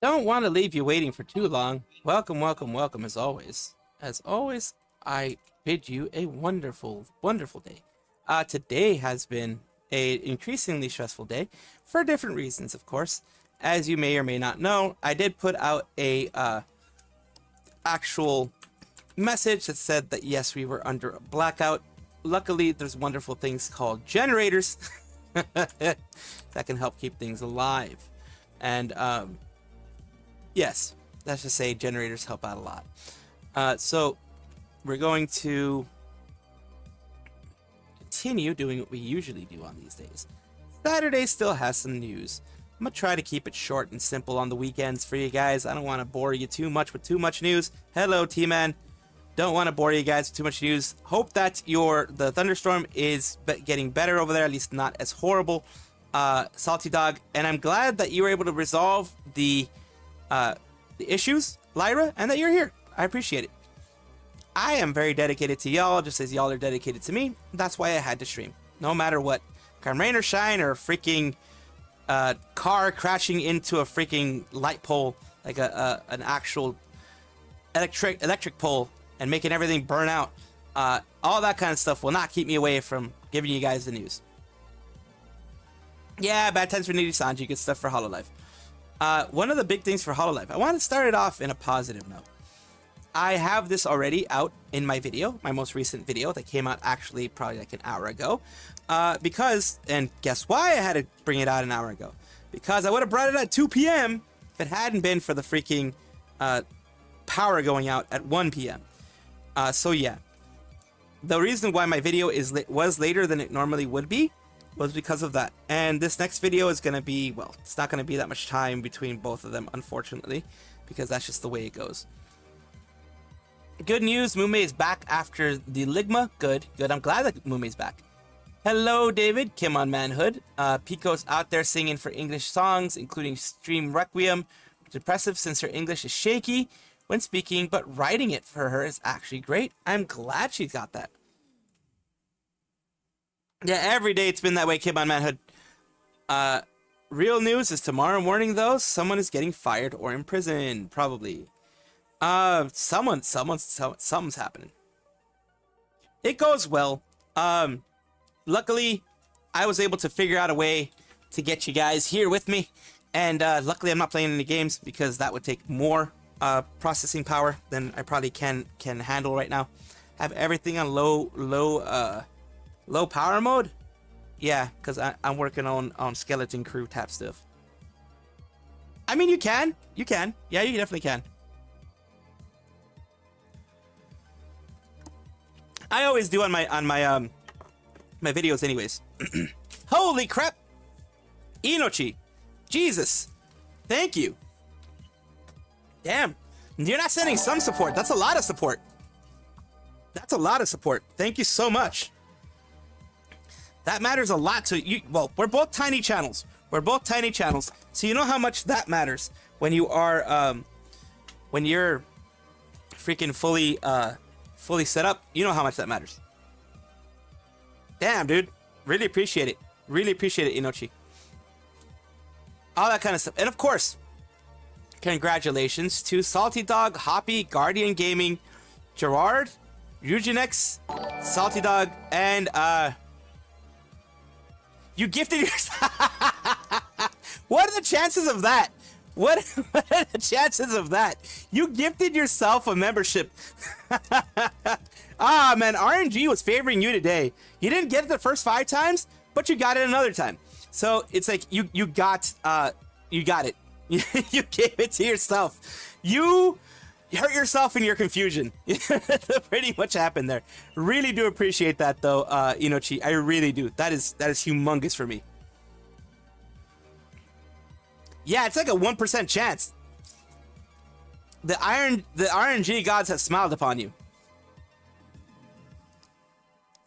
Don't want to leave you waiting for too long. Welcome, welcome, welcome as always. As always, I bid you a wonderful, wonderful day. Today has been an increasingly stressful day for different reasons, of course. As you may or may not know, I did put out a actual message that said that yes, we were under a blackout. Luckily, there's wonderful things called generators that can help keep things alive. And yes, let's just say generators help out a lot. So we're going to continue doing what we usually do on these days. Saturday still has some news. I'm gonna try to keep it short and simple on the weekends for you guys. I don't want to bore you too much with too much news. Hello, T-Man. Don't want to bore you guys with too much news. Hope that the thunderstorm is getting better over there, at least not as horrible. Salty Dog, and I'm glad that you were able to resolve the issues, Lyra, and that you're here. I appreciate it. I am very dedicated to y'all, just as y'all are dedicated to me. That's why I had to stream, no matter what. Come rain or shine, or freaking car crashing into a freaking light pole, like an actual electric pole, and making everything burn out. All that kind of stuff will not keep me away from giving you guys the news. Yeah, bad times for Nijisanji, good stuff for Hololive. One of the big things for Hololive, I want to start it off in a positive note. I have this already out in my video, my most recent video that came out actually probably like an hour ago. Because, and guess why I had to bring it out an hour ago? Because I would have brought it at 2 p.m. if it hadn't been for the freaking power going out at 1 p.m. So yeah, the reason why my video was later than it normally would be was because of that. And this next video is going to be, well, it's not going to be that much time between both of them, unfortunately, because that's just the way it goes. Good news, Mume is back after the Ligma. Good. I'm glad that Mume's back. Hello, David. Kim on Manhood. Pico's out there singing for English songs, including Stream Requiem. Depressive since her English is shaky when speaking, but writing it for her is actually great. I'm glad she's got that. Yeah, every day it's been that way, Kim on Manhood. Real news is tomorrow morning, though, someone is getting fired or imprisoned, probably. Something's happening. It goes well. Luckily, I was able to figure out a way to get you guys here with me. And luckily, I'm not playing any games because that would take more processing power than I probably can handle right now. Have everything on low power mode. Yeah, because I'm working on skeleton crew type stuff. I mean, you can. Yeah, you definitely can. I always do on my my videos anyways. Holy crap! Inochi! Jesus! Thank you! Damn! You're not sending some support. That's a lot of support. That's a lot of support. Thank you so much. That matters a lot to you. Well, we're both tiny channels. So you know how much that matters when you are when you're freaking fully set up. You know how much that matters. Damn, dude. Really appreciate it. Really appreciate it, Inochi. All that kind of stuff. And of course, congratulations to Salty Dog, Hoppy, Guardian Gaming, Gerard, Eugenex, Salty Dog, and you gifted yourself. What are the chances of that? What are the chances of that? You gifted yourself a membership. Ah, man, RNG was favoring you today. You didn't get it the first 5 times, but you got it another time. So it's like you got it. You gave it to yourself. You hurt yourself in your confusion. That pretty much happened there. Really do appreciate that though, Inochi. I really do. That is humongous for me. Yeah, it's like a 1% chance. The RNG gods have smiled upon you.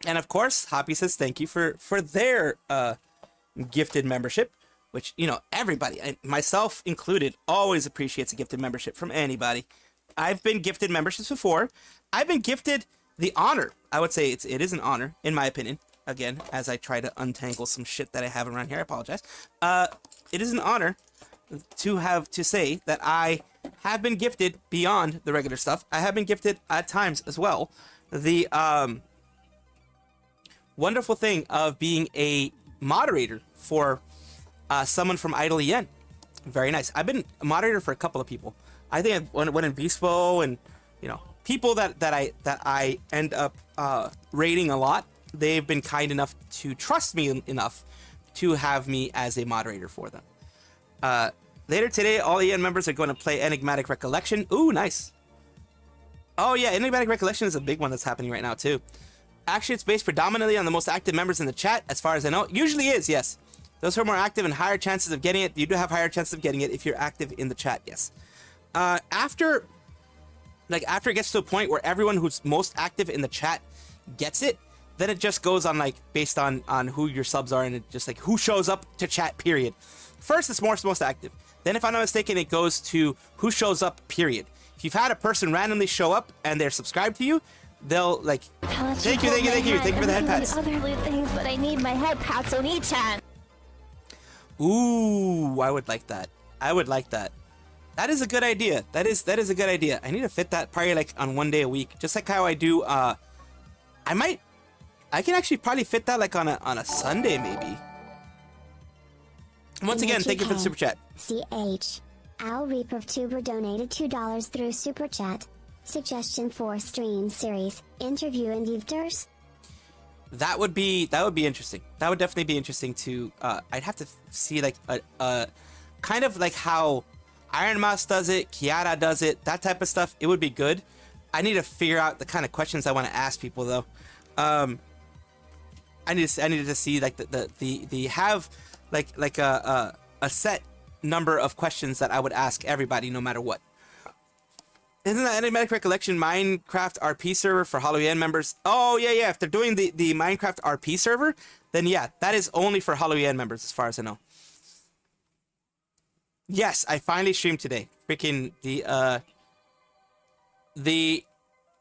And of course, Hoppy says thank you for their gifted membership, which, you know, everybody, myself included, always appreciates a gifted membership from anybody. I've been gifted memberships before. I've been gifted the honor. I would say it is an honor, in my opinion. Again, as I try to untangle some shit that I have around here, I apologize. It is an honor to say that I have been gifted beyond the regular stuff. I have been gifted at times as well the wonderful thing of being a moderator for someone from Idle Yen. Very nice. I've been a moderator for a couple of people. I think I went in Vispo, and people that I end up rating a lot. They've been kind enough to trust me enough to have me as a moderator for them. Later today, all EN members are going to play Enigmatic Recollection. Ooh, nice. Oh yeah, Enigmatic Recollection is a big one that's happening right now too. Actually, it's based predominantly on the most active members in the chat, as far as I know. Usually is, yes. Those who are more active and higher chances of getting it, you do have higher chances of getting it if you're active in the chat, yes. After it gets to a point where everyone who's most active in the chat gets it, then it just goes on based on who your subs are, and it just who shows up to chat, period. First, it's most active. Then, if I'm not mistaken, it goes to who shows up, period. If you've had a person randomly show up and they're subscribed to you, they'll thank you for the head pats. Other loot things, but I need my head pats on each hand. Ooh, I would like that. That is a good idea. That is a good idea. I need to fit that probably on one day a week, just like how I do. I can actually probably fit that on a Sunday maybe. Once again, thank you for the super chat. CH. Al Reaper Vtuber donated $2 through super chat. Suggestion for stream series, interview and Vtubers. That would be interesting. That would definitely be interesting to. I'd have to see a kind of how Iron Mouse does it, Kiara does it, that type of stuff. It would be good. I need to figure out the kind of questions I want to ask people though. I need to see the have a set number of questions that I would ask everybody no matter what. Isn't that Enigmatic Recollection Minecraft RP server for Hololive members? Oh yeah. If they're doing the Minecraft RP server, then yeah, that is only for Hololive members as far as I know. Yes, I finally streamed today. Freaking the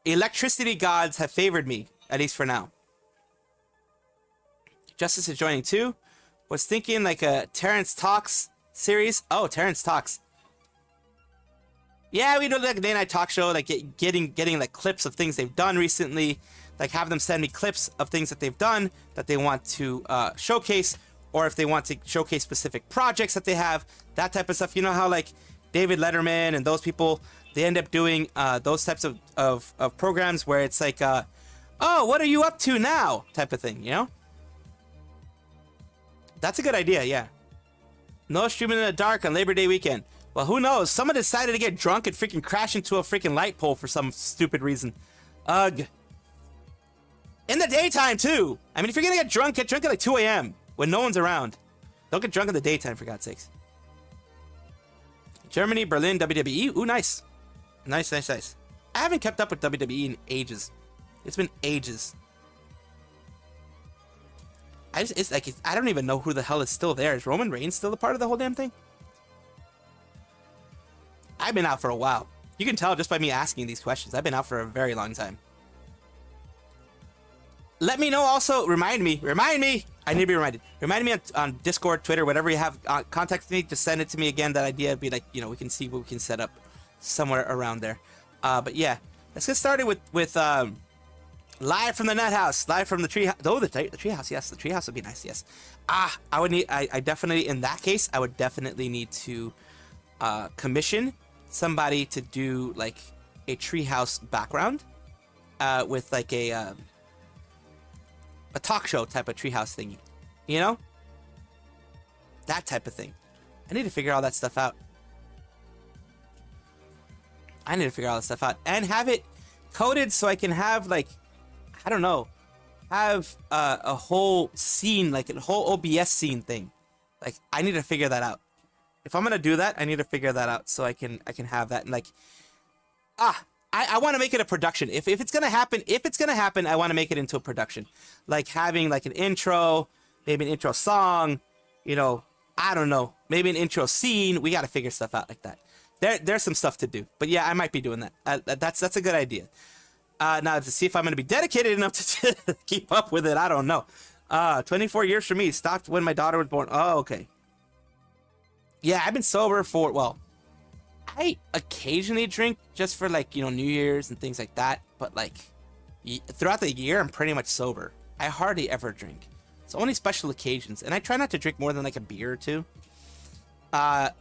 electricity gods have favored me, at least for now. Justice is joining too. Was thinking a Terrence Talks series. Oh, Terrence Talks. Yeah, we do a day night talk show, getting clips of things they've done recently, have them send me clips of things that they've done that they want to showcase, or if they want to showcase specific projects that they have, that type of stuff. You know how David Letterman and those people, they end up doing those types of programs where it's oh, what are you up to now type of thing, That's a good idea, yeah. No streaming in the dark on Labor Day weekend. Well, who knows? Someone decided to get drunk and freaking crash into a freaking light pole for some stupid reason. Ugh. In the daytime, too. I mean, if you're gonna get drunk at 2 a.m. when no one's around. Don't get drunk in the daytime, for God's sakes. Germany, Berlin, WWE. Ooh, nice. Nice. I haven't kept up with WWE in ages. It's been ages. I don't even know who the hell is still there. Is Roman Reigns still a part of the whole damn thing? I've been out for a while. You can tell just by me asking these questions. I've been out for a very long time. Let me know also. Remind me. I need to be reminded. Remind me on Discord, Twitter, whatever you have. Contact me. Just send it to me again. That idea would be we can see what we can set up somewhere around there. But yeah, let's get started with live from the nut house, live from the tree. Oh, the tree house. Yes, the tree house would be nice. Yes. I would need. I definitely, in that case, I would definitely need to commission somebody to do a treehouse background with a talk show type of treehouse thingy, that type of thing. I need to figure all that stuff out. And have it coded so I can have I don't know, have a whole scene, a whole OBS scene thing. I need to figure that out. If I'm gonna do that, I need to figure that out so I can have that and I want to make it a production. If it's gonna happen, I want to make it into a production. Having an intro, maybe an intro song, I don't know, maybe an intro scene. We got to figure stuff out like that. There's some stuff to do, but yeah, I might be doing that. That's a good idea. Now to see if I'm gonna be dedicated enough to keep up with it, I don't know. 24 years for me. Stopped when my daughter was born. Oh, okay. yeah, I've been sober for, well, I occasionally drink just for like, you know, New Year's and things like that. But like throughout the year, I'm pretty much sober. I hardly ever drink. It's only special occasions. And I try not to drink more than like a beer or two. I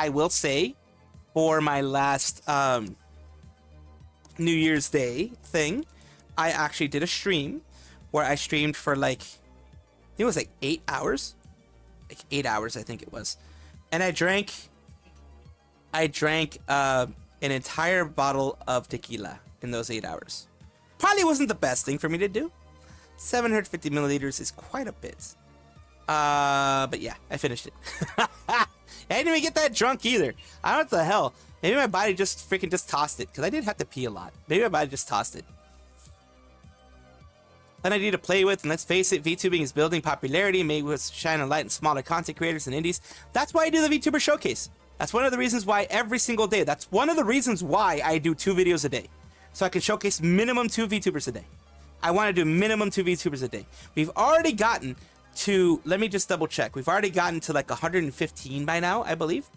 will say for my last New Year's Day thing, I actually did a stream where I streamed for like, I think it was like 8 hours. Like 8 hours, I think it was. And I drank an entire bottle of tequila in those 8 hours. Probably wasn't the best thing for me to do. 750 milliliters is quite a bit. But yeah, I finished it. I didn't even get that drunk either. I don't know what the hell. Maybe my body just freaking just tossed it, because I did have to pee a lot. Maybe my body just tossed it. An idea to play with, and let's face it, VTubing is building popularity, maybe with shine a light in smaller content creators and indies. That's why I do the VTuber showcase. That's one of the reasons why every single day. That's one of the reasons why I do 2 videos a day. So I can showcase minimum 2 VTubers a day. I want to do minimum 2 VTubers a day. We've already gotten to, let me just double check. We've already gotten to like 115 by now, I believe.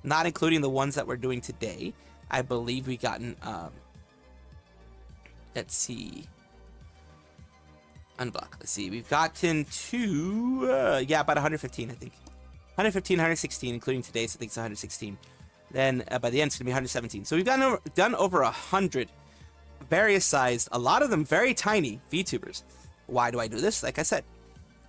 Not including the ones that we're doing today. I believe we've gotten, let's see. Unblock. Let's see. We've gotten to, yeah, about 115, I think. 115, 116, including today's, I think it's 116. Then by the end, it's going to be 117. So we've done over 100 various sized, a lot of them very tiny VTubers. Why do I do this? Like I said,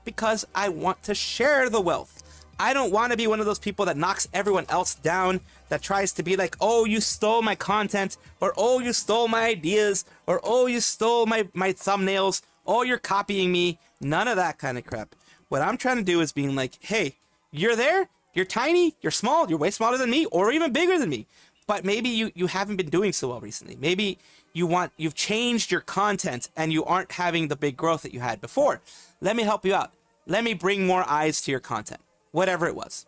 because I want to share the wealth. I don't want to be one of those people that knocks everyone else down, that tries to be like, oh, you stole my content, or oh, you stole my ideas, or oh, you stole my thumbnails, oh, you're copying me. None of that kind of crap. What I'm trying to do is being like, hey, you're there, you're tiny, you're small, you're way smaller than me, or even bigger than me. But maybe you haven't been doing so well recently. Maybe you've changed your content and you aren't having the big growth that you had before. Let me help you out. Let me bring more eyes to your content. Whatever it was.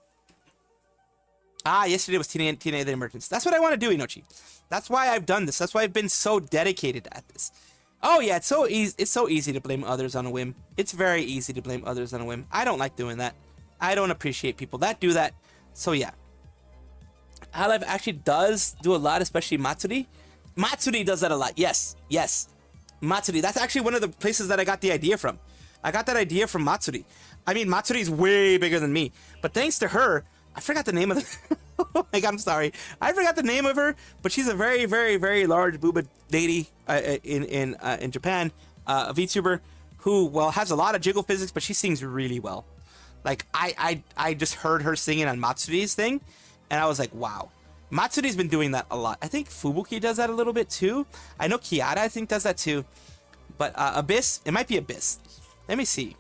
Yesterday was TNA the Emergence. That's what I want to do, Inochi. That's why I've done this. That's why I've been so dedicated at this. Oh yeah, it's so easy. It's so easy to blame others on a whim. It's very easy to blame others on a whim. I don't like doing that. I don't appreciate people that do that. So yeah. Hololive actually does do a lot, especially Matsuri. Matsuri does that a lot. Yes, yes. Matsuri. That's actually one of the places that I got the idea from. I got that idea from Matsuri. I mean, Matsuri's way bigger than me. But thanks to her, I forgot the name of the... Oh my god, I'm sorry. I forgot the name of her, but she's a very, very, very large booba lady in Japan. A VTuber who, well, has a lot of jiggle physics, but she sings really well. Like, I just heard her singing on Matsuri's thing, and I was like, wow. Matsuri's been doing that a lot. I think Fubuki does that a little bit too. I know Kiara, I think, does that too. But Abyss, it might be Abyss. Let me see.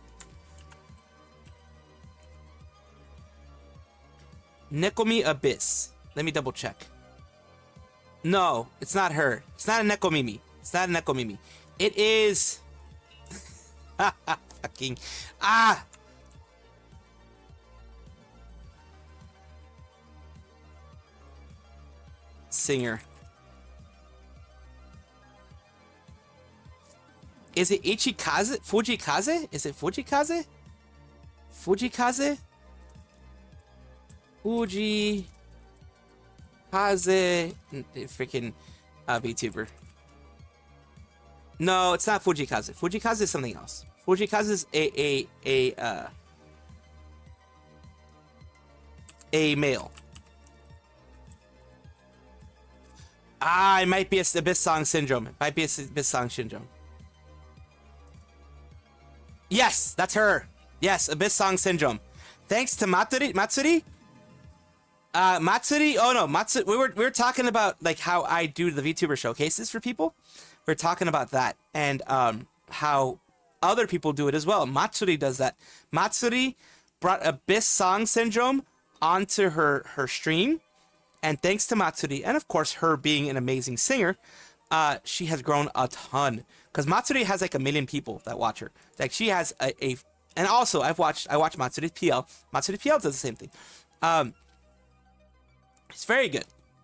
Nekomi Abyss. Let me double check. No, it's not her. It's not a Nekomimi. It's not a Nekomimi. It is... Fucking... Singer. Is it Ichikaze? Fujikaze? Is it Fujikaze? Fujikaze? Fujikaze. Freaking VTuber. No, it's not Fujikaze. Fujikaze is something else. Fujikaze is a male. It might be a Abyss Song Syndrome. It might be a Abyss Song Syndrome. Yes, that's her. Yes, Abyss Song Syndrome. Thanks to Matsuri. Matsuri? Matsuri? Oh no, Matsuri. We were talking about like how I do the VTuber showcases for people. We're talking about that and how other people do it as well. Matsuri does that. Matsuri brought Abyss Song Syndrome onto her stream. And thanks to Matsuri, and of course her being an amazing singer, she has grown a ton. Because Matsuri has like 1 million people that watch her. Like she has and also I watched Matsuri's PL. Matsuri PL does the same thing. It's very good.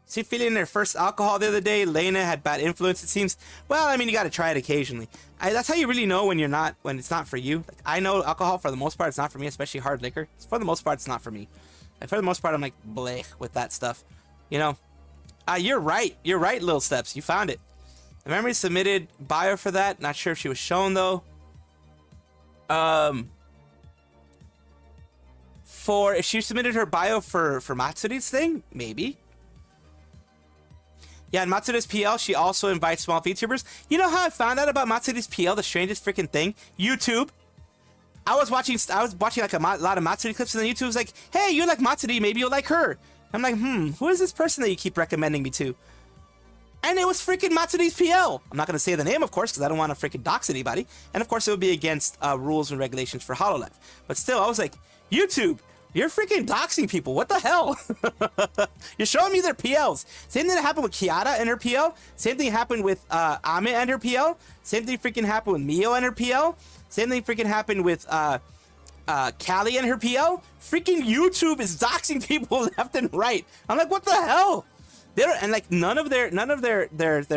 She feeling her first alcohol the other day. Lena had bad influence, it seems. Well, I mean, you got to try it occasionally. That's how you really know when it's not for you. Like, I know alcohol, for the most part, it's not for me, especially hard liquor. For the most part, it's not for me. Like, for the most part, I'm like, bleh with that stuff. You know? You're right. You're right, Little Steps. You found it. The memory submitted bio for that. Not sure if she was shown, though. If she submitted her bio for Matsuri's thing, maybe. Yeah, in Matsuri's PL, she also invites small VTubers. You know how I found out about Matsuri's PL, the strangest freaking thing? YouTube. I was watching like a lot of Matsuri clips, and then YouTube was like, hey, you like Matsuri, maybe you'll like her. I'm like, who is this person that you keep recommending me to? And it was freaking Matsuri's PL. I'm not going to say the name, of course, because I don't want to freaking dox anybody. And of course, it would be against rules and regulations for Hololive. But still, I was like, YouTube, you're freaking doxing people. What the hell? You're showing me their PLs. Same thing that happened with Kiara and her PL. Same thing happened with Ame and her PL. Same thing freaking happened with Mio and her PL. Same thing freaking happened with Callie and her PL. Freaking YouTube is doxing people left and right. I'm like, what the hell? And like none of their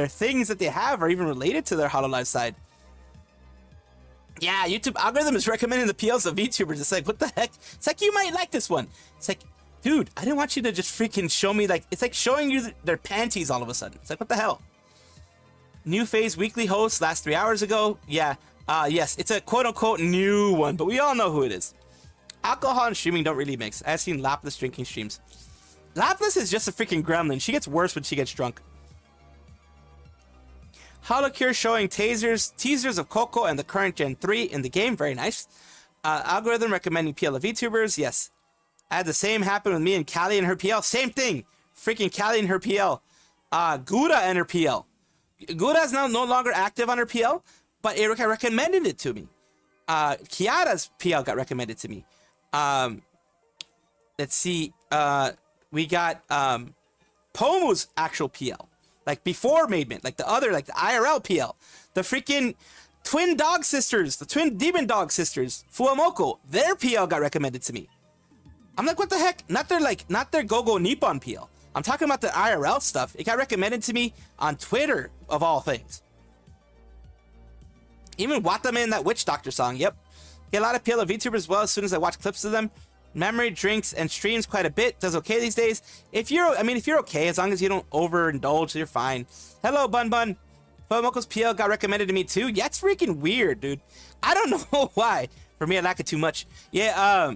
things that they have are even related to their Hololive side. Yeah, YouTube algorithm is recommending the PLs of VTubers. It's like, what the heck? It's like, you might like this one. It's like, dude, I didn't want you to just freaking show me, like, it's like showing you their panties all of a sudden. It's like, what the hell? New phase weekly host last 3 hours ago. Yeah, yes, it's a quote-unquote new one, but we all know who it is. Alcohol and streaming don't really mix. I've seen Lapless drinking streams. Lapless is just a freaking gremlin. She gets worse when she gets drunk. Holocure showing teasers of Coco and the current Gen 3 in the game. Very nice. Algorithm recommending PL of VTubers. Yes. I had the same happen with me and Callie and her PL. Same thing. Freaking Callie and her PL. Gura and her PL. Gura is now no longer active on her PL, but it recommended it to me. Kiara's PL got recommended to me. Let's see. We got Pomu's actual PL. Like before Maidment, like the IRL PL. The freaking twin dog sisters, the twin demon dog sisters, Fuamoko, their PL got recommended to me. I'm like, what the heck? Not their Gogo Nippon PL. I'm talking about the IRL stuff. It got recommended to me on Twitter, of all things. Even Watame in that Witch Doctor song, yep. Get a lot of PL of VTubers as well as soon as I watch clips of them. Memory, drinks, and streams quite a bit. Does okay these days. If you're okay, as long as you don't overindulge, you're fine. Hello, Bun Bun. Fomoko's PL got recommended to me too. Yeah, it's freaking weird, dude. I don't know why. For me, I like it too much. Yeah,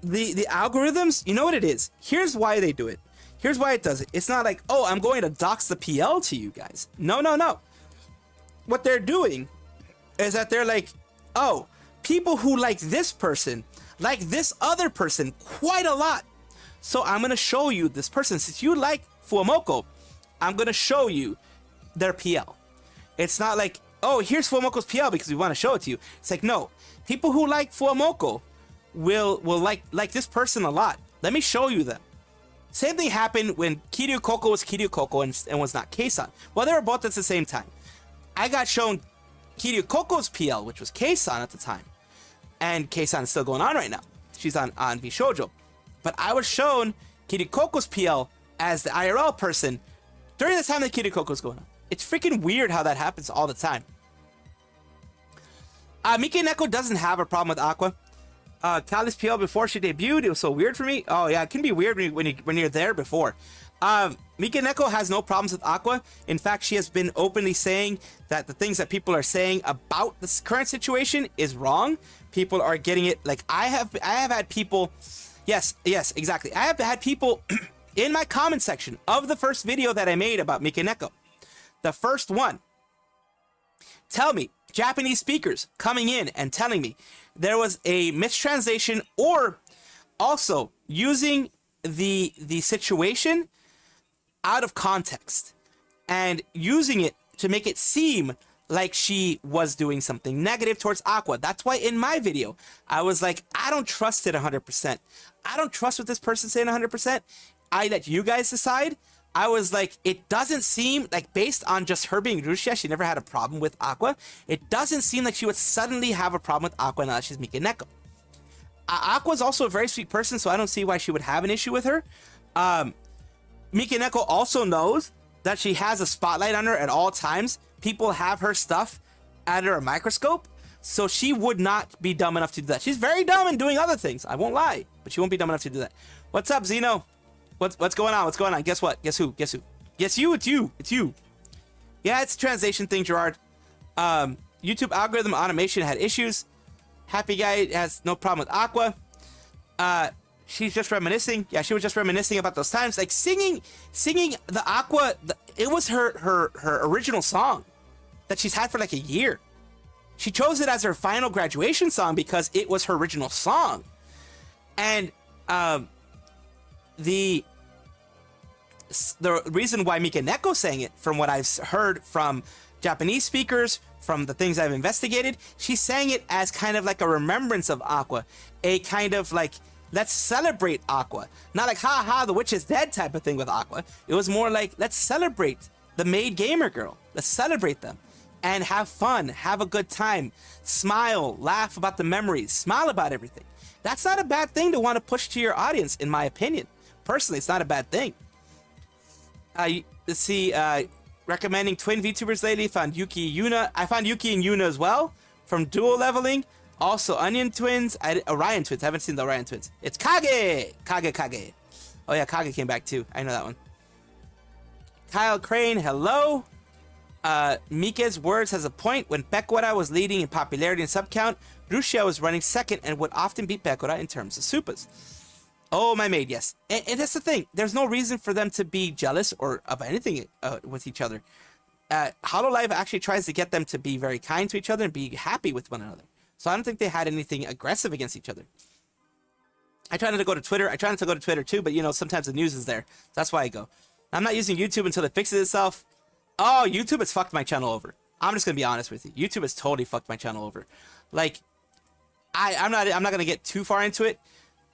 the algorithms, you know what it is? Here's why they do it. Here's why it does it. It's not like, oh, I'm going to dox the PL to you guys. No, no, no. What they're doing is that they're like, oh, people who like this person like this other person quite a lot. So I'm going to show you this person. Since you like Fuamoko, I'm going to show you their PL. It's not like, oh, here's Fuamoko's PL because we want to show it to you. It's like, no, people who like Fuamoko will like this person a lot. Let me show you them. Same thing happened when Kiryu Coco was Kiryu Coco and was not Kei-san. Well, they were both at the same time. I got shown Kiryu Coco's PL, which was Kei-san at the time. And Kei-san is still going on right now. She's on VShoujo. But I was shown Kiryu Coco's PL as the IRL person during the time that Kiryu Coco's going on. It's freaking weird how that happens all the time. Mika Neko doesn't have a problem with Aqua. Kali's PL before she debuted, it was so weird for me. Oh yeah, it can be weird when you're there before. Mika Neko has no problems with Aqua. In fact, she has been openly saying that the things that people are saying about this current situation is wrong. People are getting it like I have had people. Yes, exactly. I have had people in my comment section of the first video that I made about Mika Neko. The first one. Tell me, Japanese speakers coming in and telling me there was a mistranslation or also using the situation out of context and using it to make it seem like she was doing something negative towards Aqua. That's why in my video, I was like, I don't trust it 100%. I don't trust what this person's saying 100%. I let you guys decide. I was like, it doesn't seem like based on just her being Rushia, she never had a problem with Aqua. It doesn't seem like she would suddenly have a problem with Aqua now that she's Mika Neko. Aqua's also a very sweet person, so I don't see why she would have an issue with her. Mikaneko also knows that she has a spotlight on her at all times. People have her stuff under a microscope, so she would not be dumb enough to do that. She's very dumb in doing other things, I won't lie, but she won't be dumb enough to do that. What's up, Zeno? What's going on? What's going on? Guess what? Guess who? Guess who? Guess you. It's you. It's you. Yeah, it's a translation thing, Gerard. YouTube algorithm automation had issues. Happy guy has no problem with Aqua. She's just reminiscing. Yeah, she was just reminiscing about those times. Like singing the Aqua. It was her original song that she's had for like a year. She chose it as her final graduation song because it was her original song. And the reason why Mikaneko sang it, from what I've heard from Japanese speakers, from the things I've investigated, she sang it as kind of like a remembrance of Aqua, a kind of like, let's celebrate Aqua. Not like, ha ha, the witch is dead type of thing with Aqua. It was more like, let's celebrate the maid gamer girl. Let's celebrate them and have fun, have a good time, smile, laugh about the memories, smile about everything. That's not a bad thing to want to push to your audience, in my opinion. Personally, it's not a bad thing. Let's see, recommending twin VTubers lately, found Yuki, Yuna. I found Yuki and Yuna as well from dual leveling. Also, Onion Twins, Orion Twins. I haven't seen the Orion Twins. It's Kage! Kage. Oh yeah, Kage came back too. I know that one. Kyle Crane, hello. Mika's words has a point. When Pekora was leading in popularity and sub count, Rushia was running second and would often beat Pekora in terms of supas. Oh, my maid, yes. And that's the thing. There's no reason for them to be jealous or of anything with each other. Hololive actually tries to get them to be very kind to each other and be happy with one another. So I don't think they had anything aggressive against each other. I try not to go to Twitter. I try not to go to Twitter too, but you know, sometimes the news is there. So that's why I go. I'm not using YouTube until it fixes itself. Oh, YouTube has fucked my channel over. I'm just gonna be honest with you. YouTube has totally fucked my channel over. Like, I'm not gonna get too far into it,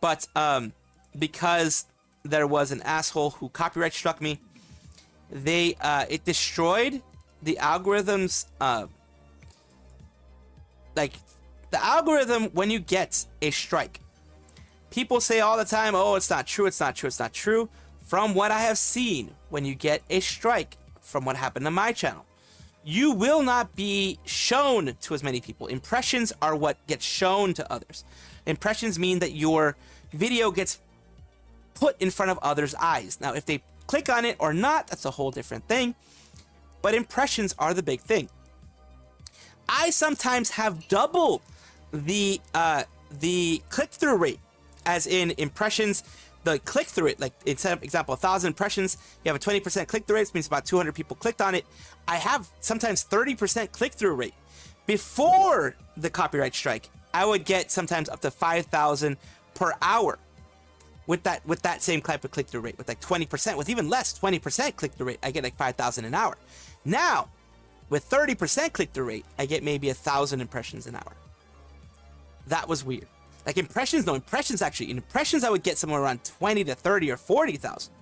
but because there was an asshole who copyright struck me, it destroyed the algorithms. Like the algorithm, when you get a strike, people say all the time, oh, it's not true, it's not true, it's not true. From what I have seen, when you get a strike, from what happened to my channel, you will not be shown to as many people. Impressions are what gets shown to others. Impressions mean that your video gets put in front of others' eyes. Now, if they click on it or not, that's a whole different thing. But impressions are the big thing. I sometimes have double the click-through rate, as in impressions. The click-through rate, like instead of example 1,000 impressions, you have a 20% click-through rate, which means about 200 people clicked on it. I have sometimes 30% click-through rate. Before the copyright strike, I would get sometimes up to 5,000 per hour with that same type of click-through rate, with like 20%, with even less, 20% click-through rate, I get like 5,000 an hour. Now, with 30% click-through rate, I get maybe 1,000 impressions an hour. That was weird. Like impressions, no, impressions actually. In impressions, I would get somewhere around 20 to 30 or 40,000.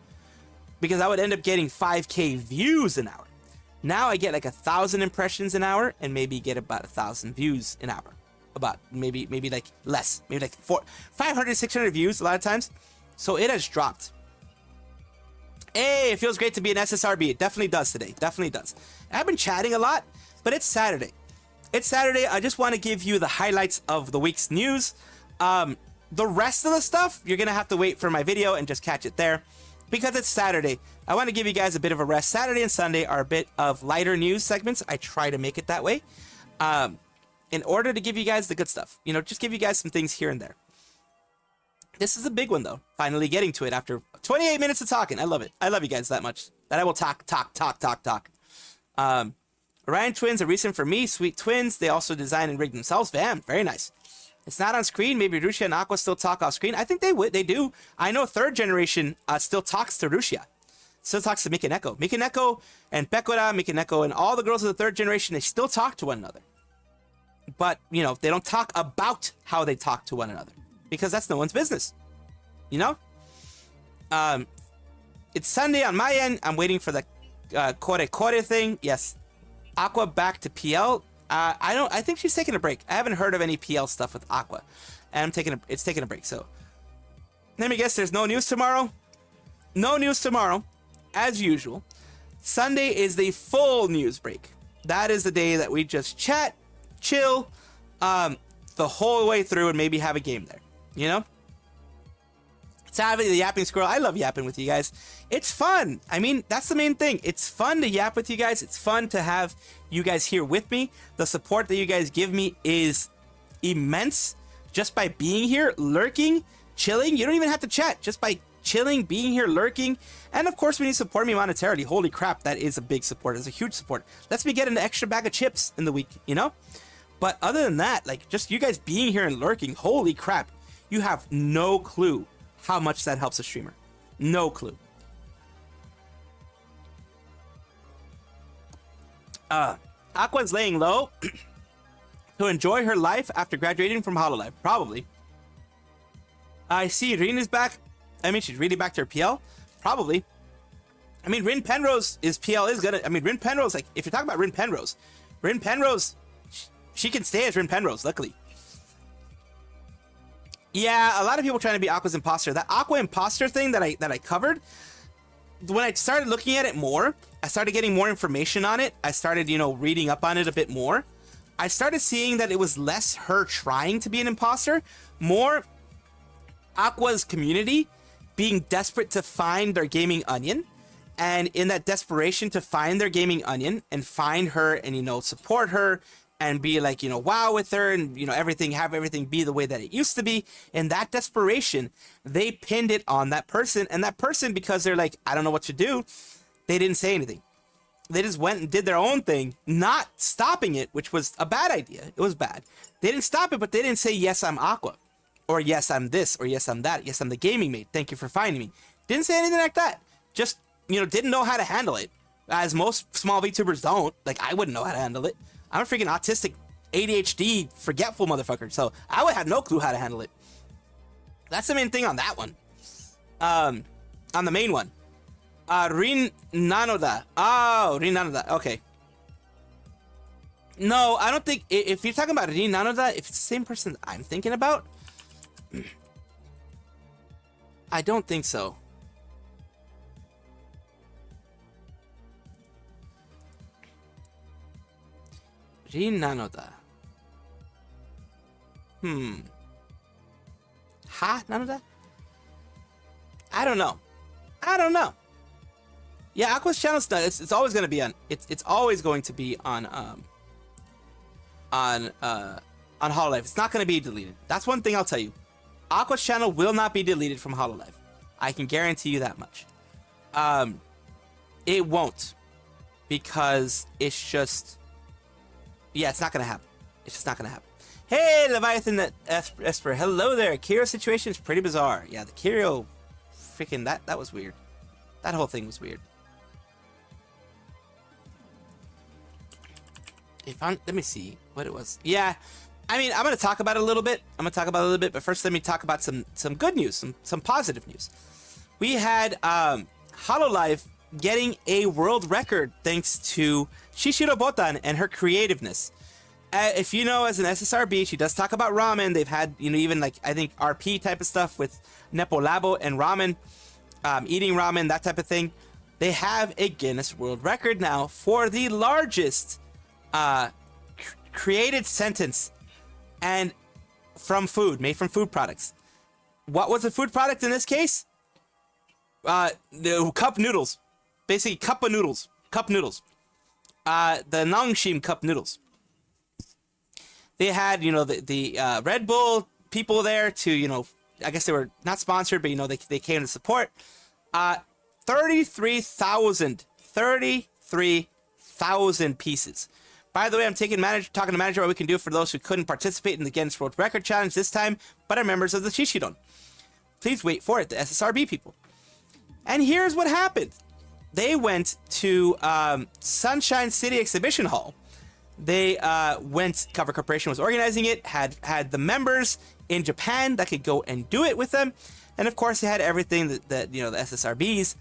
Because I would end up getting 5K views an hour. Now I get like 1,000 impressions an hour and maybe get about 1,000 views an hour. About maybe like less. Maybe like 500, 600 views a lot of times. So it has dropped. Hey, it feels great to be an SSRB. It definitely does today. Definitely does. I've been chatting a lot, but it's Saturday. It's Saturday. I just want to give you the highlights of the week's news. The rest of the stuff, you're going to have to wait for my video and just catch it there. Because it's Saturday, I want to give you guys a bit of a rest. Saturday and Sunday are a bit of lighter news segments. I try to make it that way. In order to give you guys the good stuff. You know, just give you guys some things here and there. This is a big one, though. Finally getting to it after 28 minutes of talking. I love it. I love you guys that much. That I will talk. Orion Twins are recent for me. Sweet twins. They also design and rig themselves. Bam. Very nice. It's not on screen. Maybe Rushia and Aqua still talk off screen. I think they would. They do. I know third generation still talks to Rushia. Still talks to Mikaneko. Mikaneko and Pekora, Mikaneko and all the girls of the third generation, they still talk to one another. But, you know, they don't talk about how they talk to one another. Because that's no one's business. You know? It's Sunday on my end. I'm waiting for the Kore thing. Yes. Aqua back to PL. I think she's taking a break. I haven't heard of any PL stuff with Aqua. And it's taking a break. So let me guess, there's no news tomorrow? No news tomorrow. as usual, Sunday is the full news break. That is the day that we just chat, chill, the whole way through and maybe have a game there, you know? Salvi, the yapping squirrel. I love yapping with you guys. It's fun. I mean, that's the main thing. It's fun to yap with you guys. It's fun to have you guys here with me. The support that you guys give me is immense. Just by being here, lurking, chilling. You don't even have to chat. Just by chilling, being here, lurking. And of course, when you support me monetarily, holy crap, that is a big support. It's a huge support. Lets me get an extra bag of chips in the week, you know? But other than that, like, just you guys being here and lurking, holy crap, you have no clue how much that helps a streamer. No clue. Aqua's laying low to enjoy her life after graduating from Hololive. Probably. I see Rin is back. I mean, she's really back to her PL. Probably. I mean, Rin Penrose's PL is gonna... I mean, Rin Penrose, like, if you're talking about Rin Penrose, she can stay as Rin Penrose, luckily. Yeah, a lot of people trying to be Aqua's imposter. That Aqua imposter thing that I covered, when I started looking at it more, I started getting more information on it. I started, you know, reading up on it a bit more. I started seeing that it was less her trying to be an imposter, more Aqua's community being desperate to find their gaming onion. And in that desperation to find their gaming onion and find her and, you know, support her and be like, you know, wow with her and, you know, have everything be the way that it used to be. In that desperation, they pinned it on that person. And that person, because they're like, I don't know what to do, they didn't say anything. They just went and did their own thing, not stopping it, which was a bad idea. It was bad. They didn't stop it, but they didn't say, yes, I'm Aqua. Or yes, I'm this. Or yes, I'm that. Yes, I'm the gaming mate. Thank you for finding me. Didn't say anything like that. Just, you know, didn't know how to handle it. As most small VTubers don't. Like, I wouldn't know how to handle it. I'm a freaking autistic, ADHD, forgetful motherfucker. So I would have no clue how to handle it. That's the main thing on that one. On the main one. Rin Nanoda. Oh, Rin Nanoda. Okay. No, I don't think... If you're talking about Rin Nanoda, if it's the same person I'm thinking about... I don't think so. Rin Nanoda. Ha Nanoda? I don't know. Yeah, Aqua's channel's done. It's always going to be on. It's always going to be on Hololive. It's not going to be deleted. That's one thing I'll tell you. Aqua's channel will not be deleted from Hololive. I can guarantee you that much. It won't, because it's just... Yeah, it's not gonna happen. It's just not gonna happen. Hey, Leviathan Esper. Hello there. Kirio situation is pretty bizarre. Yeah, the Kirio, freaking that was weird. That whole thing was weird. Let me see what it was. Yeah, I mean, I'm gonna talk about it a little bit. But first, let me talk about some good news, some positive news. We had Hololive getting a world record thanks to Shishiro Botan and her creativeness. If you know, as an SSRB, she does talk about ramen. They've had, you know, even like, I think RP type of stuff with Nepo Labo and ramen, eating ramen, that type of thing. They have a Guinness World Record now for the largest created sentence and made from food products. What was the food product in this case? The cup noodles. Basically, cup noodles. The Nongshim cup noodles. They had, you know, the Red Bull people there to, you know, I guess they were not sponsored, but, you know, they came to support. 33,000 pieces. By the way, I'm talking to manager what we can do for those who couldn't participate in the Guinness World Record Challenge this time, but are members of the Shishiron. Please wait for it, the SSRB people. And here's what happened. They went to Sunshine City Exhibition Hall. They Cover Corporation was organizing it, had the members in Japan that could go and do it with them. And of course, they had everything that you know, the SSRBs,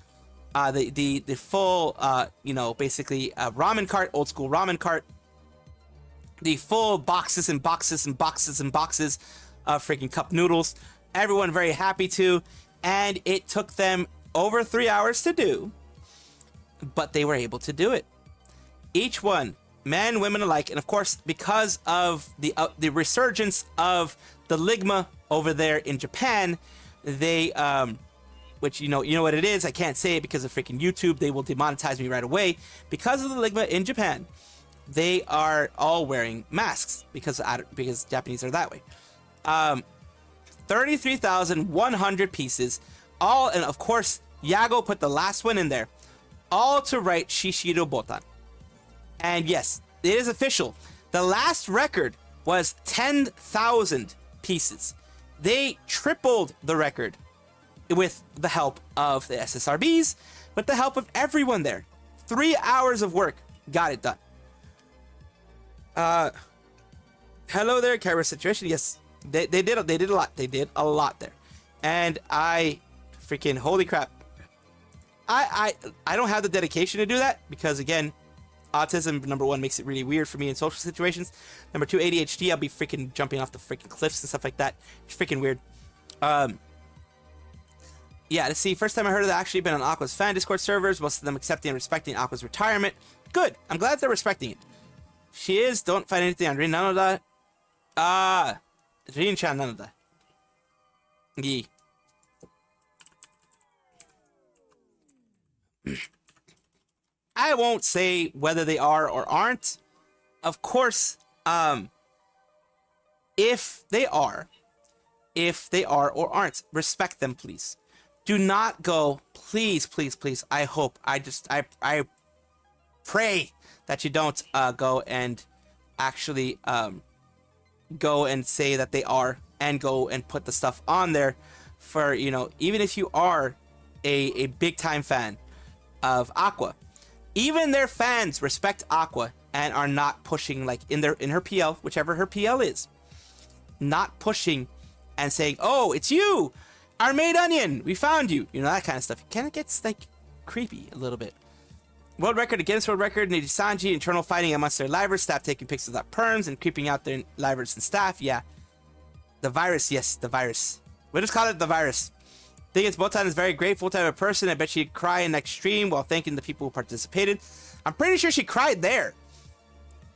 the full, you know, basically ramen cart, old school ramen cart, the full boxes and boxes and boxes and boxes of freaking cup noodles. Everyone very happy to, and it took them over 3 hours to do. but they were able to do it. Each one, men, women alike, and of course, because of the resurgence of the ligma over there in Japan, they, which you know what it is. I can't say it because of freaking YouTube. They will demonetize me right away. Because of the ligma in Japan, they are all wearing masks because Japanese are that way. 33,100 pieces, all, and of course, Yago put the last one in there, all to write Shishiro Botan. And yes, it is official. The last record was 10,000 pieces. They tripled the record with the help of the SSRBs, with the help of everyone there. 3 hours of work got it done. Hello there, camera situation. Yes, they did a lot. They did a lot there, and I freaking holy crap. I don't have the dedication to do that because again, autism, number one, makes it really weird for me in social situations. Number two, ADHD, I'll be freaking jumping off the freaking cliffs and stuff like that. It's freaking weird. Yeah, let's see. First time I heard of that, actually been on Aqua's fan Discord servers. Most of them accepting and respecting Aqua's retirement. Good. I'm glad they're respecting it. She is. Don't find anything on Rin Nanoda. Rin-chan Nanoda. Yee. I won't say whether they are or aren't. Of course, if they are or aren't, respect them, please. Do not go, please, please, please. I hope, I pray that you don't go and actually go and say that they are and go and put the stuff on there for, you know, even if you are a big time fan of Aqua. Even their fans respect Aqua and are not pushing, like in her PL, whichever her PL is, not pushing and saying, "Oh, it's you, our maid onion. We found you." You know, that kind of stuff. It kind of gets like creepy a little bit. World record against world record. Nijisanji, internal fighting amongst their livers. Staff taking pics without perms and creeping out their livers and staff. Yeah, the virus. Yes, the virus. We'll just call it the virus. I think it's Botan is very grateful to have a person. I bet she'd cry in next stream while thanking the people who participated. I'm pretty sure she cried there.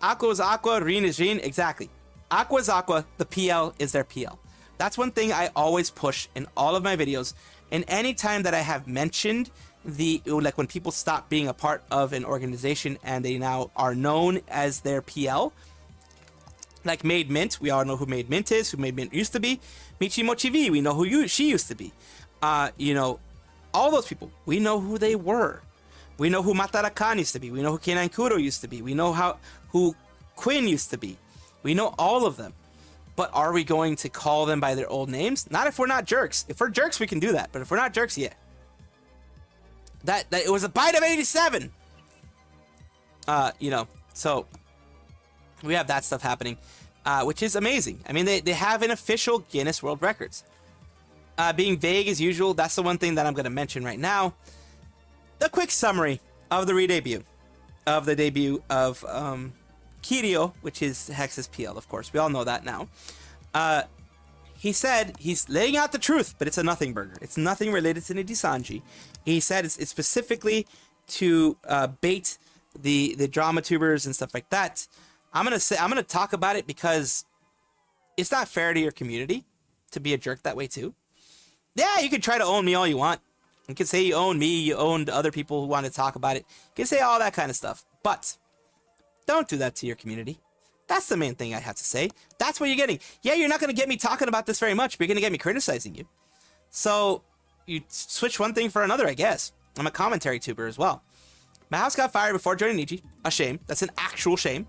Aqua is Aqua, Rin is Rin. Exactly. Aqua is Aqua. The PL is their PL. That's one thing I always push in all of my videos. And any time that I have mentioned like when people stop being a part of an organization and they now are known as their PL, like Made Mint, we all know who Made Mint is, who Made Mint used to be. Michi Mochi V, we know who she used to be. You know, all those people, we know who they were. We know who Matarakan used to be. We know who Kenan Kuro used to be. We know who Quinn used to be. We know all of them. But are we going to call them by their old names? Not if we're not jerks. If we're jerks, we can do that. But if we're not jerks, yeah. That it was a bite of 87. You know, so we have that stuff happening, which is amazing. I mean, they have an official Guinness World Records. Being vague as usual, that's the one thing that I'm going to mention right now. The quick summary of the debut of Kiryu, which is Hex's PL, of course. We all know that now. He said he's laying out the truth, but it's a nothing burger. It's nothing related to Nijisanji. He said it's specifically to bait the drama tubers and stuff like that. I'm gonna talk about it because it's not fair to your community to be a jerk that way too. Yeah, you can try to own me all you want. You can say you own me, you owned other people who want to talk about it. You can say all that kind of stuff, but don't do that to your community. That's the main thing I have to say. That's what you're getting. Yeah, you're not going to get me talking about this very much, but you're going to get me criticizing you. So you switch one thing for another, I guess. I'm a commentary tuber as well. My house got fired before joining Niji. A shame. That's an actual shame.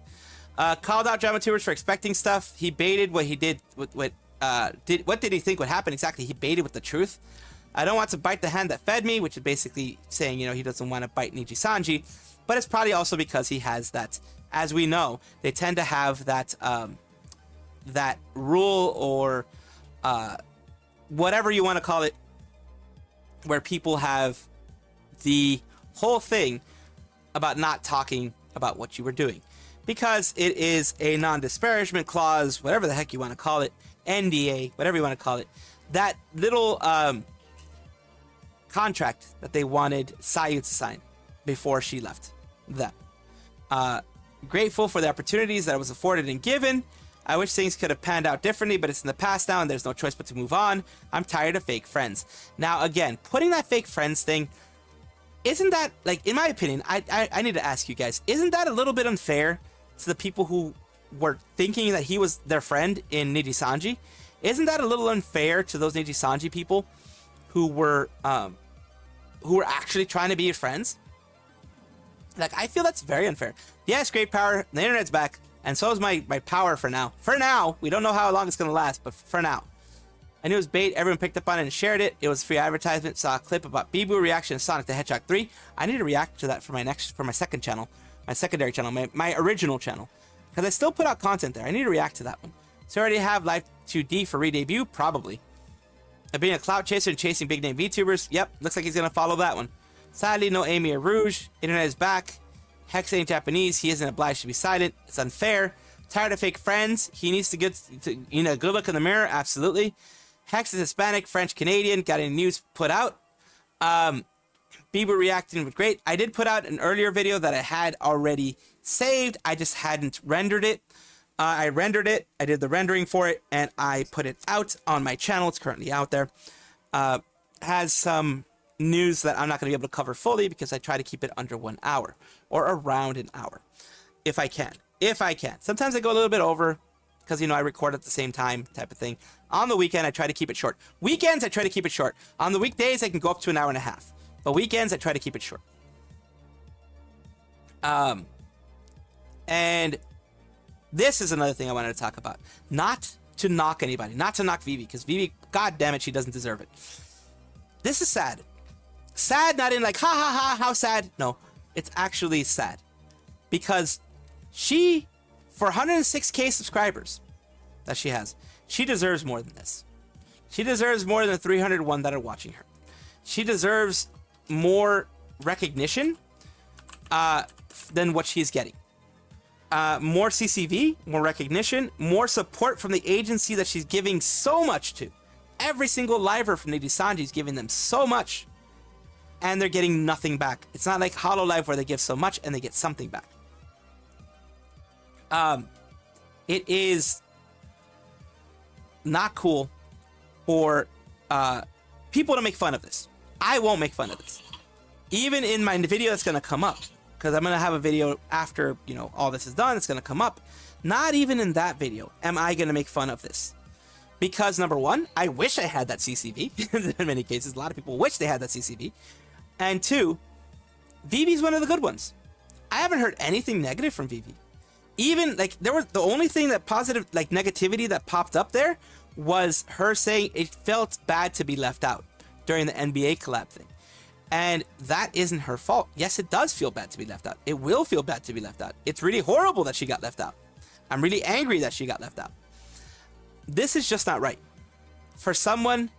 Called out drama tubers for expecting stuff. He baited what he did. What did he think would happen exactly? He baited with the truth. I don't want to bite the hand that fed me, which is basically saying, you know, he doesn't want to bite Nijisanji. But it's probably also because he has that, as we know, they tend to have that that rule or whatever you want to call it, where people have the whole thing about not talking about what you were doing. Because it is a non-disparagement clause, whatever the heck you want to call it, NDA, whatever you want to call it, that little contract that they wanted Sayu to sign. before she left them. Grateful for the opportunities that I was afforded and given. I wish things could have panned out differently, but it's in the past now and there's no choice but to move on. I'm tired of fake friends. Now, again, putting that fake friends thing, isn't that, like, in my opinion, I need to ask you guys, isn't that a little bit unfair to the people who were thinking that he was their friend in Nijisanji? Isn't that a little unfair to those Nijisanji people who were actually trying to be your friends? Like, I feel that's very unfair. Yes, great power. The internet's back. And so is my power for now. For now. We don't know how long it's going to last, but for now. I knew it was bait. Everyone picked up on it and shared it. It was free advertisement. Saw a clip about Bibu reaction to Sonic the Hedgehog 3. I need to react to that for my second channel. My secondary channel. My original channel. Because I still put out content there. I need to react to that one. So I already have Life 2D for re-debut? Probably. Being a clout chaser and chasing big name VTubers? Yep. Looks like he's going to follow that one. Sadly, no Amy or Rouge. Internet is back. Hex ain't Japanese. He isn't obliged to be silent. It's unfair. Tired of fake friends. He needs to get a good look in the mirror. Absolutely. Hex is Hispanic, French, Canadian. Got any news put out? Bieber reacting was great. I did put out an earlier video that I had already saved. I just hadn't rendered it. I rendered it. I did the rendering for it, and I put it out on my channel. It's currently out there. Has some news that I'm not going to be able to cover fully because I try to keep it under 1 hour or around an hour if I can. Sometimes I go a little bit over because, I record at the same time type of thing. On the weekend, I try to keep it short. Weekends, I try to keep it short. On the weekdays, I can go up to an hour and a half. But weekends, I try to keep it short. And this is another thing I wanted to talk about. Not to knock anybody, not to knock Vivi, because Vivi, god damn it, she doesn't deserve it. This is sad. Sad, not in like, ha ha ha, how sad. No, it's actually sad. Because she, for 106k subscribers that she has, she deserves more than this. She deserves more than the 301 that are watching her. She deserves more recognition than what she's getting. More CCV, more recognition, more support from the agency that she's giving so much to. Every single liver from Nijisanji is giving them so much, and they're getting nothing back. It's not like Hololive where they give so much and they get something back. It is not cool for people to make fun of this. I won't make fun of this. Even in my video that's going to come up, because I'm going to have a video after, all this is done, it's going to come up. Not even in that video am I going to make fun of this. Because number one, I wish I had that CCV. In many cases, a lot of people wish they had that CCV. And two, Vivi's one of the good ones. I haven't heard anything negative from Vivi. Even, there was the only thing that positive, negativity that popped up there was her saying it felt bad to be left out during the NBA collab thing. And that isn't her fault. Yes, it does feel bad to be left out. It will feel bad to be left out. It's really horrible that she got left out. I'm really angry that she got left out. This is just not right. For someone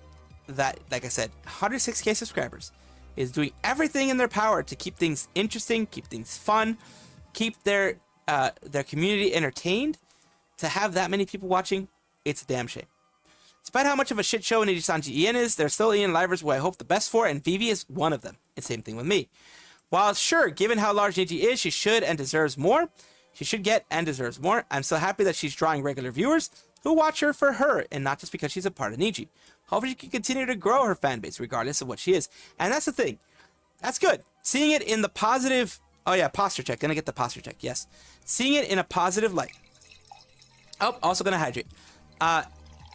that, like I said, 106k subscribers, is doing everything in their power to keep things interesting, keep things fun, keep their community entertained, to have that many people watching, it's a damn shame. Despite how much of a shit show Nijisanji Ian is, there's still Ian livers who I hope the best for, and Vivi is one of them. And same thing with me. While sure, given how large Niji is, she should and deserves more. She should get and deserves more. I'm so happy that she's drawing regular viewers who watch her for her, and not just because she's a part of Niji. Hopefully she can continue to grow her fan base regardless of what she is. And that's the thing. That's good. Seeing it in the positive... Oh yeah, posture check. Gonna get the posture check, yes. Seeing it in a positive light. Oh, also gonna hydrate.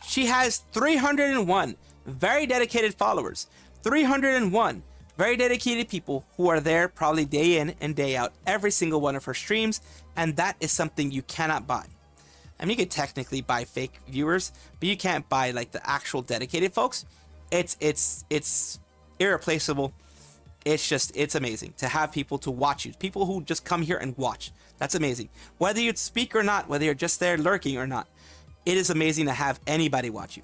She has 301 very dedicated followers. 301 very dedicated people who are there probably day in and day out, every single one of her streams, and that is something you cannot buy. I mean, you could technically buy fake viewers, but you can't buy the actual dedicated folks. It's irreplaceable. It's amazing to have people to watch you. People who just come here and watch. That's amazing. Whether you speak or not, whether you're just there lurking or not, it is amazing to have anybody watch you.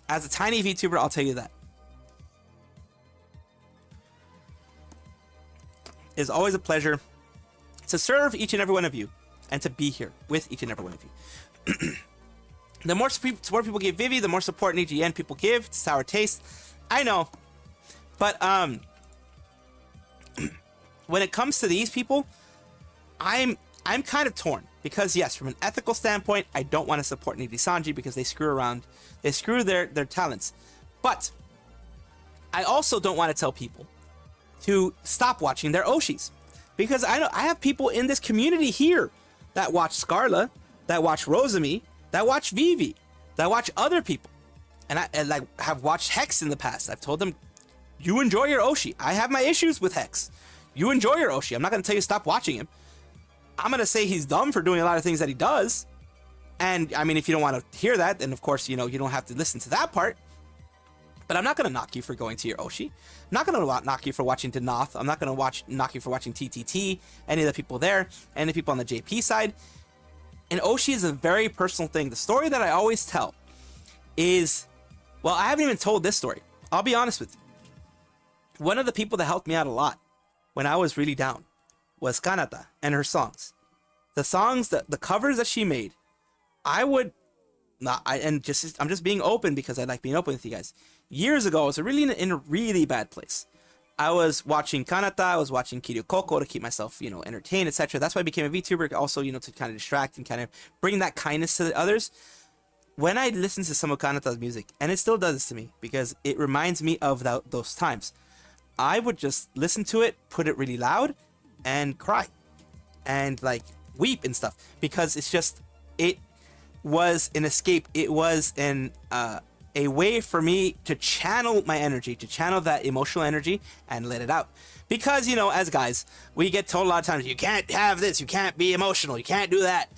As a tiny VTuber, I'll tell you that. It is always a pleasure to serve each and every one of you and to be here with each and every one of you. The more support people give Vivi, the more support NGN people give. Sour taste. I know. But, when it comes to these people, I'm kind of torn because yes, from an ethical standpoint, I don't want to support Nijisanji because they screw around, they screw their talents. But I also don't want to tell people to stop watching their Oshis because I know I have people in this community here that watch Scarla, that watch Rosemi, that watch Vivi, that watch other people, and I like have watched Hex in the past. I've told them, you enjoy your Oshi. I have my issues with Hex. You enjoy your Oshi. I'm not going to tell you to stop watching him. I'm going to say he's dumb for doing a lot of things that he does. And I mean, if you don't want to hear that, then of course, you know, you don't have to listen to that part. But I'm not going to knock you for going to your Oshi. I'm not going to knock you for watching Denoth. I'm not going to knock you for watching TTT, any of the people there, any people on the JP side. And Oshi is a very personal thing. The story that I always tell is, well, I haven't even told this story. I'll be honest with you. One of the people that helped me out a lot when I was really down was Kanata and her songs. The songs, the covers that she made, I'm just being open because I like being open with you guys. Years ago, I was really in a really bad place. I was watching Kanata, I was watching Kiryu Coco to keep myself, you know, entertained, etc. That's why I became a VTuber, also, you know, to kind of distract and kind of bring that kindness to the others. When I listen to some of Kanata's music, and it still does this to me because it reminds me of those times, I would just listen to it, put it really loud, and cry, and like weep and stuff because it's just, it was an escape. It was a way for me to channel my energy, to channel that emotional energy and let it out. Because, you know, as guys, we get told a lot of times, you can't have this, you can't be emotional, you can't do that.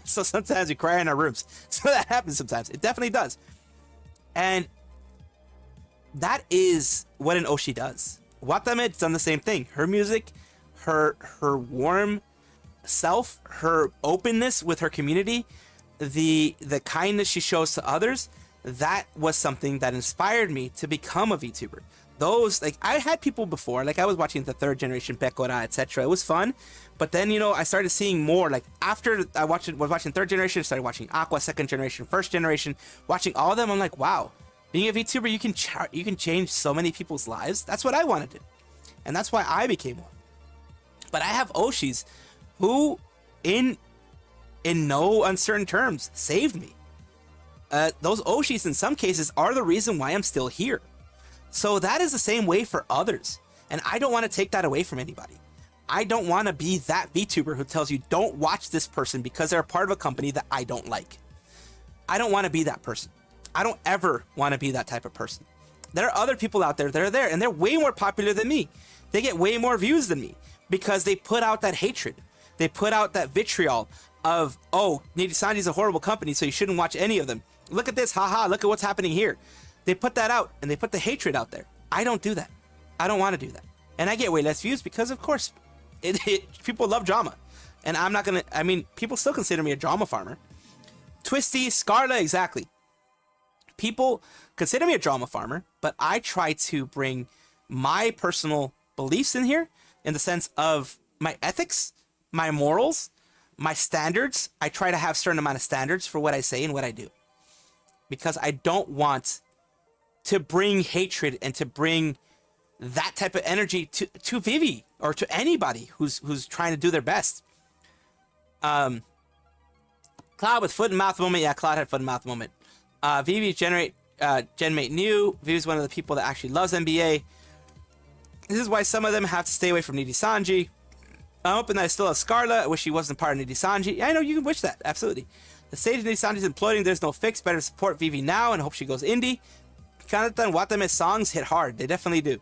So sometimes we cry in our rooms. So that happens sometimes. It definitely does. And that is what an Oshi does. Watame's done the same thing. Her music, her warm self, her openness with her community, the kindness she shows to others, that was something that inspired me to become a VTuber. Those, like, I had people before, like I was watching the third generation Pekora, etc. It was fun, but then, you know, I started seeing more. Like after I was watching third generation, I started watching Aqua, second generation, first generation, watching all of them. I'm like, wow, being a VTuber, you can change so many people's lives. That's what I wanted to do, and that's why I became one. But I have Oshis who, in no uncertain terms, saved me. Those Oshis, in some cases, are the reason why I'm still here. So that is the same way for others. And I don't want to take that away from anybody. I don't want to be that VTuber who tells you, don't watch this person because they're a part of a company that I don't like. I don't want to be that person. I don't ever want to be that type of person. There are other people out there that are there, and they're way more popular than me. They get way more views than me because they put out that hatred. They put out that vitriol of, oh, Nijisanji is a horrible company, so you shouldn't watch any of them. Look at this, haha, look at what's happening here. They put that out, and they put the hatred out there. I don't do that. I don't want to do that. And I get way less views because, of course, people love drama. And I'm not going to, I mean, people still consider me a drama farmer. Twisty, Scarla, exactly. People consider me a drama farmer, but I try to bring my personal beliefs in here in the sense of my ethics, my morals, my standards. I try to have a certain amount of standards for what I say and what I do. Because I don't want to bring hatred and to bring that type of energy to Vivi or to anybody who's trying to do their best. Cloud with foot and mouth moment. Yeah, Cloud had foot and mouth moment. Vivi Genmate New. Vivi's one of the people that actually loves NBA. This is why some of them have to stay away from Nijisanji. I'm hoping that I still have Scarla. I wish she wasn't part of Nijisanji. I know you can wish that, absolutely. The stage of Nijisanji is imploding. There's no fix. Better support Vivi now and hope she goes indie. Kanata and Watame's songs hit hard. They definitely do.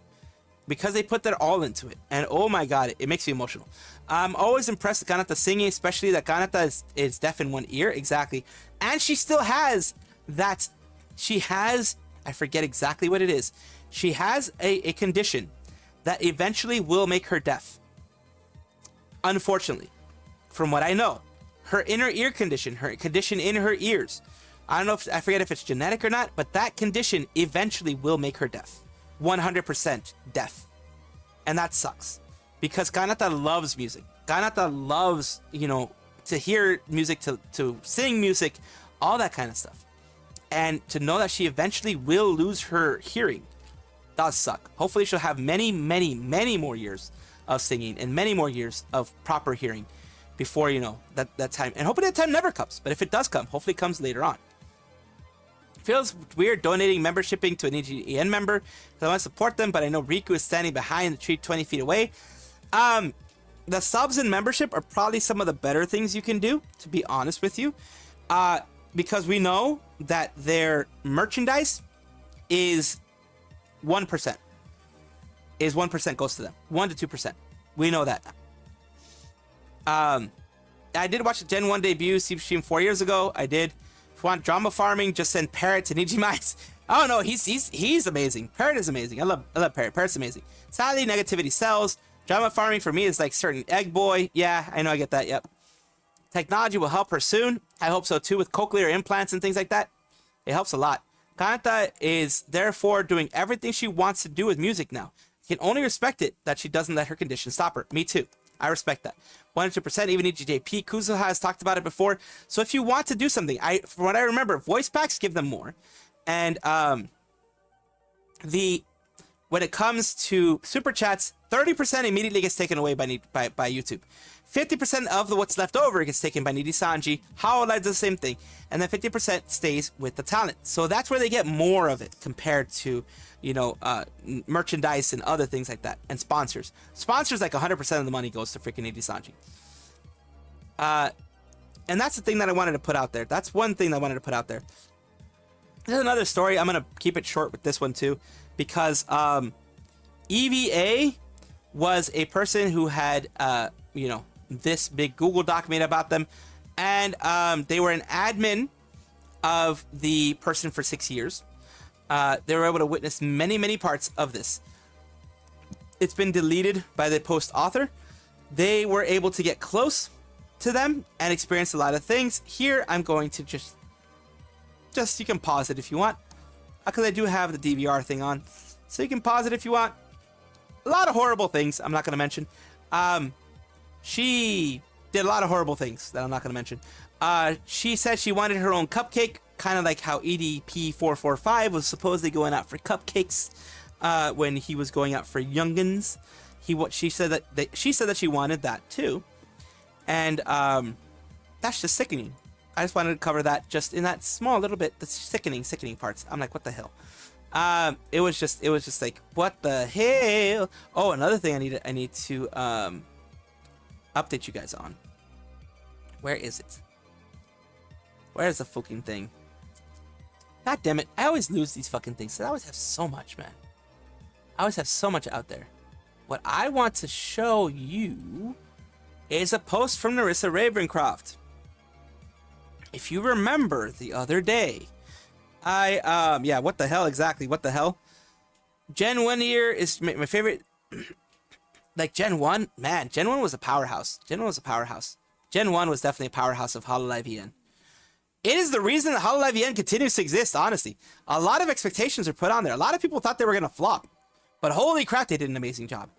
Because they put their all into it. And oh my god, it makes me emotional. I'm always impressed with Kanata singing, especially that Kanata is deaf in one ear. Exactly. And she still has that. She has, I forget exactly what it is. She has a condition that eventually will make her deaf. Unfortunately, from what I know, her inner ear condition, her condition in her ears, I don't know if, I forget if it's genetic or not, but that condition eventually will make her deaf. 100% deaf. And that sucks. Because Kanata loves music. Kanata loves, you know, to hear music, to sing music, all that kind of stuff. And to know that she eventually will lose her hearing does suck. Hopefully she'll have many, many, many more years of singing and many more years of proper hearing before, you know, that time. And hopefully that time never comes. But if it does come, hopefully it comes later on. Feels weird donating membershiping to an EGN member because I want to support them, but I know Riku is standing behind the tree 20 feet away. The subs and membership are probably some of the better things you can do, to be honest with you, because we know that their merchandise is 1%. Is 1% goes to them, 1 to 2%. We know that. I did watch the Gen 1 debut stream 4 years ago. I did. If you want drama farming, just send Parrot to Nijisanji. Oh no, he's amazing. Parrot is amazing. I love Parrot. Parrot's amazing. Sadly, negativity sells. Drama farming for me is like certain egg boy. Yeah, I know, I get that. Yep. Technology will help her soon. I hope so too, with cochlear implants and things like that. It helps a lot. Kanta is therefore doing everything she wants to do with music now. You can only respect it that she doesn't let her condition stop her. Me too. I respect that. 100%, even EGJP. Kuzo has talked about it before. So if you want to do something, from what I remember, voice packs give them more. And when it comes to super chats, 30% immediately gets taken away by YouTube. 50% of what's left over gets taken by Nijisanji. Hololive does the same thing. And then 50% stays with the talent. So that's where they get more of it compared to, you know, merchandise and other things like that. And sponsors. Sponsors, like 100% of the money goes to freaking Nijisanji. And that's the thing that I wanted to put out there. That's one thing that I wanted to put out there. There's another story. I'm going to keep it short with this one too. Because EVA was a person who had, you know, this big Google Doc made about them. And they were an admin of the person for 6 years. They were able to witness many, many parts of this. It's been deleted by the post author. They were able to get close to them and experience a lot of things. Here, I'm going to just you can pause it if you want, because I do have the DVR thing on. So you can pause it if you want. A lot of horrible things I'm not going to mention. She did a lot of horrible things that I'm not going to mention. She said she wanted her own cupcake, kind of like how EDP445 was supposedly going out for cupcakes when he was going out for youngins. She said that she wanted that too, and that's just sickening. I just wanted to cover that just in that small little bit, the sickening parts. I'm like, what the hell? It was just like, what the hell? Oh, another thing I need to update you guys on. Where is it? Where's the fucking thing? God damn it. I always lose these fucking things. I always have so much, man. I always have so much out there. What I want to show you is a post from Narissa Ravencroft. If you remember the other day, yeah, what the hell exactly? What the hell? Gen 1 year is my favorite. Like Gen 1, man, Gen 1 was a powerhouse. Gen 1 was a powerhouse. Gen 1 was definitely a powerhouse of Hololive CN. It is the reason that Hololive CN continues to exist, honestly. A lot of expectations are put on there. A lot of people thought they were going to flop. But holy crap, they did an amazing job.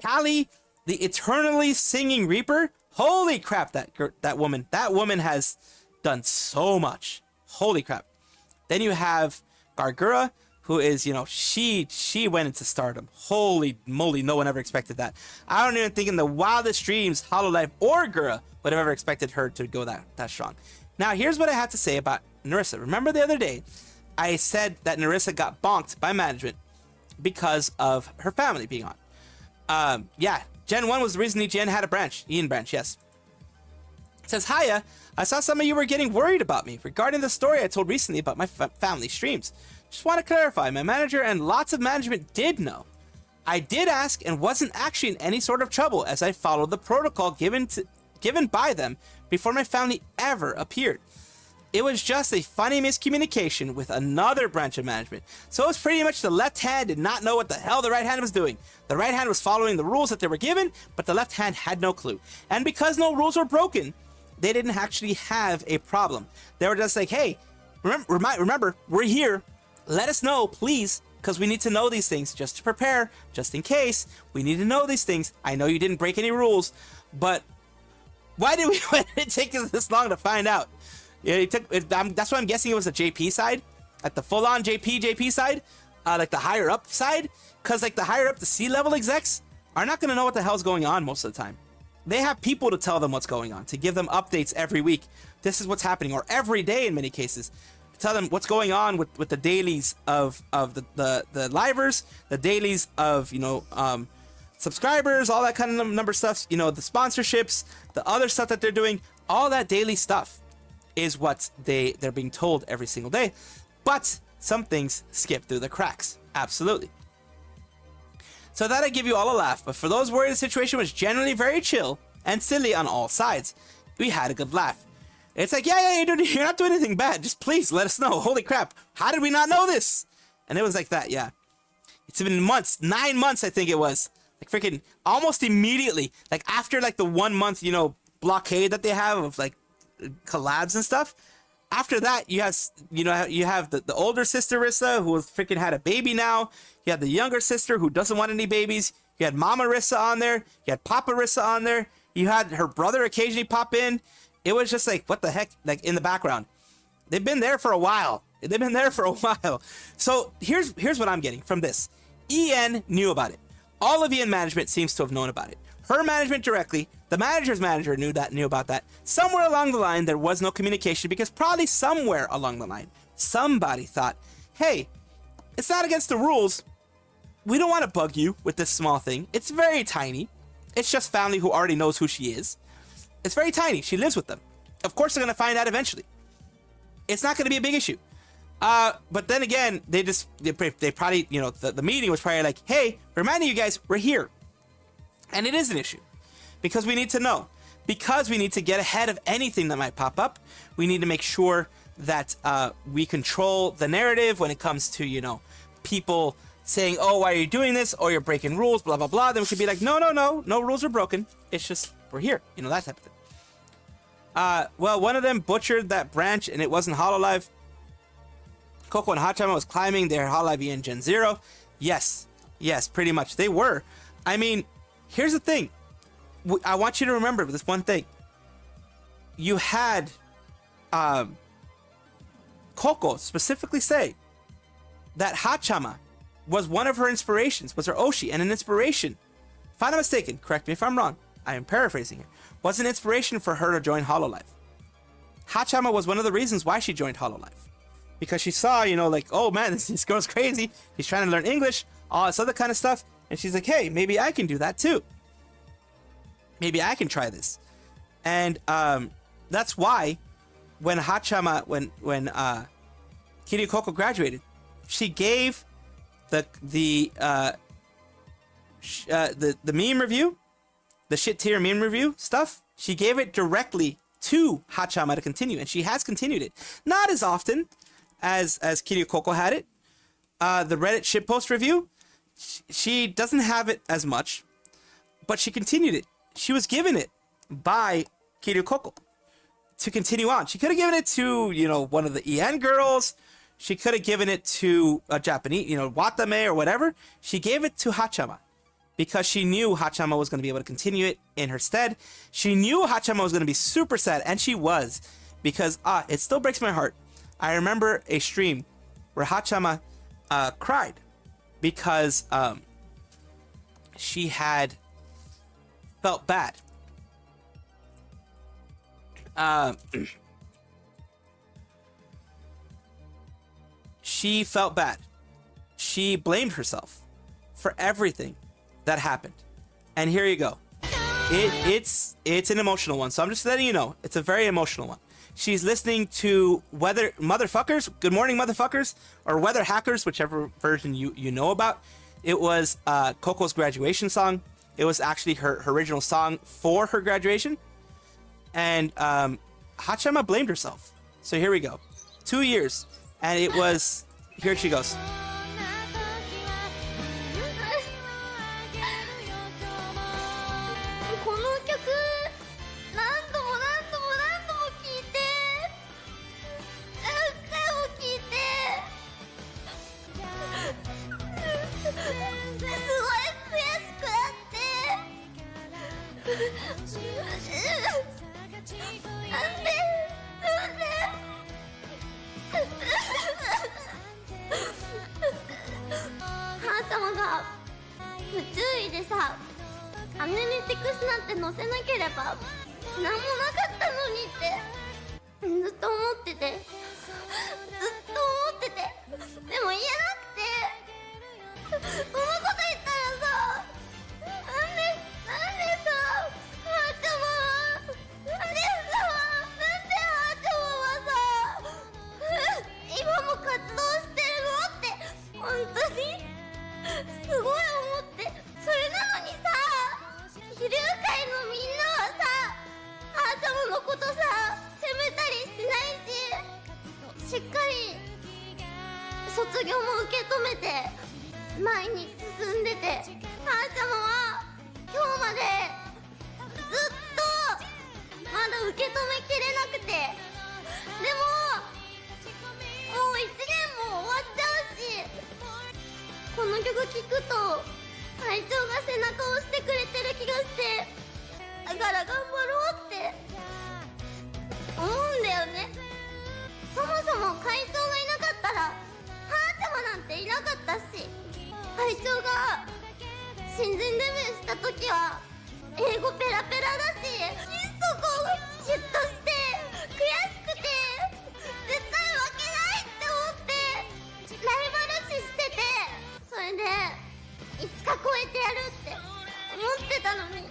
Callie, the eternally singing Reaper, holy crap, that woman has done so much. Holy crap. Then you have Gargura, who is, you know, she went into stardom. Holy moly, no one ever expected that. I don't even think in the wildest dreams Hololive or Gura would have ever expected her to go that strong. Now, here's what I have to say about Narissa. Remember the other day, I said that Narissa got bonked by management because of her family being on. Yeah, Gen 1 was the reason EGN had a branch. Ian branch, yes. It says, hiya, I saw some of you were getting worried about me regarding the story I told recently about my family streams. Just want to clarify, my manager and lots of management did know. I did ask and wasn't actually in any sort of trouble as I followed the protocol given by them before my family ever appeared. It was just a funny miscommunication with another branch of management. So it was pretty much the left hand did not know what the hell the right hand was doing. The right hand was following the rules that they were given, but the left hand had no clue. And because no rules were broken, they didn't actually have a problem. They were just like, hey, remember, we're here. Let us know, please, because we need to know these things just to prepare, just in case. We need to know these things. I know you didn't break any rules, but why did it take us this long to find out? Yeah, that's why I'm guessing it was the JP side, like the full-on JP side, like the higher up side, because like the higher up, the C-level execs, are not going to know what the hell's going on most of the time. They have people to tell them what's going on, to give them updates every week. This is what's happening, or every day in many cases. Tell them what's going on with the dailies of the livers, the dailies of, subscribers, all that kind of number stuff, the sponsorships, the other stuff that they're doing, all that daily stuff is what they're being told every single day. But some things skip through the cracks. Absolutely. So that I give you all a laugh, but for those worried, the situation was generally very chill and silly on all sides. We had a good laugh. It's like, yeah, you're not doing anything bad. Just please let us know. Holy crap. How did we not know this? And it was like that, yeah. It's been months, 9 months, I think it was. Like freaking almost immediately, like after like the 1 month, blockade that they have of like collabs and stuff. After that, you have the older sister Rissa, who freaking had a baby now. You had the younger sister who doesn't want any babies. You had Mama Rissa on there. You had Papa Rissa on there. You had her brother occasionally pop in. It was just like, what the heck, like in the background. They've been there for a while. So here's what I'm getting from this. EN knew about it. All of EN management seems to have known about it. Her management directly, the manager's manager knew about that. Somewhere along the line, there was no communication because probably somewhere along the line, somebody thought, hey, it's not against the rules. We don't want to bug you with this small thing. It's very tiny. It's just family who already knows who she is. It's very tiny. She lives with them. Of course, they're going to find out eventually. It's not going to be a big issue. But then again, they probably, the meeting was probably like, hey, reminding you guys, we're here. And it is an issue because we need to know, because we need to get ahead of anything that might pop up. We need to make sure that we control the narrative when it comes to, people saying, oh, why are you doing this? Oh, you're breaking rules, blah, blah, blah. Then we could be like, no rules are broken. It's just, we're here, that type of thing. Well, one of them butchered that branch and it wasn't Hololive. Coco and Haachama was climbing their Hololive CN Gen 0. Yes, pretty much. They were. I mean, here's the thing. I want you to remember this one thing. You had Coco specifically say that Haachama was one of her inspirations, was her Oshi, and an inspiration. If I'm not mistaken, correct me if I'm wrong, I am paraphrasing here, was an inspiration for her to join Hololive. Haachama was one of the reasons why she joined Hololive. Because she saw, like, oh man, this girl's crazy. He's trying to learn English, all this other kind of stuff. And she's like, hey, maybe I can do that too. Maybe I can try this. And that's why when Haachama, when Kiryu Coco graduated, she gave the meme review, the shit tier meme review stuff, she gave it directly to Haachama to continue, and she has continued it. Not as often as Kiryu Coco had it. The Reddit shitpost review, she doesn't have it as much, but she continued it. She was given it by Kiryu Coco to continue on. She could have given it to, one of the EN girls. She could have given it to a Japanese, Watame or whatever. She gave it to Haachama because she knew Haachama was going to be able to continue it in her stead. She knew Haachama was going to be super sad, and she was, because it still breaks my heart. I remember a stream where Haachama cried because she had felt bad. She felt bad. She blamed herself for everything that happened. And here you go. It's an emotional one. So I'm just letting you know. It's a very emotional one. She's listening to Weather Motherfuckers, Good Morning Motherfuckers, or Weather Hackers, whichever version you know about. It was Coco's graduation song. It was actually her original song for her graduation. And Haachama blamed herself. So here we go. 2 years. And it was... Here she goes. 母ちゃまが不注意でさ、アネネティクスなんて載せなければ何もなかったのにってずっと思ってて、でも言えなくて、そのこと言ったらさ、なんでさ、ハーチャマはなんでハーチャマはさ今も活動してるのって本当にすごい思って。それなのにさ、飛竜界のみんなはさ、ハーチャマのことさ責めたりしないし、しっかり卒業も受け止めて前に進んでて、ハーチャマは今日までずっとまだ受け止めきれなくて、でももう1年も終わっちゃうし、この曲聴くと会長が背中を押してくれてる気がして、だから頑張ろうって思うんだよね。そもそも会長がいなかったらハーチャマなんていなかったし、会長が新人デビューした時は英語ペラペラだし、そこを嫉妬して悔しくて絶対負けないって思ってライバル視してて、それでいつか超えてやるって思ってたのに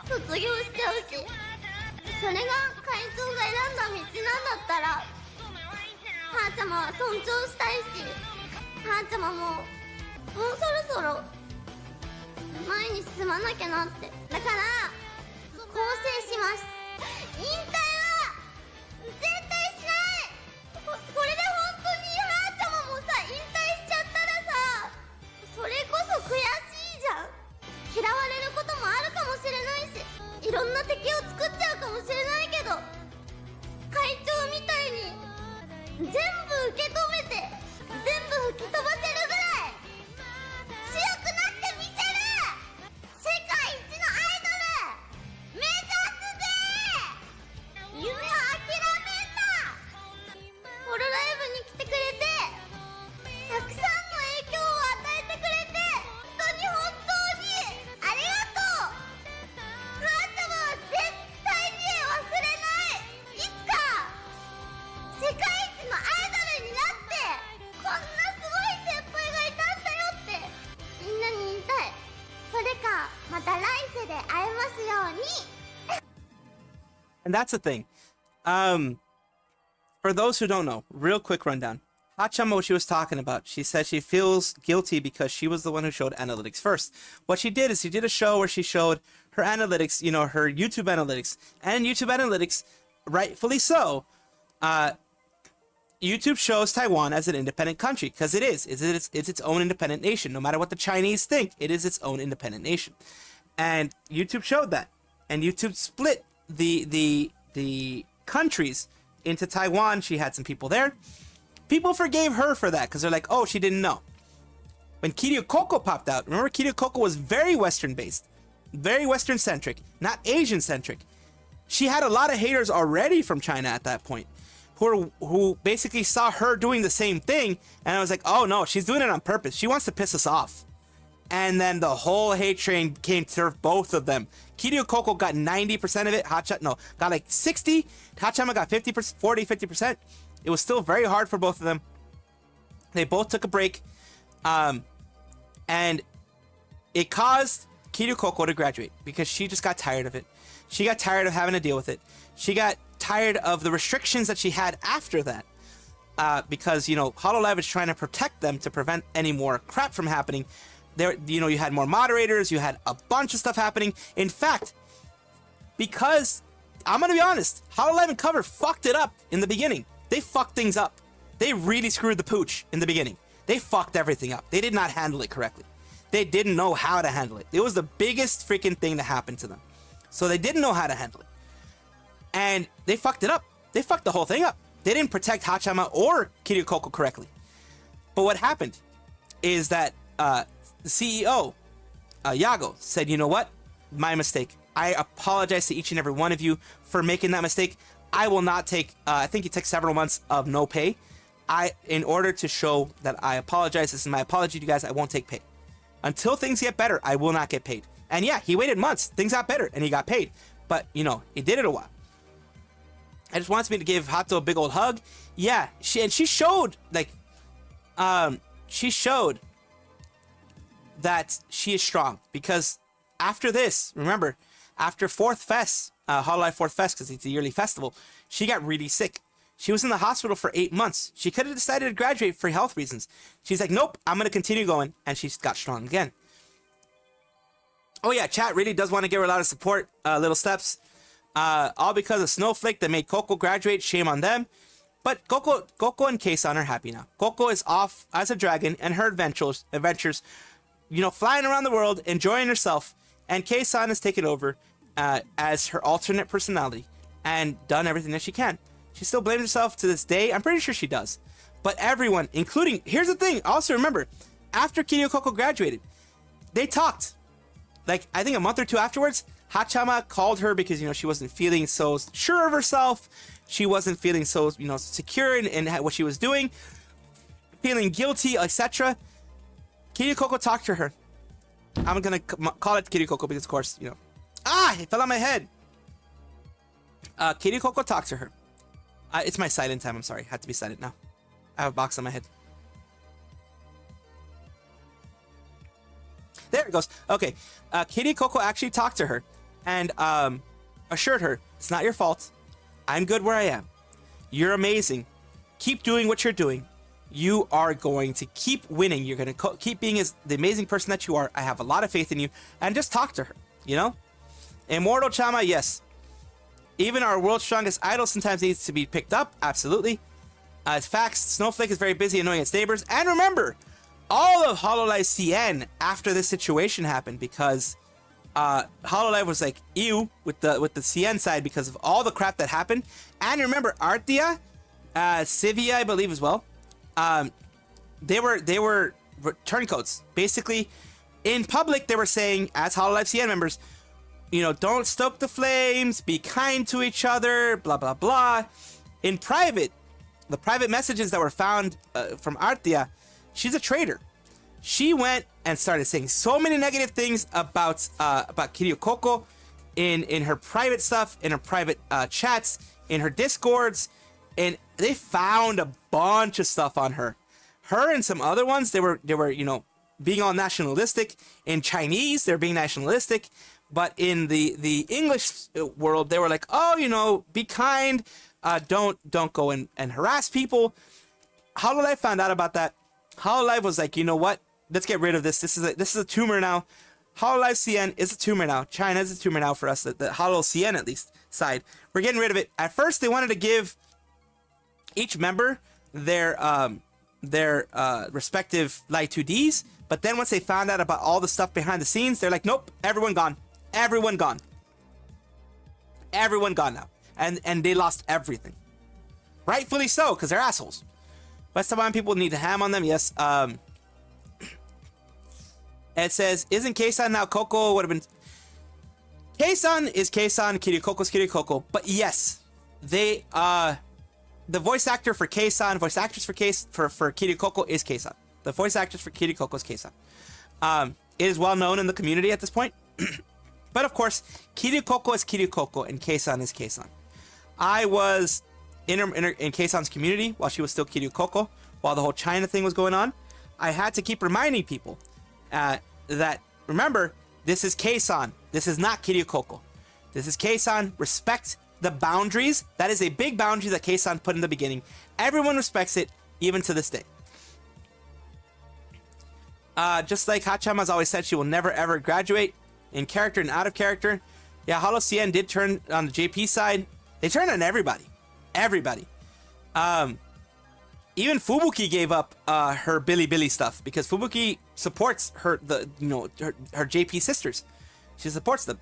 卒業しちゃうし、それが会長が選んだ道なんだったらハーチャマは尊重したいし、ハーチャマもうそろそろ前に進まなきゃなって。だから更生します。引退は絶対しない。これで本当にハーチャマもさ引退しちゃったらさ、それこそ悔しいじゃん。嫌われることもあるかもしれないし、いろんな敵を作っちゃうかもしれないけど、会長みたいに全部受け止めて全部吹き飛ばせるぐらい強くなってみせる。世界一のアイドル目指すぜ。夢を諦めんな。ホロライブに来てくれてたくさんの影響を与えてくれて本当にありがとう。ハーチャマは絶対に忘れない。いつか世界一のアイドルになってこんなすごい先輩がいたんだよってみんなに言いたい。それかまた来世で会えますように。 And that's the thing. For those who don't know, real quick rundown. Haachama, what she was talking about, she said she feels guilty because she was the one who showed analytics first. What she did is she did a show where she showed her analytics, her YouTube analytics. And YouTube analytics, rightfully so, YouTube shows Taiwan as an independent country, because it is. It's its own independent nation. No matter what the Chinese think, it is its own independent nation. And YouTube showed that. And YouTube split the countries into Taiwan. She had some people there. People forgave her for that because they're like, oh, she didn't know. When Kiryu Coco popped out, remember Kiryu Coco was very Western based, very Western centric, not Asian centric. She had a lot of haters already from China at that point who basically saw her doing the same thing, and I was like, oh no, she's doing it on purpose. She wants to piss us off. And then the whole hate train came to both of them. Kiryu Coco got 90% of it. Got like 60. Haachama got 50%, 40, 50%. It was still very hard for both of them. They both took a break. And it caused Kiryu Coco to graduate because she just got tired of it. She got tired of having to deal with it. She got tired of the restrictions that she had after that. Because, Hololive is trying to protect them to prevent any more crap from happening. There, you had more moderators, you had a bunch of stuff happening. In fact, because, I'm gonna be honest, Hololive and Cover fucked it up in the beginning. They fucked things up. They really screwed the pooch in the beginning. They fucked everything up. They did not handle it correctly. They didn't know how to handle it. It was the biggest freaking thing to happen to them. So they didn't know how to handle it. And they fucked it up. They fucked the whole thing up. They didn't protect Haachama or Kiryu Coco correctly. But what happened is that the CEO, Yago, said, you know what? My mistake. I apologize to each and every one of you for making that mistake. I will not take, I think he took several months of no pay. In order to show that I apologize, this is my apology to you guys, I won't take pay. Until things get better, I will not get paid. And yeah, he waited months. Things got better, and he got paid. But, you know, he did it a while. I just wants me to give Hato a big old hug. Yeah, she showed, like, she showed that she is strong. Because after this, remember, after Hololive 4th Fest, because it's a yearly festival, she got really sick. She was in the hospital for 8 months. She could have decided to graduate for health reasons. She's like, nope, I'm going to continue going. And she's got strong again. Oh yeah, chat really does want to give her a lot of support. Little steps. All because of Snowflake that made Coco graduate. Shame on them. But Coco and Kei-san are happy now. Coco is off as a dragon and her adventures, you know, flying around the world, enjoying herself. And Kei-san has taken over as her alternate personality and done everything that she can. She still blames herself to this day. I'm pretty sure she does. But everyone, including, here's the thing. Also remember, after Kiryu Coco graduated, they talked. Like, I think a month or two afterwards, Haachama called her because, you know, she wasn't feeling so sure of herself. She wasn't feeling so, you know, secure in what she was doing. Feeling guilty, etc. Kiryu Coco talked to her. I'm going to call it Kiryu Coco because, of course, you know. It fell on my head. Kiryu Coco talked to her. It's my silent time. I'm sorry. Had to be silent now. I have a box on my head. There it goes. Okay. Kiryu Coco actually talked to her and assured her, it's not your fault. I'm good where I am. You're amazing. Keep doing what you're doing. You are going to keep winning. You're going to keep being the amazing person that you are. I have a lot of faith in you. And just talk to her, you know? Immortal Chama, yes. Even our world's strongest idol sometimes needs to be picked up. Absolutely. It's facts. Snowflake is very busy annoying its neighbors. And remember, all of Hololive CN after this situation happened because Hololive was like, ew, with the CN side because of all the crap that happened. And remember, Artia, Sivia, I believe as well. They were turncoats. Basically, in public, they were saying, as Hololive CN members, you know, don't stoke the flames, be kind to each other, blah, blah, blah. In private, the private messages that were found from Artia, she's a traitor. She went and started saying so many negative things about Kiryu Coco in her private stuff, in her private chats, in her discords, and they found a bunch of stuff on her. Her and some other ones, they were you know, being all nationalistic. In Chinese, they're being nationalistic. But in the English world, they were like, oh, you know, be kind. Don't go and harass people. Hololive found out about that. Hololive was like, you know what? Let's get rid of this. This is a tumor now. Hololive CN is a tumor now. China is a tumor now for us. The Holo CN at least side. We're getting rid of it. At first, they wanted to give each member their respective Light 2Ds. But then once they found out about all the stuff behind the scenes, they're like, nope, everyone gone. Everyone gone. Everyone gone now. And they lost everything. Rightfully so, because they're assholes. But some people need to ham on them, yes. It says, isn't Kei-san now Coco? Would have been... Kei-san is Kei-san, Kiryu Coco's Kiryu Coco. But yes, they... the voice actor for Kei-san, voice actress for Kiryu Coco is Kei-san. The voice actress for Kiryu Coco is Kei-san. It is well known in the community at this point. But of course, Kiryu Coco is Kiryu Coco and Kei-san is Kei-san. I was in Kei-san's community while she was still Kiryu Coco, while the whole China thing was going on. I had to keep reminding people that, remember, this is Kei-san. This is not Kiryu Coco. This is Kei-san. Respect the boundaries. That is a big boundary that Kei-san put in the beginning. Everyone respects it, even to this day. Just like Haachama's always said, she will never ever graduate in character and out of character. Yeah, Holo CN did turn on the JP side. They turned on everybody. Everybody. Even Fubuki gave up her Billy stuff because Fubuki supports her JP sisters. She supports them.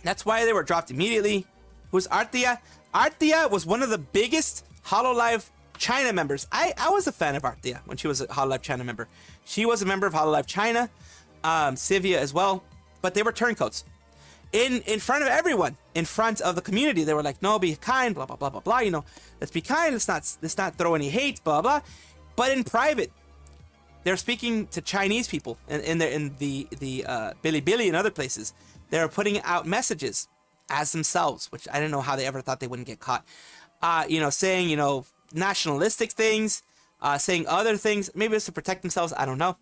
That's why they were dropped immediately. Who's Artia? Artia was one of the biggest Hololive China members. I was a fan of Artia when she was a Hololive China member. She was a member of Hololive China. Sivia as well. But they were turncoats. In front of everyone, in front of the community, they were like, no, be kind, blah, blah, blah, blah, blah, you know, let's be kind, let's not throw any hate, blah, blah. But in private, they're speaking to Chinese people in the Bilibili and other places. They're putting out messages as themselves, which I didn't know how they ever thought they wouldn't get caught. You know, saying, you know, nationalistic things, saying other things. Maybe it's to protect themselves. I don't know.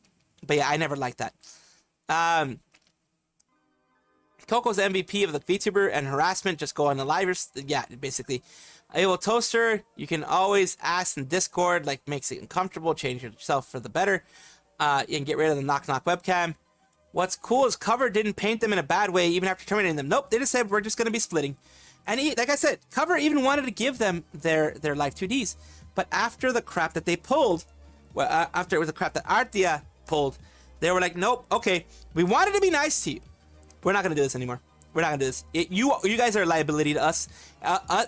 But yeah, I never liked that. Coco's MVP of the VTuber and harassment. Just go on the live. Yeah, basically. Able Toaster, you can always ask in Discord, like, makes it uncomfortable, change yourself for the better. You can get rid of the knock-knock webcam. What's cool is Cover didn't paint them in a bad way even after terminating them. Nope, they just said, we're just going to be splitting. And like I said, Cover even wanted to give them their live 2Ds. But after the crap that they pulled, well, after it was the crap that Artia pulled, they were like, nope, okay, we wanted to be nice to you. We're not going to do this anymore. We're not gonna do this. You guys are a liability to us.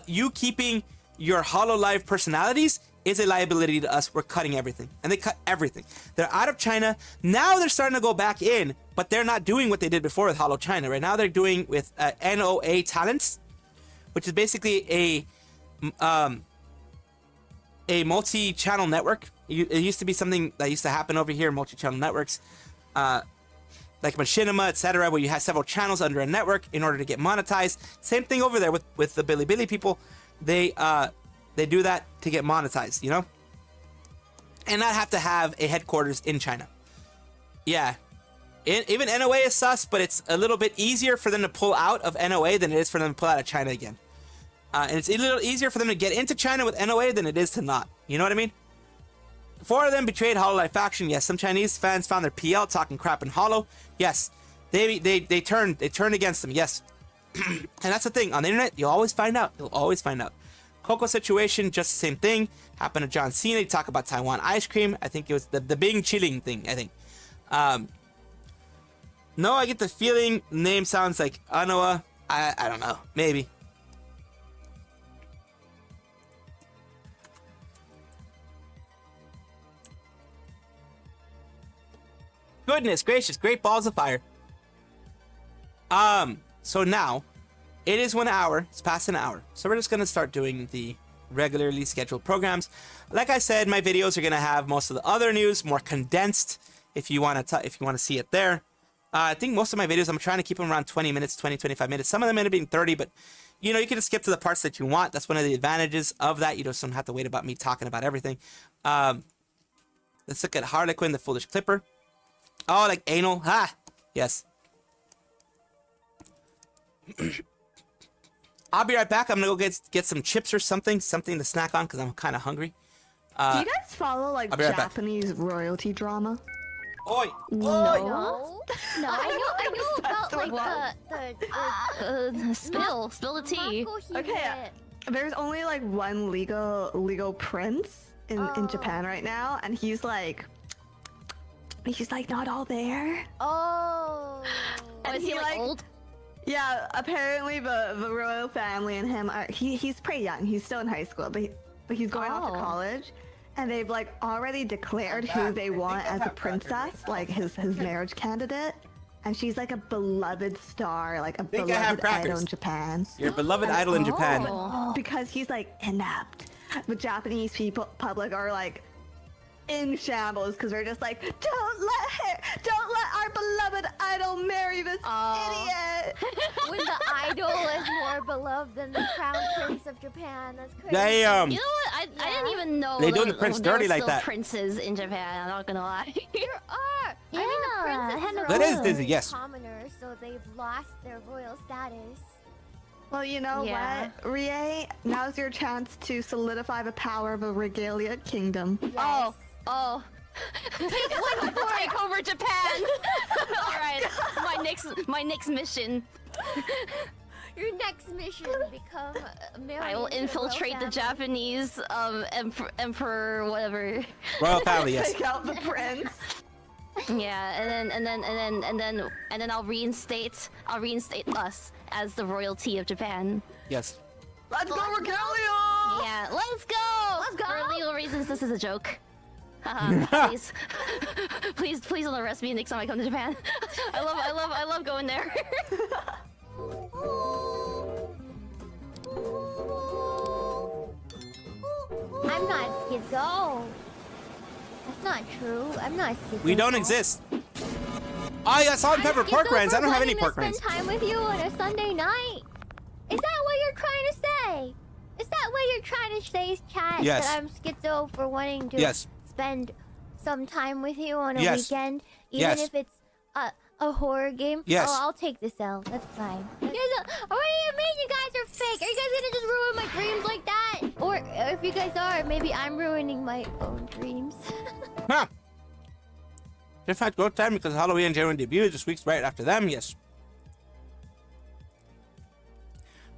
You keeping your Hololive personalities is a liability to us. We're cutting everything. And they cut everything. They're out of China. Now they're starting to go back in, but they're not doing what they did before with Holo China. Right now they're doing with NOA Talents, which is basically a multi-channel network. It used to be something that used to happen over here, multi-channel networks. Like Machinima, etc., where you have several channels under a network in order to get monetized. Same thing over there with the Bilibili people. They do that to get monetized, you know? And not have to have a headquarters in China. Yeah. Even NOA is sus, but it's a little bit easier for them to pull out of NOA than it is for them to pull out of China again. And it's a little easier for them to get into China with NOA than it is to not. You know what I mean? 4 of them betrayed Hololive faction. Yes, some Chinese fans found their PL talking crap in Holo. Yes, they turned against them. Yes, and that's the thing on the internet. You'll always find out. You'll always find out. Coco situation, just the same thing happened to John Cena. They talk about Taiwan ice cream. I think it was the Bing chilling thing. I think. No, I get the feeling name sounds like Anoa. I don't know. Maybe. Goodness gracious, great balls of fire. So now, it is 1 hour, it's past an hour. So we're just gonna start doing the regularly scheduled programs. Like I said, my videos are gonna have most of the other news, more condensed, if you wanna see it there. I think most of my videos, I'm trying to keep them around 20 minutes, 20, 25 minutes. Some of them end up being 30, but you know, you can just skip to the parts that you want. That's one of the advantages of that. You just don't have to wait about me talking about everything. Let's look at Harlequin, the Foolish Clipper. Oh, like anal. Ha! Yes. I'll be right back. I'm gonna go get some chips or something to snack on because I'm kind of hungry. Do you guys follow like Japanese royalty drama? Oi! No. No, I know about like the Spill the tea. Okay, there's only like one legal prince in Japan right now, and he's like not all there. Oh. And is he like old? Yeah, apparently the royal family and him are he's pretty young. He's still in high school, but he's going off to college, and they've like already declared who they want as a princess, like his marriage candidate. And she's like a beloved star, like a beloved idol in Japan. Your beloved idol in Japan. Because he's like inept. The Japanese public are like in shambles because they're just like, don't let our beloved idol marry this idiot. When the idol is more beloved than the crown prince of Japan, that's crazy. Damn. You know what? I didn't even know they doing the prince dirty like that. Princes in Japan. I'm not gonna lie. There are. Yeah, I mean, the princesses are that is all Disney. Yes. commoners, so they've lost their royal status. Well, you know what, Rie? Now's your chance to solidify the power of a regalia kingdom. Yes. Oh. Take over Japan. All right. My next mission. Your next mission, become married. I will infiltrate the Japanese emperor, whatever. Royal family, yes. Take out the prince. Yeah, and then I'll reinstate us as the royalty of Japan. Yes. Let's go, regalia! Yeah, let's go. For legal reasons, this is a joke. Please don't arrest me next time I come to Japan. I love going there. I'm not schizo. That's not true. I'm not schizo. We don't exist. Oh, yeah, salt and pepper pork rinds. I don't have any pork rinds. Spend time with you on a Sunday night. Is that what you're trying to say? Is that what you're trying to say, chat? Yes. That I'm schizo for wanting to spend some time with you on a weekend, even if it's a horror game? Yes. Oh, I'll take this L. That's fine. What do you mean you guys are fake? Are you guys gonna just ruin my dreams like that? Or if you guys are, maybe I'm ruining my own dreams. Huh. In fact, growth time because Halloween and January debut just weeks right after them. Yes.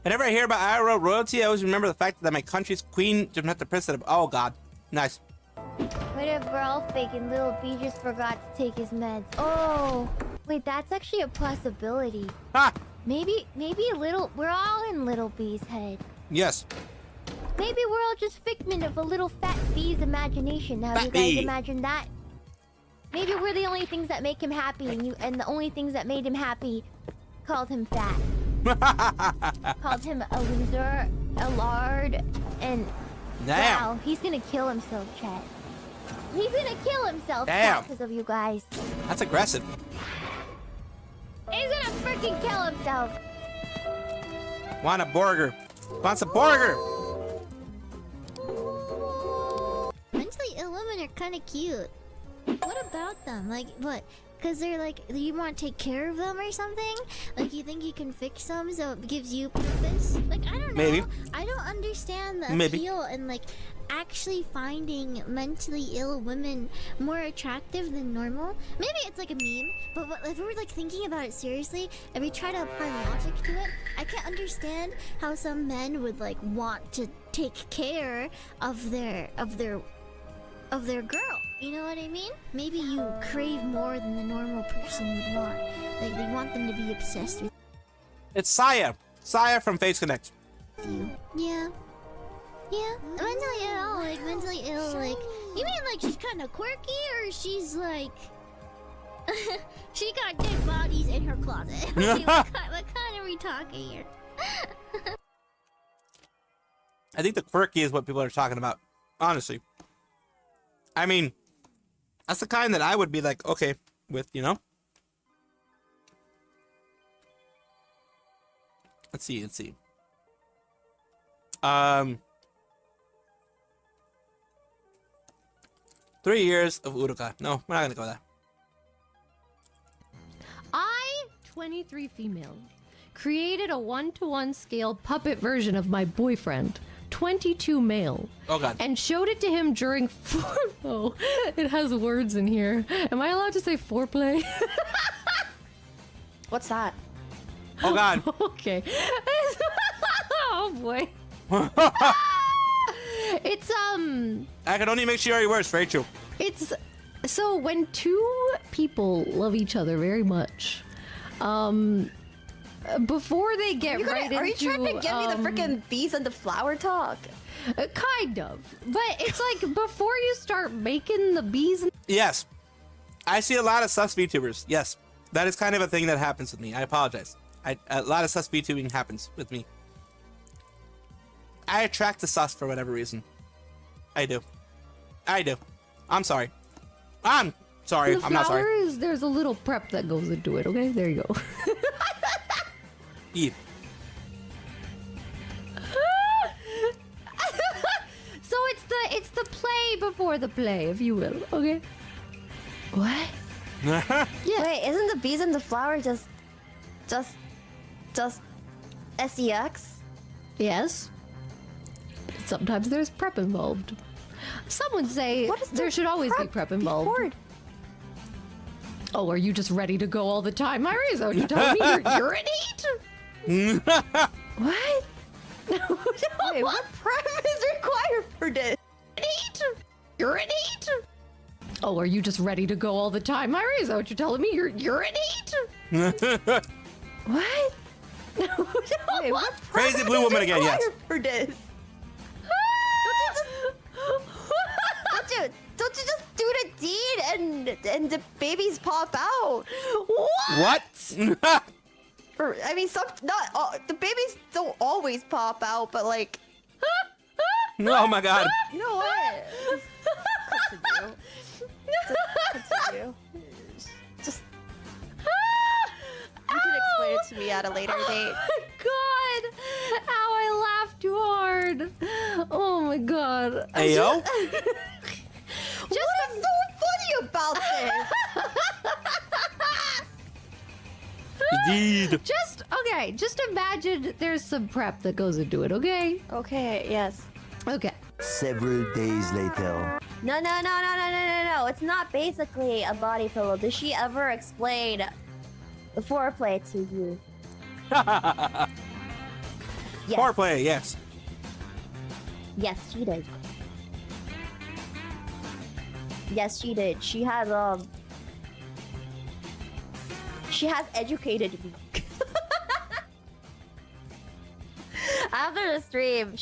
Whenever I hear about IRL royalty, I always remember the fact that my country's queen didn't have to press it. Oh God, nice. What if we're all fake and Little B just forgot to take his meds? Oh, wait, that's actually a possibility. Ha! Maybe we're all in Little B's head. Yes. Maybe we're all just figment of a little fat B's imagination. Now, you guys imagine that? Maybe we're the only things that make him happy, and the only things that made him happy called him fat. Called him a loser, a lard, and wow, he's gonna kill himself, chat. He's gonna kill himself because of you guys. That's aggressive. He's gonna freaking kill himself. Want a burger? Wants a burger? Mentally ill women are kind of cute. What about them? Like, what? Because they're like, you want to take care of them or something? Like, you think you can fix them so it gives you purpose? Like, I don't know. Maybe. I don't understand the appeal and, like, actually finding mentally ill women more attractive than normal. Maybe it's like a meme, but if we're, like, thinking about it seriously and we try to apply logic to it, I can't understand how some men would, like, want to take care of their girl. You know what I mean? Maybe you crave more than the normal person would want. Like, they want them to be obsessed with It's Saya. Saya from Face Connect. you. Yeah. Yeah. Mentally ill, like, mentally ill, like... You mean, like, she's kind of quirky, or she's, like... she got dead bodies in her closet. Like, what kind are we talking here? I think the quirky is what people are talking about. Honestly. I mean, that's the kind that I would be like, okay, with, you know? Let's see. 3 years of Uruka. No, we're not gonna go there. I, 23 female, created a 1-to-1 scale puppet version of my boyfriend, 22 male. Oh God. And showed it to him during oh, it has words in here. Am I allowed to say foreplay? What's that? Oh God. Okay. Oh boy. It's I can only make sure your words, Rachel. It's so when two people love each other very much, before they get right Are you into, trying to give me the freaking bees and the flower talk? Kind of, but it's like before you start making the bees. Yes. I see a lot of sus VTubers. Yes. That is kind of a thing that happens with me. I apologize. A lot of sus VTubing happens with me. I attract the sus for whatever reason. I do. I'm sorry. I'm sorry. The I'm not sorry. flowers, there's a little prep that goes into it. Okay, there you go. Eat. So it's the play before the play, if you will. Okay. What? Yeah. Wait, isn't the bees and the flower just sex? Yes. Sometimes there's prep involved. Some would say there should always be prep involved. Bored. Oh, are you just ready to go all the time, Narissa? Are you telling me you're an eat? What? No. Wait, what prep is required for this? Eat? You're an eat? Oh, are you just ready to go all the time, Narissa? What you're telling me you're an eat? What? No. Wait, what Crazy blue woman again, yes. for this? Don't you just do the deed and the babies pop out? What? I mean, the babies don't always pop out, but like. Oh my God. You know what? you. Just you can explain it to me at a later date. God, how I laughed too hard. Oh my god. Hey yo. Just what's so funny about this? Indeed. Just imagine there's some prep that goes into it, okay? Okay, yes. Okay. Several days later. No. It's not basically a body pillow. Did she ever explain the foreplay to you? Yes. Foreplay, yes. Yes, she did. Yes, she did. She has educated me. After the stream,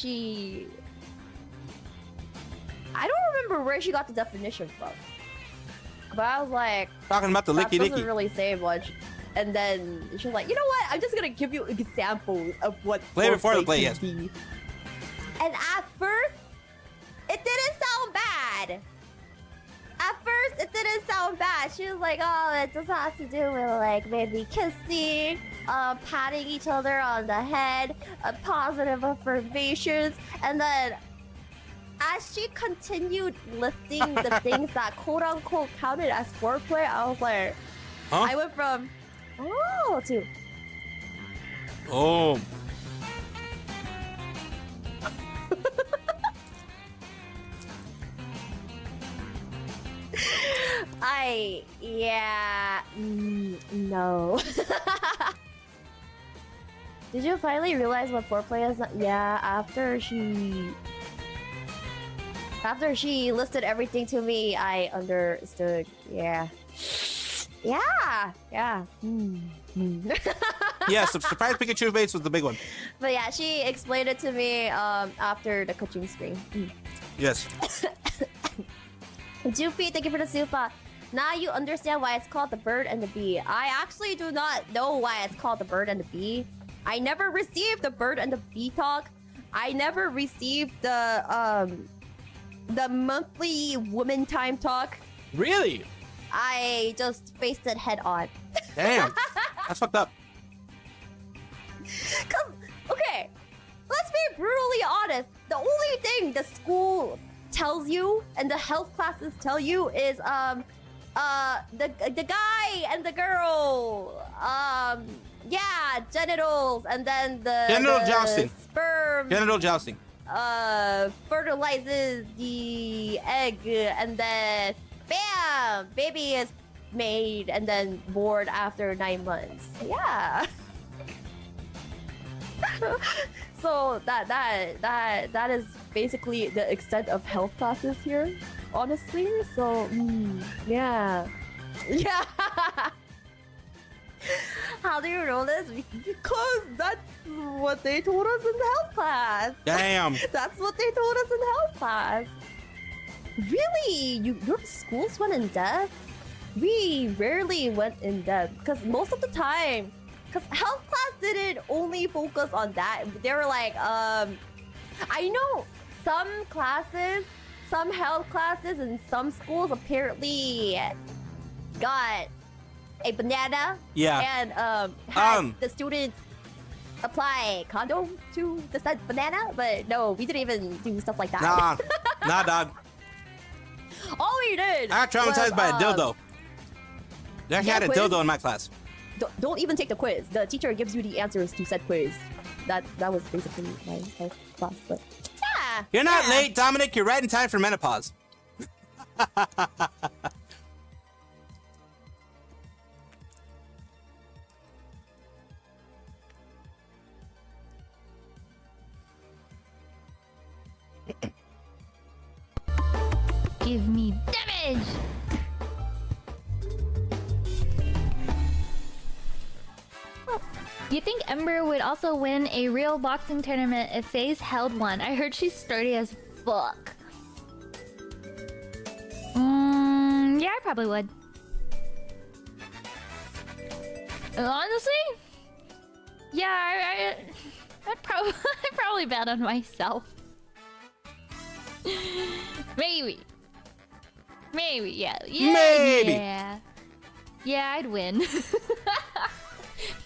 I don't remember where she got the definition from. But I was like, Talking about the that licky doesn't licky. really say much. And then she was like, you know what? I'm just gonna give you examples of what Play before the foreplay play, can yes. be. And at first, it didn't sound bad. At first, it didn't sound bad. She was like, oh, it just has to do with like maybe kissing, patting each other on the head, positive affirmations. And then as she continued listing the things that quote unquote counted as foreplay, I was like, Huh? I went from, oh, to, Oh. no. Did you finally realize what foreplay is? Yeah, after she listed everything to me, I understood. Yeah. Yeah, surprise Pikachu base was the big one. But yeah, she explained it to me after the coaching screen. Yes. Jupi, thank you for the super. Now you understand why it's called the bird and the bee. I actually do not know why it's called the bird and the bee. I never received the bird and the bee talk. I never received the monthly woman time talk. Really? I just faced it head on. Damn. That's fucked up. Cause, okay, let's be brutally honest. The only thing the school tells you and the health classes tell you is the guy and the girl, yeah, genitals, and then Genital jousting. sperm Genital jousting. fertilizes the egg, and then bam, baby is made and then born after 9 months. Yeah. So that is basically the extent of health classes here, honestly. So yeah. How do you know this? Because that's what they told us in health class. Damn. That's what they told us in health class. Really? Your schools went in depth? We rarely went in depth because most of the time, because health class didn't only focus on that. They were like, I know some classes, some health classes in some schools apparently got a banana. Yeah. And had the students apply condom to the said banana, but no, we didn't even do stuff like that. Nah, dog. All we did. I got traumatized by a dildo. They actually had a quiz? dildo in my class. Don't even take the quiz. The teacher gives you the answers to said quiz. That was basically my health class. But yeah. You're not late, Dominic. You're right in time for menopause. Give me damage! You think Ember would also win a real boxing tournament if FaZe held one? I heard she's sturdy as fuck. Yeah, I probably would. Honestly? Yeah, I'd probably bet on myself. Maybe. Maybe, yeah. Yeah, Maybe. yeah. Yeah, I'd win.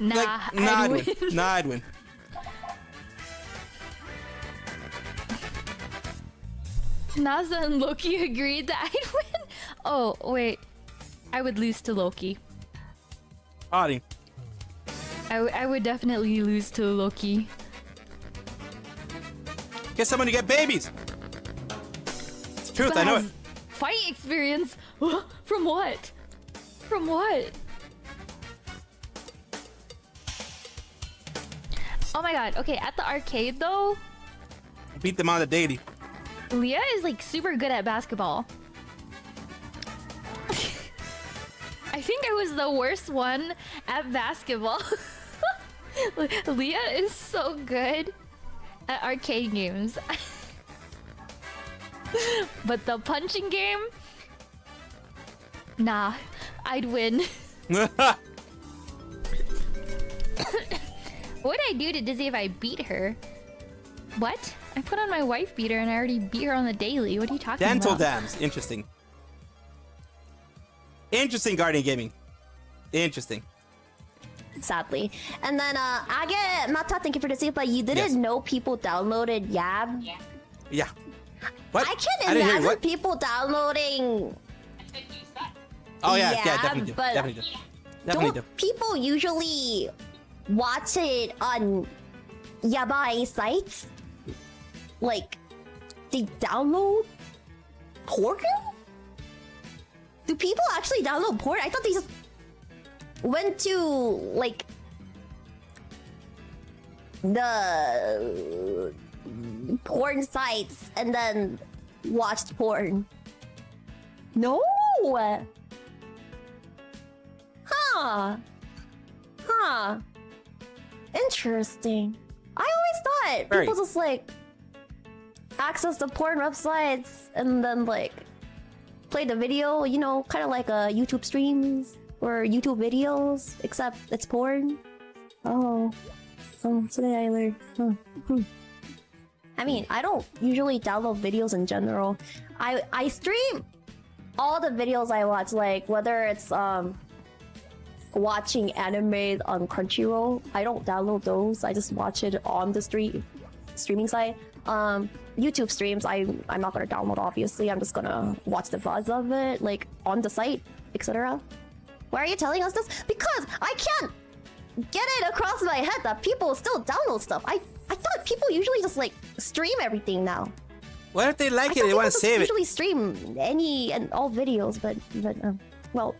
Nah, Like, nah, I'd win. Nah, I'd win. Nasa and Loki agreed that I'd win. Oh, wait. I would lose to Loki. Audie. I would definitely lose to Loki. Get someone to get babies. It's the truth, But I know it. has Fight experience? From what? From what? Oh my god, okay, at the arcade though, Beat them on the daily. Leah is like super good at basketball. I think I was the worst one at basketball. Leah is so good at arcade games. But the punching game? Nah, I'd win. What would I do to Dizzy if I beat her? What? I put on my wife beater and I already beat her on the daily. What are you talking Dental about? dams. Interesting. Interesting, Guardian Gaming. Interesting. Sadly. And then, Age, Mata, thank you for the super. You didn't know people downloaded Yab? Yeah. What? I can didn't hear you. imagine What? people downloading. Oh yeah, Yeah, definitely do. but Definitely do. Definitely do. People usually watch it on yabai sites? Like, they download porn? Do people actually download porn? I thought they just went to, like, the porn sites and then watched porn. No! Huh. Interesting. I always thought Very. people just like access the porn websites and then like play the video, you know, kind of like YouTube streams or YouTube videos, except it's porn. Oh, today I learned. I mean, I don't usually download videos in general. I stream all the videos I watch, like whether it's watching anime on Crunchyroll. I don't download those. I just watch it on the streaming site. YouTube streams, I'm not gonna download. Obviously, I'm just gonna watch the buzz of it, like on the site, etc. Why are you telling us this? Because I can't get it across my head that people still download stuff. I thought people usually just like stream everything now. What if they like I it? thought They want people to save it. usually stream any and all videos, but well,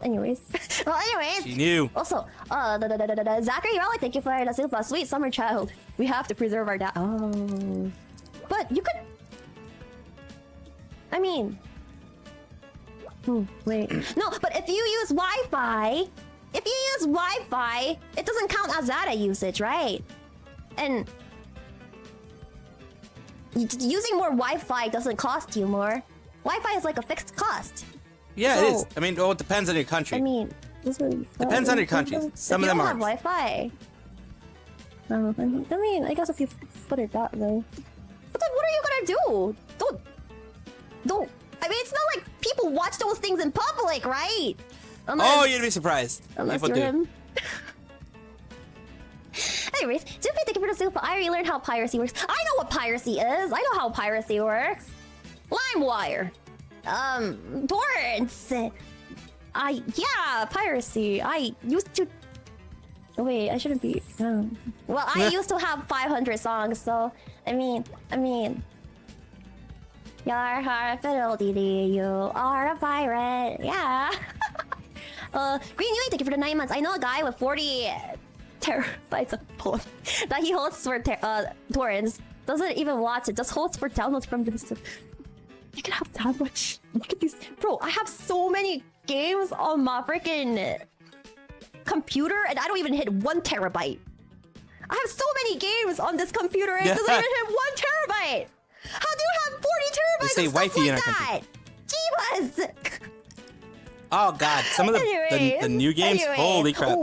anyways. Well, anyways. She knew. Also, Zachary Raleigh, thank you for the super. Sweet summer child. We have to preserve our dad. Oh. But you could. I mean. Wait. No, but if you use Wi-Fi, it doesn't count as data usage, right? And using more Wi-Fi doesn't cost you more. Wi-Fi is like a fixed cost. Yeah, So- it is. I mean, well, it depends on your country. I mean, this was, Depends on your countries. Some if of them you don't aren't. have Wi-Fi. I mean, I guess if you put it that way. But then what are you gonna do? Don't. I mean, it's not like people watch those things in public, right? Oh, you'd be surprised. Unless People you're do. him. Anyways, Zupi, thank you for the super. I already learned how piracy works. I know what piracy is. I know how piracy works. LimeWire. Torrents. Yeah, piracy. I used to. Oh, wait, I shouldn't be. Well, I used to have 500 songs, so I mean. You're a fiddle dee, you are a pirate. Yeah. Green Yui, thank you for the 9 months. I know a guy with 40 terabytes of porn that he hosts for torrents. Doesn't even watch it, just hosts for downloads from this. You can have that much. Look at these. Bro, I have so many games on my freaking computer and I don't even hit 1 terabyte. I have so many games on this computer and it doesn't even hit 1 terabyte. How do you have 40 terabytes They say of stuff wifey like in our that? Jeebus! Oh god, some of the new games. Holy crap!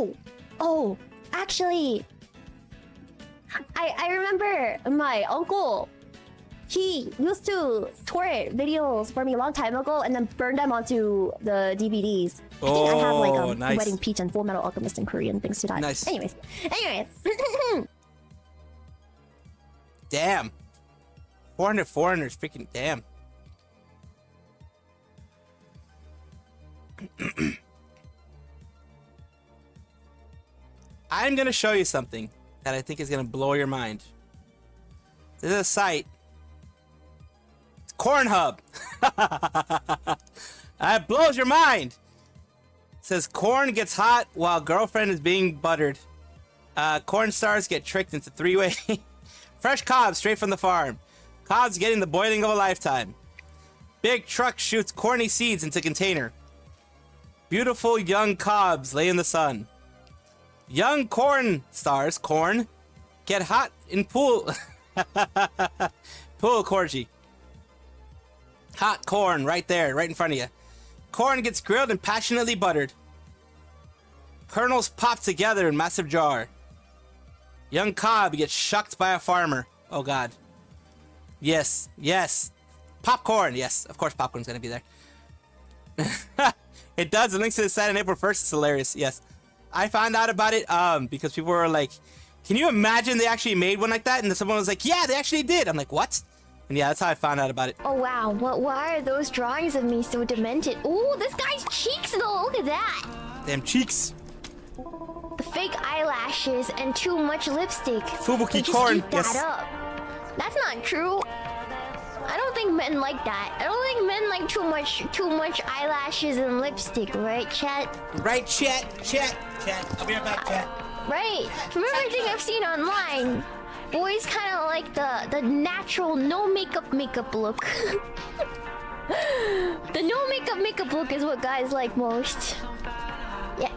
Oh, actually, I remember my uncle. He used to torrent videos for me a long time ago and then burn them onto the DVDs. I think I have like nice. Wedding Peach and Full Metal Alchemist in Korean things to that. Nice. Anyways. Damn. 400 foreigners, freaking damn. I'm gonna show you something that I think is gonna blow your mind. This is a site. It's Cornhub. That blows your mind. It says corn gets hot while girlfriend is being buttered. Corn stars get tricked into three-way. Fresh cobs straight from the farm. Cobs getting the boiling of a lifetime. Big truck shoots corny seeds into container. Beautiful young cobs lay in the sun. Young corn stars, corn, get hot in pool. Pool corgi. Hot corn right there, right in front of you. Corn gets grilled and passionately buttered. Kernels pop together in massive jar. Young cob gets shucked by a farmer. Oh god. Yes, yes. Popcorn, yes. Of course popcorn's gonna be there. It does. The links to the site on April 1st. It's hilarious. Yes. I found out about it because people were like, can you imagine they actually made one like that? And then someone was like, yeah, they actually did. I'm like, what? And yeah, that's how I found out about it. Oh wow, why are those drawings of me so demented? Ooh, this guy's cheeks though, look at that! Damn cheeks. The fake eyelashes and too much lipstick. Fubuki They just corn, eat that yes. up. That's not true. I don't think men like that. I don't think men like too much eyelashes and lipstick, right, chat? Right, chat. I'll be right back, chat. Right. From everything I've seen online, boys kind of like the natural no makeup look. The no makeup look is what guys like most. Yeah.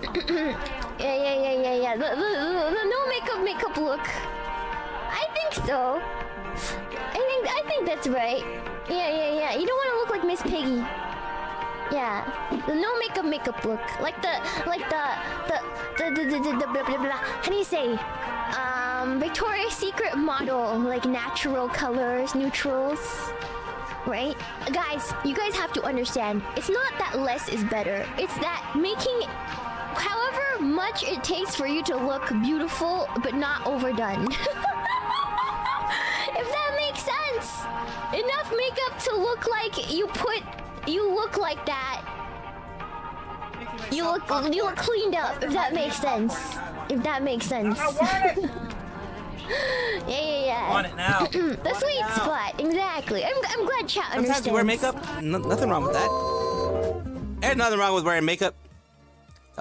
yeah. The no makeup look. I think so. I think that's right. Yeah. You don't want to look like Miss Piggy. Yeah, the no makeup look, like the how do you say, Victoria's Secret model, like natural colors, neutrals, right? Guys, you guys have to understand, it's not that less is better. It's that making, however much it takes for you to look beautiful, but not overdone. If that makes sense, enough makeup to look like you look like that. You look cleaned up, if that makes sense. If that makes sense. Yeah. Want it now. The sweet spot, exactly. I'm glad chat understands. Sometimes you wear makeup. Nothing wrong with that. There's nothing wrong with wearing makeup.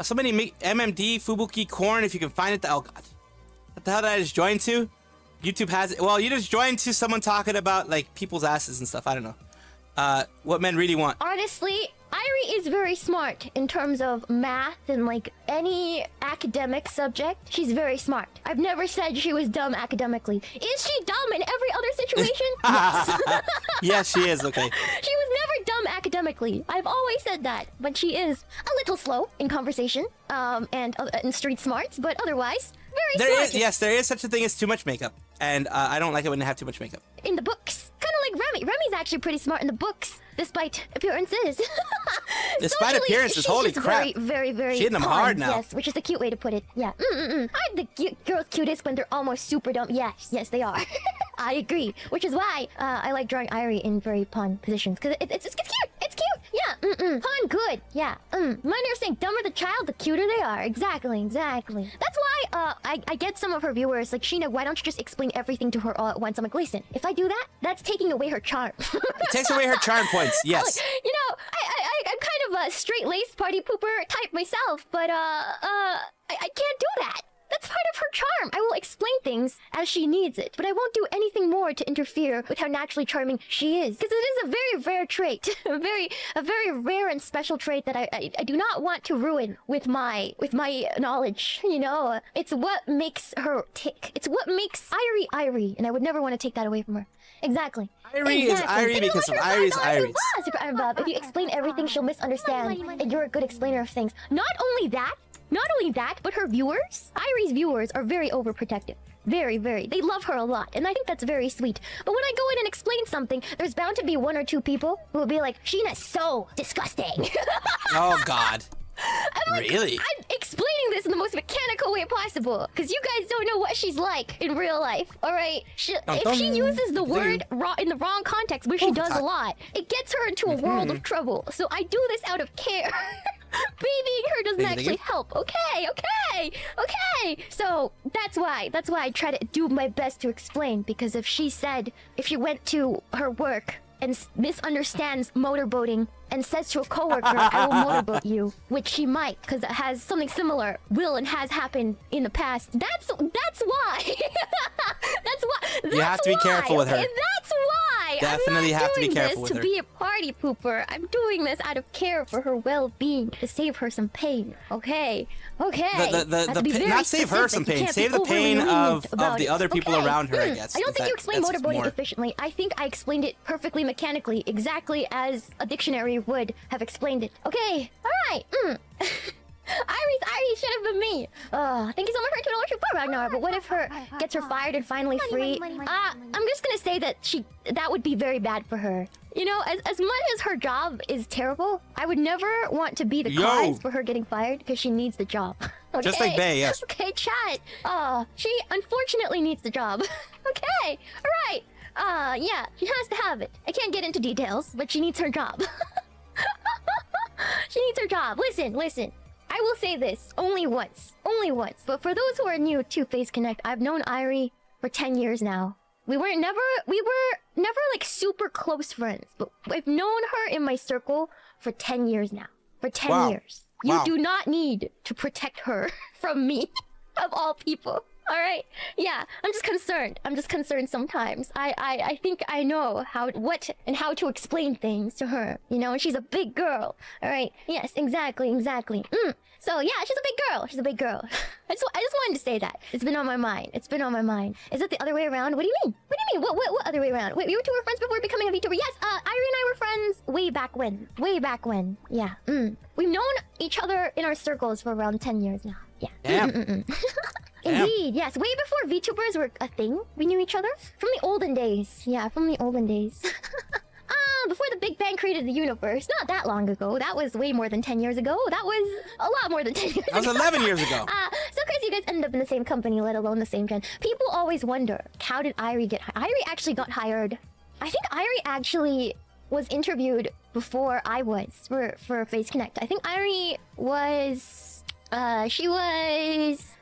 So many MMD, Fubuki corn, if you can find it. Oh god. What the hell did I just join to? YouTube has it. Well, you just joined to someone talking about like people's asses and stuff. I don't know. What men really want. Honestly, Irie is very smart in terms of math and like any academic subject. She's very smart. I've never said she was dumb academically. Is she dumb in every other situation? Yes. Yes, she is. Okay. She was never dumb academically. I've always said that, but she is a little slow in conversation, and in street smarts, but otherwise very smart. Yes, there is such a thing as too much makeup, and I don't like it when they have too much makeup. In the books, kind of like Remy. Remy's actually pretty smart in the books, despite appearances. Despite appearances, holy crap. Very She hitting them hard now. Yes, which is a cute way to put it. Yeah. Aren't the girls cutest when they're almost super dumb? Yes, they are. I agree. Which is why I like drawing Irie in very pun positions, because it's cute. It's cute. Yeah. Pun good. Yeah. Mind you're saying dumber the child, the cuter they are. Exactly. That's why I get some of her viewers like, Sheena, why don't you just explain everything to her all at once? I'm like, listen, if I do that, that's taking away her charm. It takes away her charm points. Yes. Like, you know, I'm kind of a straight-laced party pooper type myself, but I can't do that. That's part of her charm. I will explain things as she needs it, but I won't do anything more to interfere with how naturally charming she is. Because it is a very rare trait, a very rare and special trait that I do not want to ruin with my knowledge. You know, it's what makes her tick. It's what makes Irie, and I would never want to take that away from her. Exactly. Irie is Irie because of Irie's Irie. Super Iron Bob. If you explain everything, she'll misunderstand, and you're a good explainer of things. Not only that, but her viewers, Irie's viewers, are very overprotective. Very, very. They love her a lot, and I think that's very sweet. But when I go in and explain something, there's bound to be 1 or 2 people who will be like, Sheena's so disgusting. Oh God. I'm like, Really? I'm explaining this in the most mechanical way possible, because you guys don't know what she's like in real life. All right, if she uses the word in the wrong context, which she does a lot, it gets her into a world of trouble. So I do this out of care. Babying her doesn't actually help. Okay. So that's why I try to do my best to explain, because if she went to her work and misunderstands motorboating and says to a coworker, I will motorboat you, which she might, because it has something similar and has happened in the past. That's why. You have to be careful with her. And that's why. Definitely have to be careful with her. I'm not doing this to be a party pooper. I'm doing this out of care for her well-being, to save her some pain. Okay. Not save her some pain. Save the pain of the other people around her, I guess. I don't think you explained motorboating efficiently. I think I explained it perfectly mechanically, exactly as a dictionary would have explained it. Okay. All right. Iris should have been me. Thank you so much for $2 support, Ragnar. But what if her gets her fired and finally free? I'm just gonna say that would be very bad for her. You know, as much as her job is terrible, I would never want to be the cause for her getting fired, because she needs the job. Okay? Just like Bae, yes. Okay, chat. She unfortunately needs the job. Okay. All right. Yeah, she has to have it. I can't get into details, but she needs her job. She needs her job. Listen. I will say this only once. But for those who are new to Face Connect, I've known Irie for 10 years now. We were never like super close friends, but I've known her in my circle for 10 years now. For 10 years. You do not need to protect her from me, of all people. All right? Yeah, I'm just concerned sometimes. I think I know how to explain things to her, you know, and she's a big girl. All right? Yes, exactly. So yeah, she's a big girl. I just wanted to say that. It's been on my mind. Is it the other way around? What do you mean? What other way around? Wait, you two were friends before becoming a Vtuber? Yes, Irie and I were friends way back when. Yeah. We've known each other in our circles for around 10 years now. Yeah. Damn. Indeed, yes. Way before VTubers were a thing, we knew each other. From the olden days. Yeah, from the olden days. Before the Big Bang created the universe. Not that long ago. That was way more than 10 years ago. That was a lot more than 10 years ago. That was 11 years ago. So crazy you guys ended up in the same company, let alone the same gen. People always wonder, how did Irie get hired? Irie actually got hired. I think Irie actually was interviewed before I was for Face Connect. I think Irie was... she was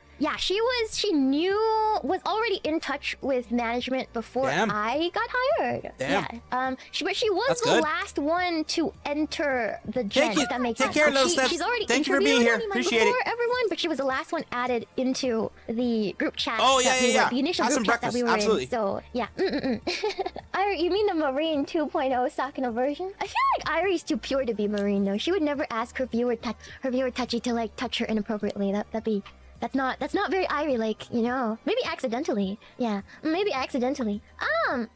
already in touch with management before I got hired. Damn. Yeah. But she was the last one to enter the gen, if that makes sense. Take care, little steps. She's already Thank you for being here. Appreciate it. Everyone, but she was the last one added into the group chat. Oh, yeah. The initial group chat that we were in. So, yeah. You mean the Marine 2.0 Sakuna version? I feel like Irie's too pure to be Marine, though. She would never ask her viewer touchy to, like, touch her inappropriately. That's not very Irie-like, you know. Maybe accidentally. Yeah, maybe accidentally.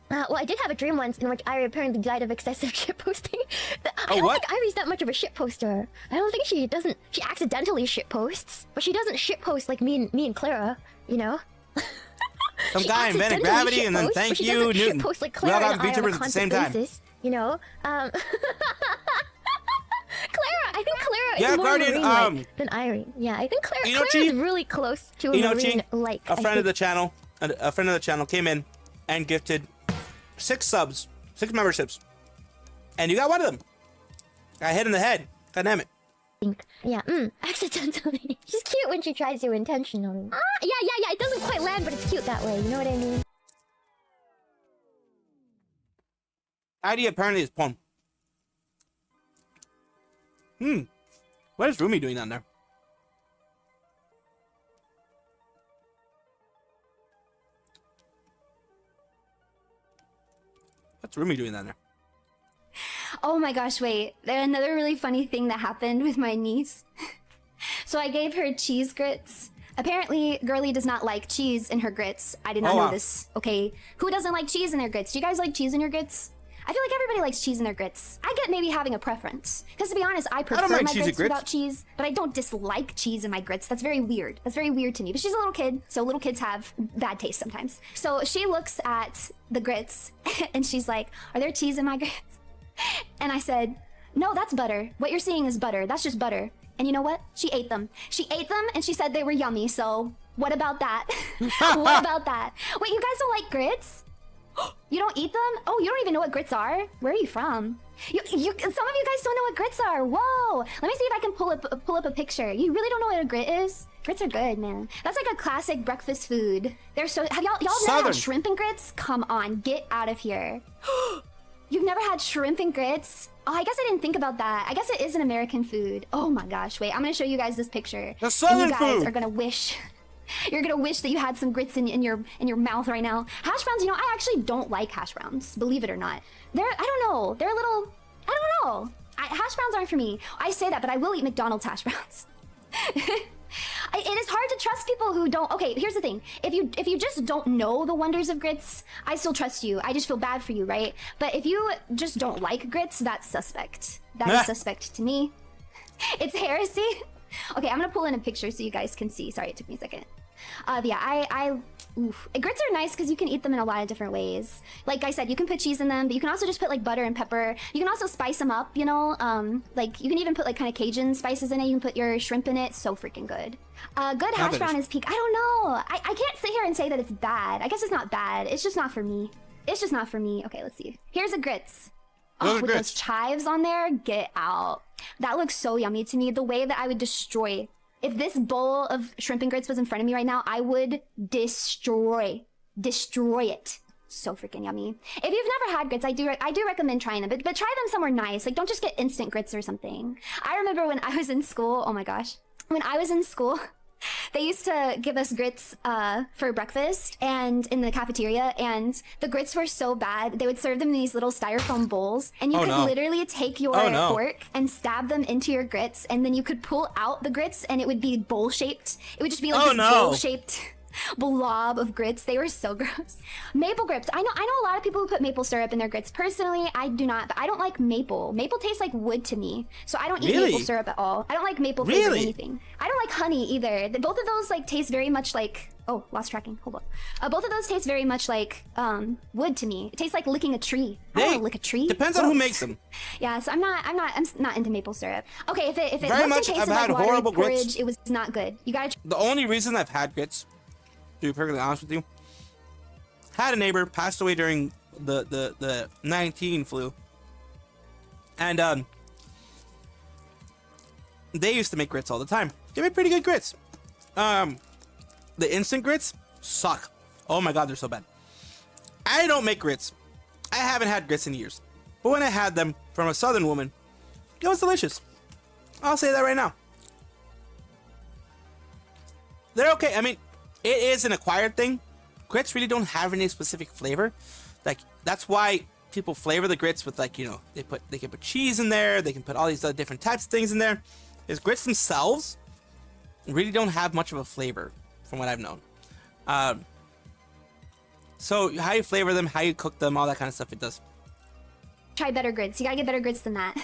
Well, I did have a dream once in which Irie apparently died of excessive shitposting. I don't think Irie's that much of a shitposter. I don't think she accidentally shitposts, but she doesn't shitpost like me and Clara, you know. Some guy invented gravity, and then thank you, Newton. Like we all got VTubers at the same time. You know. I think Clara is more Marine-like than Irie. Yeah, I think Clara is really close to a Marine-like. A friend of the channel came in and gifted 6 subs, 6 memberships, and you got one of them. Got hit in the head. God damn it. Yeah, accidentally. She's cute when she tries to intentionally. Yeah. It doesn't quite land, but it's cute that way. You know what I mean? ID apparently is pomu. What is Rumi doing down there? What's Rumi doing down there? Oh my gosh, wait. There's another really funny thing that happened with my niece. So I gave her cheese grits. Apparently, Girly does not like cheese in her grits. I did not know this. Okay. Who doesn't like cheese in their grits? Do you guys like cheese in your grits? I feel like everybody likes cheese in their grits. I get maybe having a preference. Because to be honest, I prefer don't my mind cheesy grits grits. without cheese, but I don't dislike cheese in my grits. That's very weird. That's very weird to me. But she's a little kid, so little kids have bad taste sometimes. So she looks at the grits and she's like, are there cheese in my grits? And I said, no, that's butter. What you're seeing is butter. That's just butter. And you know what? She ate them. She ate them and she said they were yummy. So what about that? What about that? Wait, you guys don't like grits? You don't eat them? Oh, you don't even know what grits are? Where are you from? Some of you guys don't know what grits are. Whoa! Let me see if I can pull up a picture. You really don't know what a grit is? Grits are good, man. That's like a classic breakfast food. They're so. Have y'all never had shrimp and grits? Come on, get out of here. You've never had shrimp and grits? Oh, I guess I didn't think about that. I guess it is an American food. Oh my gosh! Wait, I'm gonna show you guys this picture. That's Southern and you guys food. are gonna wish. You're gonna wish that you had some grits in your mouth right now. Hash browns, you know, I actually don't like hash browns, believe it or not. I don't know. They're a little, I don't know. Hash browns aren't for me. I say that, but I will eat McDonald's hash browns. It is hard to trust people who don't. Okay, here's the thing. If you just don't know the wonders of grits, I still trust you. I just feel bad for you, right? But if you just don't like grits, that's suspect. That is suspect to me. It's heresy. Okay, I'm gonna pull in a picture so you guys can see. Sorry, it took me a second. Yeah, grits are nice because you can eat them in a lot of different ways. Like I said, you can put cheese in them, but you can also just put like butter and pepper. You can also spice them up, you know? Like you can even put like kind of Cajun spices in it. You can put your shrimp in it. So freaking good. Good hash brown is peak. I don't know. I can't sit here and say that it's bad. I guess it's not bad. It's just not for me. It's just not for me. Okay, let's see. Here's a grits. Oh, with those chives on there, get out. That looks so yummy to me. The way that I would destroy. If this bowl of shrimp and grits was in front of me right now, I would destroy it. So freaking yummy. If you've never had grits, I do recommend trying them, but try them somewhere nice. Like don't just get instant grits or something. I remember when I was in school. Oh my gosh, when I was in school. They used to give us grits for breakfast and in the cafeteria, and the grits were so bad. They would serve them in these little styrofoam bowls, and you could literally take your fork and stab them into your grits, and then you could pull out the grits, and it would be bowl-shaped. It would just be like this bowl-shaped blob of grits. They were so gross. Maple grits. I know a lot of people who put maple syrup in their grits. Personally, I do not, but I don't like maple. Maple tastes like wood to me, so I don't eat maple syrup at all. I don't like maple flavored anything. I don't like honey either. Both of those like taste very much like lost tracking. Hold on. Both of those taste very much like wood to me. It tastes like licking a tree. I don't want to lick a tree. Depends on who makes them. Yeah, so I'm not into maple syrup. Okay, if it very looked much, and tasted I've like had watery horrible porridge, grits. it was not good. You gotta. The only reason I've had grits, to be perfectly honest with you, had a neighbor passed away during the 19 flu, and they used to make grits all the time. They made pretty good grits. The instant grits suck. Oh my god, they're so bad. I don't make grits. I haven't had grits in years, but when I had them from a southern woman, it was delicious. I'll say that right now. They're okay. I mean, it is an acquired thing. Grits really don't have any specific flavor. Like that's why people flavor the grits with, like, you know, they can put cheese in there. They can put all these other different types of things in there. Is grits themselves really don't have much of a flavor, from what I've known. So how you flavor them, how you cook them, all that kind of stuff, it does. Try better grits. You gotta get better grits than that.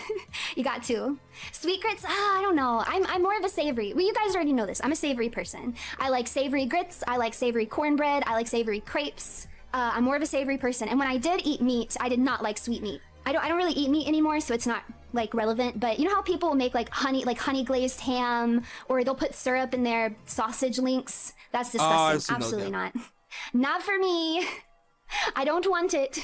You got to. Sweet grits, I don't know. I'm more of a savory. Well, you guys already know this. I'm a savory person. I like savory grits. I like savory cornbread. I like savory crepes. I'm more of a savory person. And when I did eat meat, I did not like sweet meat. I don't really eat meat anymore, so it's not like relevant. But you know how people make like honey glazed ham, or they'll put syrup in their sausage links? That's disgusting. Absolutely not. Not for me. I don't want it.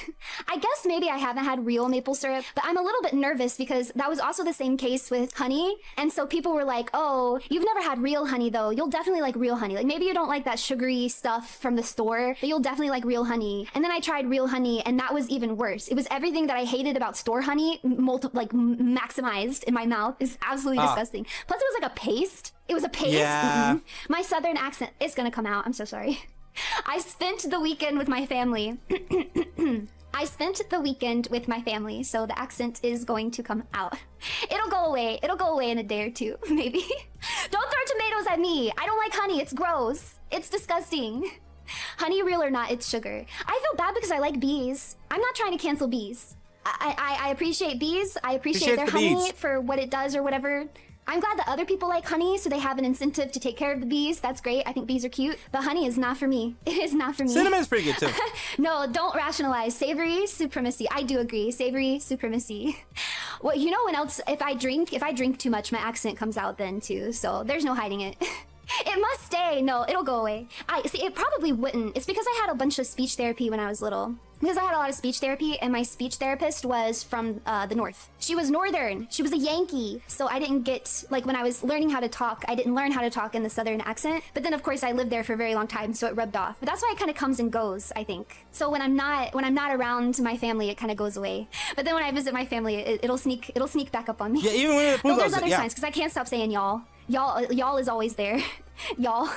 I guess maybe I haven't had real maple syrup, but I'm a little bit nervous because that was also the same case with honey. And so people were like, oh, you've never had real honey though. You'll definitely like real honey. Like maybe you don't like that sugary stuff from the store, but you'll definitely like real honey. And then I tried real honey and that was even worse. It was everything that I hated about store honey, maximized in my mouth. It's absolutely disgusting. Plus it was like a paste. It was a paste. Yeah. My southern accent is gonna come out. I'm so sorry. I spent the weekend with my family. So the accent is going to come out. It'll go away. It'll go away in a day or two, maybe. Don't throw tomatoes at me. I don't like honey. It's gross. It's disgusting. Honey, real or not, it's sugar. I feel bad because I like bees. I'm not trying to cancel bees. I appreciate bees. I appreciate their the honey bees. for what it does or whatever. I'm glad that other people like honey, so they have an incentive to take care of the bees. That's great. I think bees are cute. But honey is not for me. It is not for me. Cinnamon is pretty good too. No, don't rationalize. Savory supremacy. I do agree. Savory supremacy. Well, you know when else? If I drink too much, my accent comes out then too. So there's no hiding it. It must stay. No, it'll go away. I see. It probably wouldn't. It's because I had a bunch of speech therapy when I was little. Because I had a lot of speech therapy, and my speech therapist was from the north. She was northern. She was a Yankee. So I didn't get, like, when I was learning how to talk, I didn't learn how to talk in the southern accent. But then, of course, I lived there for a very long time, so it rubbed off. But that's why it kind of comes and goes, I think. So when I'm not around my family, it kind of goes away. But then when I visit my family, it'll sneak back up on me. Yeah, even when it There's other signs, because I can't stop saying y'all. Y'all is always there. Y'all.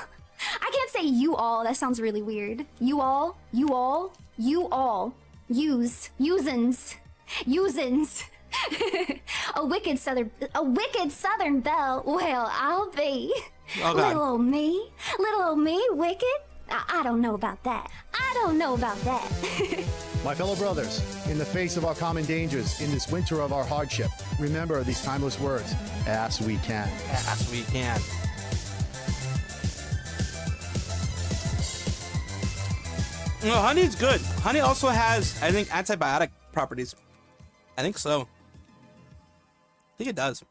I can't say you all. That sounds really weird. You all. Usins. a wicked southern belle. Well, I'll be. Oh, God. Little old me, wicked. I don't know about that. My fellow brothers, in the face of our common dangers, in this winter of our hardship, remember these timeless words, as we can. As we can. No, honey's good. Honey also has, I think, antibiotic properties. I think so. I think it does.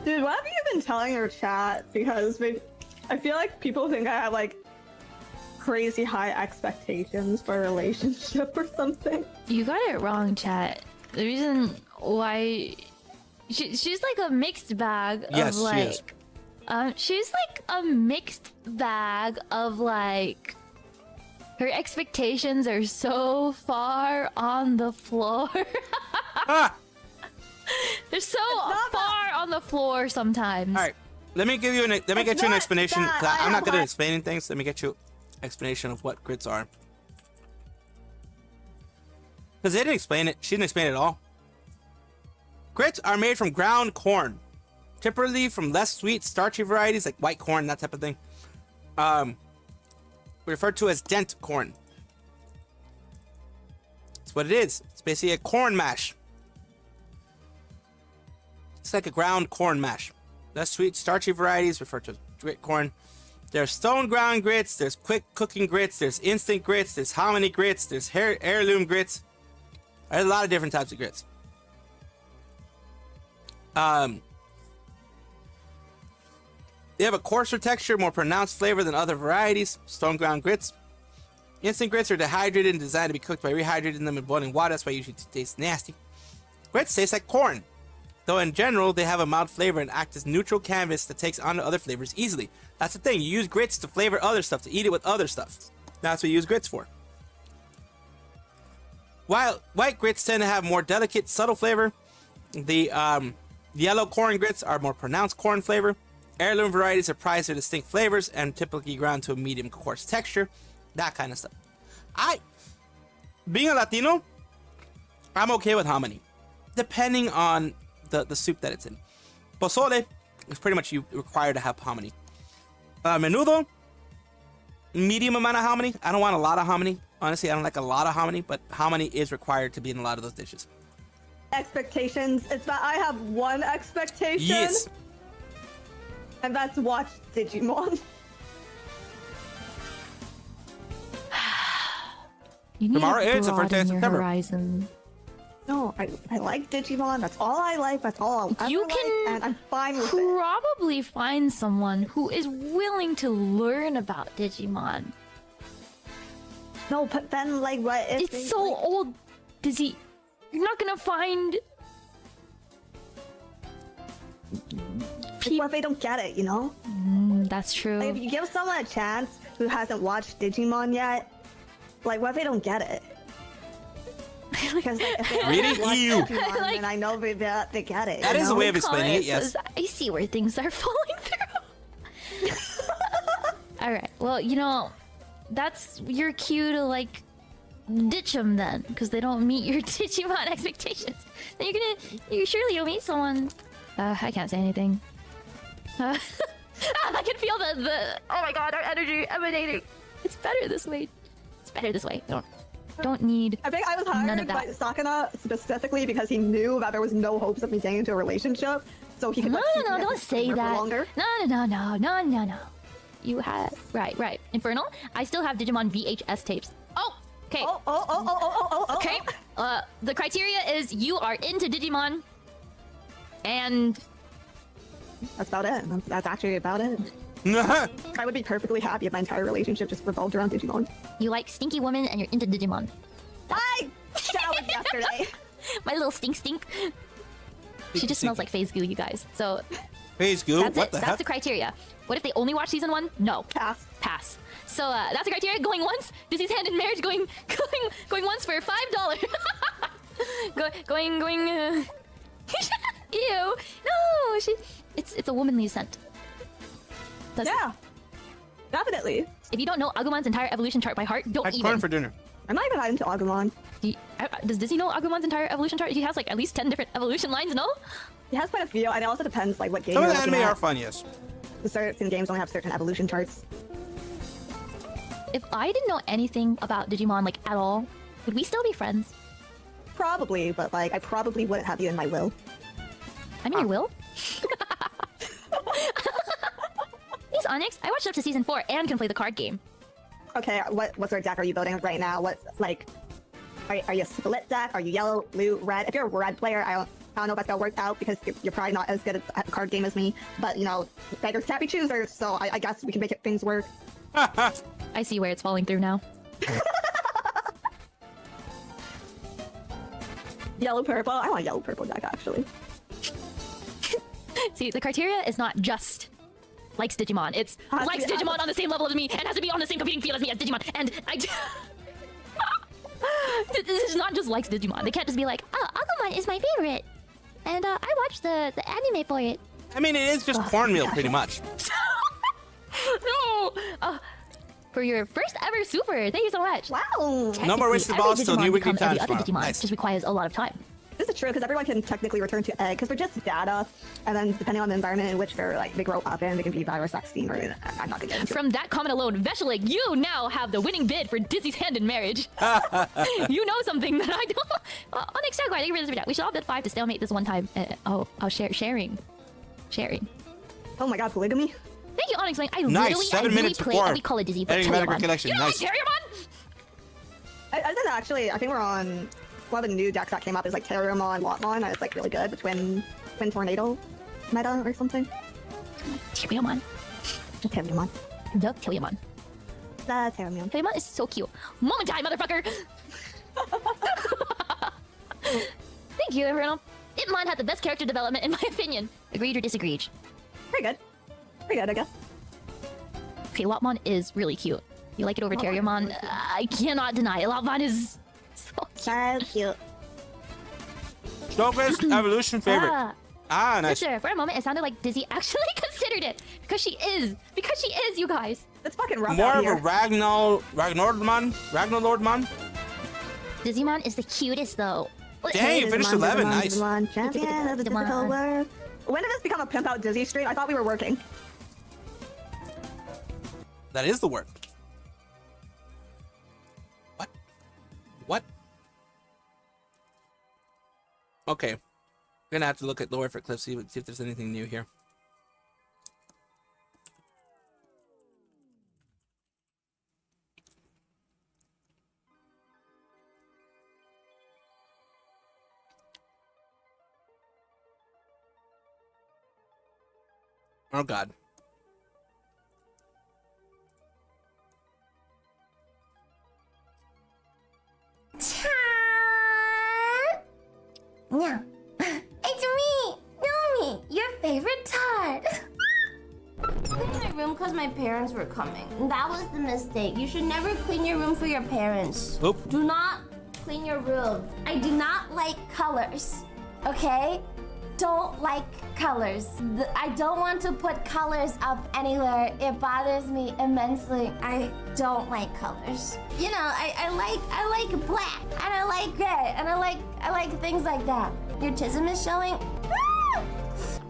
Dude, what have you been telling your chat? Because I feel like people think I have like crazy high expectations for a relationship or something. You got it wrong, chat. The reason why she's like a mixed bag Yes, of like. she is. She's like a mixed bag of like. Her expectations are so far on the floor. Ah! They're so far on the floor sometimes. All right, let me get you an explanation. that. 'Cause I'm not good at like- explaining things. Let me get you an explanation of what grits are. Because they didn't explain it. She didn't explain it at all. Grits are made from ground corn, typically from less sweet, starchy varieties like white corn, that type of thing. Referred to as dent corn. That's what it is. It's basically a corn mash. It's like a ground corn mash. Less sweet, starchy varieties referred to as grit corn. There's stone ground grits, there's quick cooking grits, there's instant grits, there's hominy grits, there's heirloom grits. There's a lot of different types of grits. They have a coarser texture, more pronounced flavor than other varieties. Stone ground grits. Instant grits are dehydrated and designed to be cooked by rehydrating them in boiling water. That's why they usually taste nasty. Grits taste like corn, though in general they have a mild flavor and act as neutral canvas that takes on other flavors easily. That's the thing. You use grits to flavor other stuff, to eat it with other stuff. That's what you use grits for. While white grits tend to have more delicate, subtle flavor, the yellow corn grits are more pronounced corn flavor. Heirloom varieties are prized for distinct flavors and typically ground to a medium coarse texture. That kind of stuff. Being a Latino, I'm okay with hominy, depending on the soup that it's in. Pozole is pretty much you required to have hominy. Menudo, medium amount of hominy. I don't want a lot of hominy. Honestly, I don't like a lot of hominy, but hominy is required to be in a lot of those dishes. Expectations. It's that I have one expectation. Yes. And that's watch Digimon. You need Tomorrow to is the first day of broaden your September. horizon. No, I like Digimon. That's all I like. That's all I'll ever You like, can and I'm fine with it. probably find someone who is willing to learn about Digimon. No, but then like what if It's they, so like, old, Dizzy. You're not gonna find. what if they don't get it, you know? That's true. Like, if you give someone a chance who hasn't watched Digimon yet, like what if they don't get it? Because like, if they Really? haven't watched Ew. Digimon, Like- then I know they get it. That you is a know? way of explaining it, Comment yes. says, I see where things are falling through. Alright, well, you know, that's your cue to, like, ditch them then, because they don't meet your Digimon expectations. Then surely you'll meet someone. I can't say anything. I can feel the, oh my god, our energy emanating. It's better this way. It's better this way. Don't need. I think I was none hired of by that. Sakana specifically because he knew that there was no hopes of me getting into a relationship, so he could. No, like, keep no, me don't as a say streamer for that. Longer. No. You had right. Infernal. I still have Digimon VHS tapes. Oh, okay. Oh. Okay. The criteria is you are into Digimon, and that's about it. That's actually about it. I would be perfectly happy if my entire relationship just revolved around Digimon. you like stinky women, and you're into Digimon. I showered yesterday. My little stink. She just smells like phase goo, you guys. So Phase goo? that's What it. the That's heck? the criteria. What if they only watch season 1? No. Pass. So that's the criteria. Going once. Disney's hand in marriage. Going once for $5. going. Ew. No. It's a womanly scent. Yeah. Definitely. If you don't know Agumon's entire evolution chart by heart, don't I had even. corn for dinner. I'm not even that into Agumon. Does Disney know Agumon's entire evolution chart? He has like at least 10 different evolution lines, no? He has quite a few, and it also depends like what game Some of you're the looking anime at. are fun, yes. Certain games only have certain evolution charts. If I didn't know anything about Digimon like at all, would we still be friends? Probably, but like I probably wouldn't have you in my will. I mean, you will. These Onyx, I watched up to season 4 and can play the card game. Okay, what sort of deck are you building right now? What like are you a split deck? Are you yellow, blue, red? If you're a red player, I don't know if that's gonna work out because you're probably not as good at the card game as me. But you know, beggars can't be choosers, so I guess we can make things work. I see where it's falling through now. Yellow purple. I want a yellow purple deck actually. See, the criteria is not just likes Digimon. It's likes Digimon on the same level as me and has to be on the same competing field as me as Digimon. And this is not just likes Digimon. They can't just be like, oh, Agumon is my favorite, and I watched the anime for it. I mean, it is just cornmeal, pretty much. No. For your first ever super, thank you so much. Wow. No more wasted balls till new weekly times Every other tomorrow. Digimon Nice. just requires a lot of time. This is true because everyone can technically return to egg because they're just data, and then depending on the environment in which they grow up in, they can be virus vaccine or I'm not gonna get into it. From that comment alone, Veshelik, you now have the winning bid for Dizzy's hand in marriage. You know something that I don't. Onyx Jaguar, thank you for this video. We should all bid 5 to stalemate this one time. Sharing. Oh my god, polygamy. Thank you, Onyx Link. I Nice, literally, 7 I really minutes play. before. We call it Dizzy, but Editing Metacritic Terriermon. connection, You know, nice. Terriermon! I didn't actually. I think we're on one of the new decks that came up is like Terriermon, Lotmon, and it's like really good. The twin tornado meta or something. Terriermon. Terriermon. The Terriermon. Terriermon. Terriermon is so cute. Moment time, motherfucker! Thank you, everyone. Itmon had the best character development in my opinion. Agreed or disagreed? Pretty good, I guess. Okay, Lotmon is really cute. You like it over Terriermon? I cannot deny it. Lotmon is so cute. Strongest evolution favorite. Nice. Sure, for a moment, it sounded like Dizzy actually considered it. Because she is, you guys. It's fucking rough More out of here. a Ragnarlordmon? Dizzymon is the cutest, though. Dang, you finished 11. Nice. Champion of the physical world. When did this become a pimp out Dizzy stream? I thought we were working. That is the word. What? Okay. Gonna have to look at Lower for Cliff, see if there's anything new here. Oh god. Yeah. It's me, Nomi, your favorite tart. Clean my room because my parents were coming. That was the mistake. You should never clean your room for your parents. Oop. Do not clean your room. I do not like colors. Okay? Don't like colors. I don't want to put colors up anywhere. It bothers me immensely. I don't like colors. You know, I like black and I like gray and I like things like that. Your tism is showing. Ah!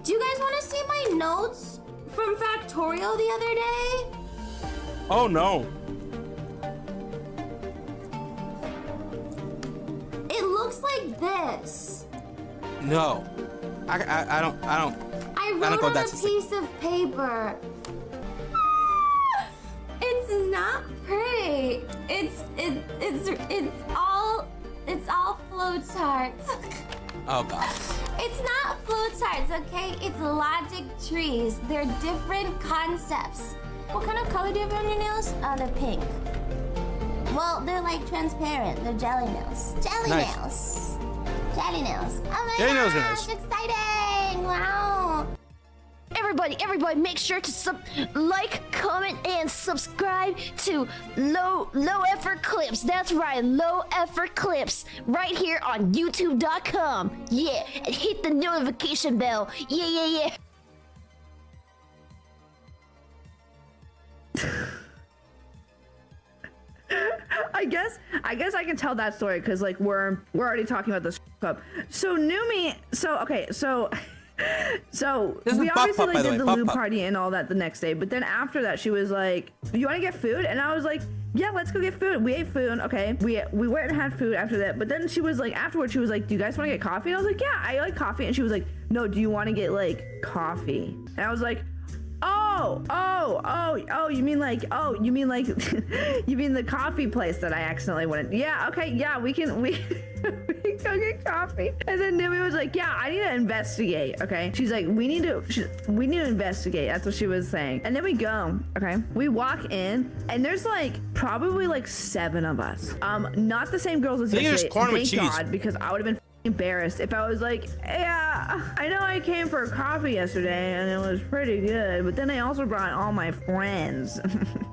Do you guys want to see my notes from Factorial the other day? Oh no. this. No. I don't. I don't wrote go on a that piece of paper. It's not pretty. It's all flowcharts. Oh god. It's not flowcharts, okay? It's logic trees. They're different concepts. What kind of color do you have on your nails? They're pink. Well, they're like transparent. They're jelly nails. Jelly Nice. nails. Jelly nails. Oh my Jelly nails are gosh, nice. exciting! Wow. Everybody, make sure to like, comment, and subscribe to Low Effort Clips. That's right, Low Effort Clips, right here on YouTube.com. Yeah, and hit the notification bell. Yeah. I guess I can tell that story because like we're already talking about this club. So Numi, so This is we Puff obviously Puff, by like the did way, the Puff loo Puff. party and all that the next day, but then after that she was like, "You want to get food?" And I was like, "Yeah, let's go get food." We ate food. Okay, we went and had food after that. But then she was like, afterwards she was like, "Do you guys want to get coffee?" And I was like, "Yeah, I like coffee." And she was like, "No, do you want to get like coffee?" And I was like, Oh, you mean like you mean the coffee place that I accidentally went in. Yeah, okay, yeah, we can go get coffee. And then Numi was like, yeah, I need to investigate, okay? She's like, we need to investigate. That's what she was saying. And then we go, okay? We walk in and there's like probably like 7 of us. Not the same girls as I think there's yesterday. corn with Thank cheese. God, because I would have been embarrassed if I was like, yeah, I know I came for coffee yesterday and it was pretty good, but then I also brought all my friends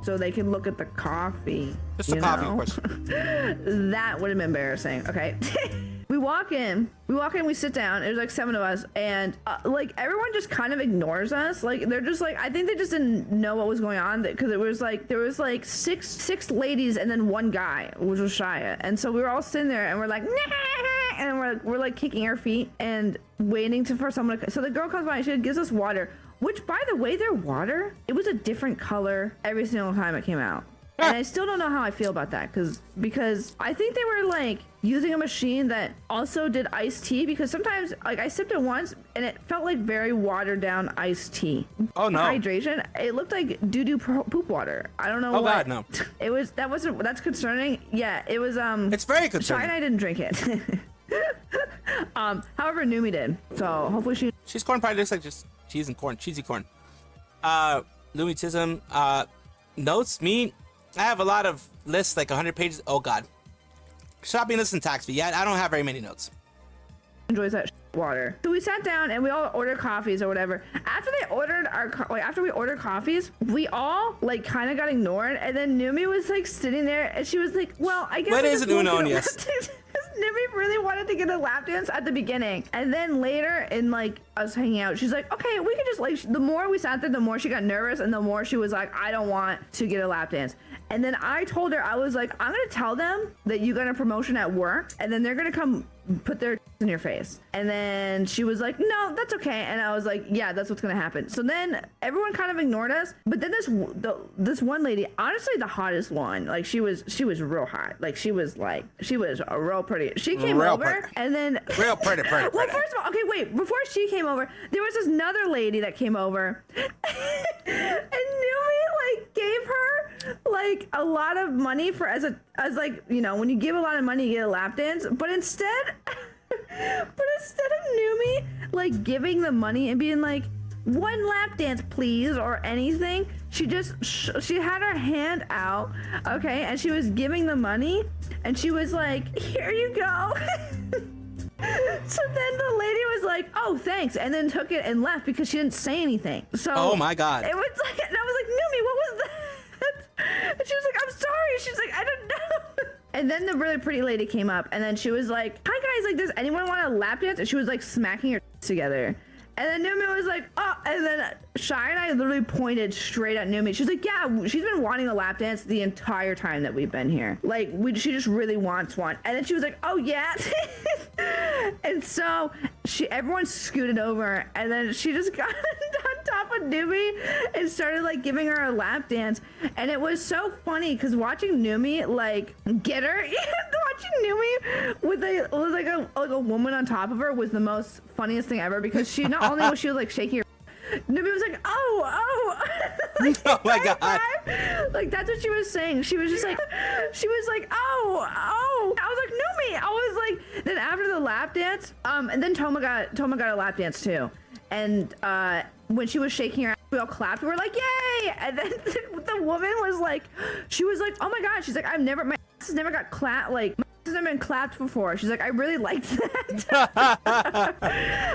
so they could look at the coffee. Just a coffee question. That would have been embarrassing. Okay. We walk in, we sit down. There's like 7 of us, and like everyone just kind of ignores us. Like they're just like, I think they just didn't know what was going on because it was like there was like six ladies and then 1 guy, which was Shia. And so we were all sitting there and we're like, nah! And we're like kicking our feet and waiting for someone to. So the girl comes by and she gives us water, which by the way, their water, it was a different color every single time it came out. And I still don't know how I feel about that because I think they were like using a machine that also did iced tea, because sometimes like I sipped it once and it felt like very watered down iced tea. Oh no. Hydration. It looked like doo-doo poop water. I don't know. Oh what. god, no. It was that's concerning. Yeah, it was It's very concerning. Shai and I didn't drink it. However, Numi did. So hopefully Cheese corn probably looks like just cheese and corn, cheesy corn. Lumitism, notes, me, I have a lot of lists, like 100 pages. Oh god. Shopping list and tax fee. Yeah, I don't have very many notes. enjoys that water. So we sat down and we all ordered coffees or whatever. After they ordered after we ordered coffees, we all like kind of got ignored. And then Numi was like sitting there and she was like, well, I guess What I is just an won't Uno get a and yes? lap dance." Numi really wanted to get a lap dance at the beginning. And then later in like us hanging out, she's like, okay, we can just like, the more we sat there, the more she got nervous and the more she was like, I don't want to get a lap dance. And then I told her, I was like, I'm gonna tell them that you got a promotion at work and then they're gonna come put their in your face. And then she was like, no, that's okay. And I was like, yeah, that's what's gonna happen. So then everyone kind of ignored us. But then this one lady, honestly the hottest one, like she was real hot. Like she was a real pretty. She came Real over pretty. and then Real pretty. well, first of all, okay, wait, before she came over, there was this another lady that came over and Numi like gave her like a lot of money for as like, you know, when you give a lot of money you get a lap dance, but instead of Numi like giving the money and being like 1 lap dance please or anything, she just she had her hand out, okay, and she was giving the money and she was like, here you go. So then the lady was like, oh, thanks, and then took it and left because she didn't say anything. So Oh my god. it was like, and I was like, Numi, what was that? And she was like, I'm sorry. She's like, I don't know. And then the really pretty lady came up and then she was like, hi guys, like, does anyone want a lap dance? And she was like smacking her together. And then Numi was like, oh, and then Shai and I literally pointed straight at Numi. She's like, yeah, she's been wanting a lap dance the entire time that we've been here. Like, she just really wants one. And then she was like, oh yeah. And so everyone scooted over and then she just got on top of Numi and started like giving her a lap dance. And it was so funny because watching Numi like get her, Watching Numi with a woman on top of her was the most funniest thing ever because she not only was she like shaking her, Numi was like, oh, like, oh my god, like that's what she was saying. She was just like, oh. I was like, Numi. I was like, then after the lap dance, and then Toma got a lap dance too, and when she was shaking her ass, we all clapped. We were like, yay! And then the woman was like, oh my god. She's like, my ass has never got clapped. Like, my ass has never been clapped before. She's like, I really liked that.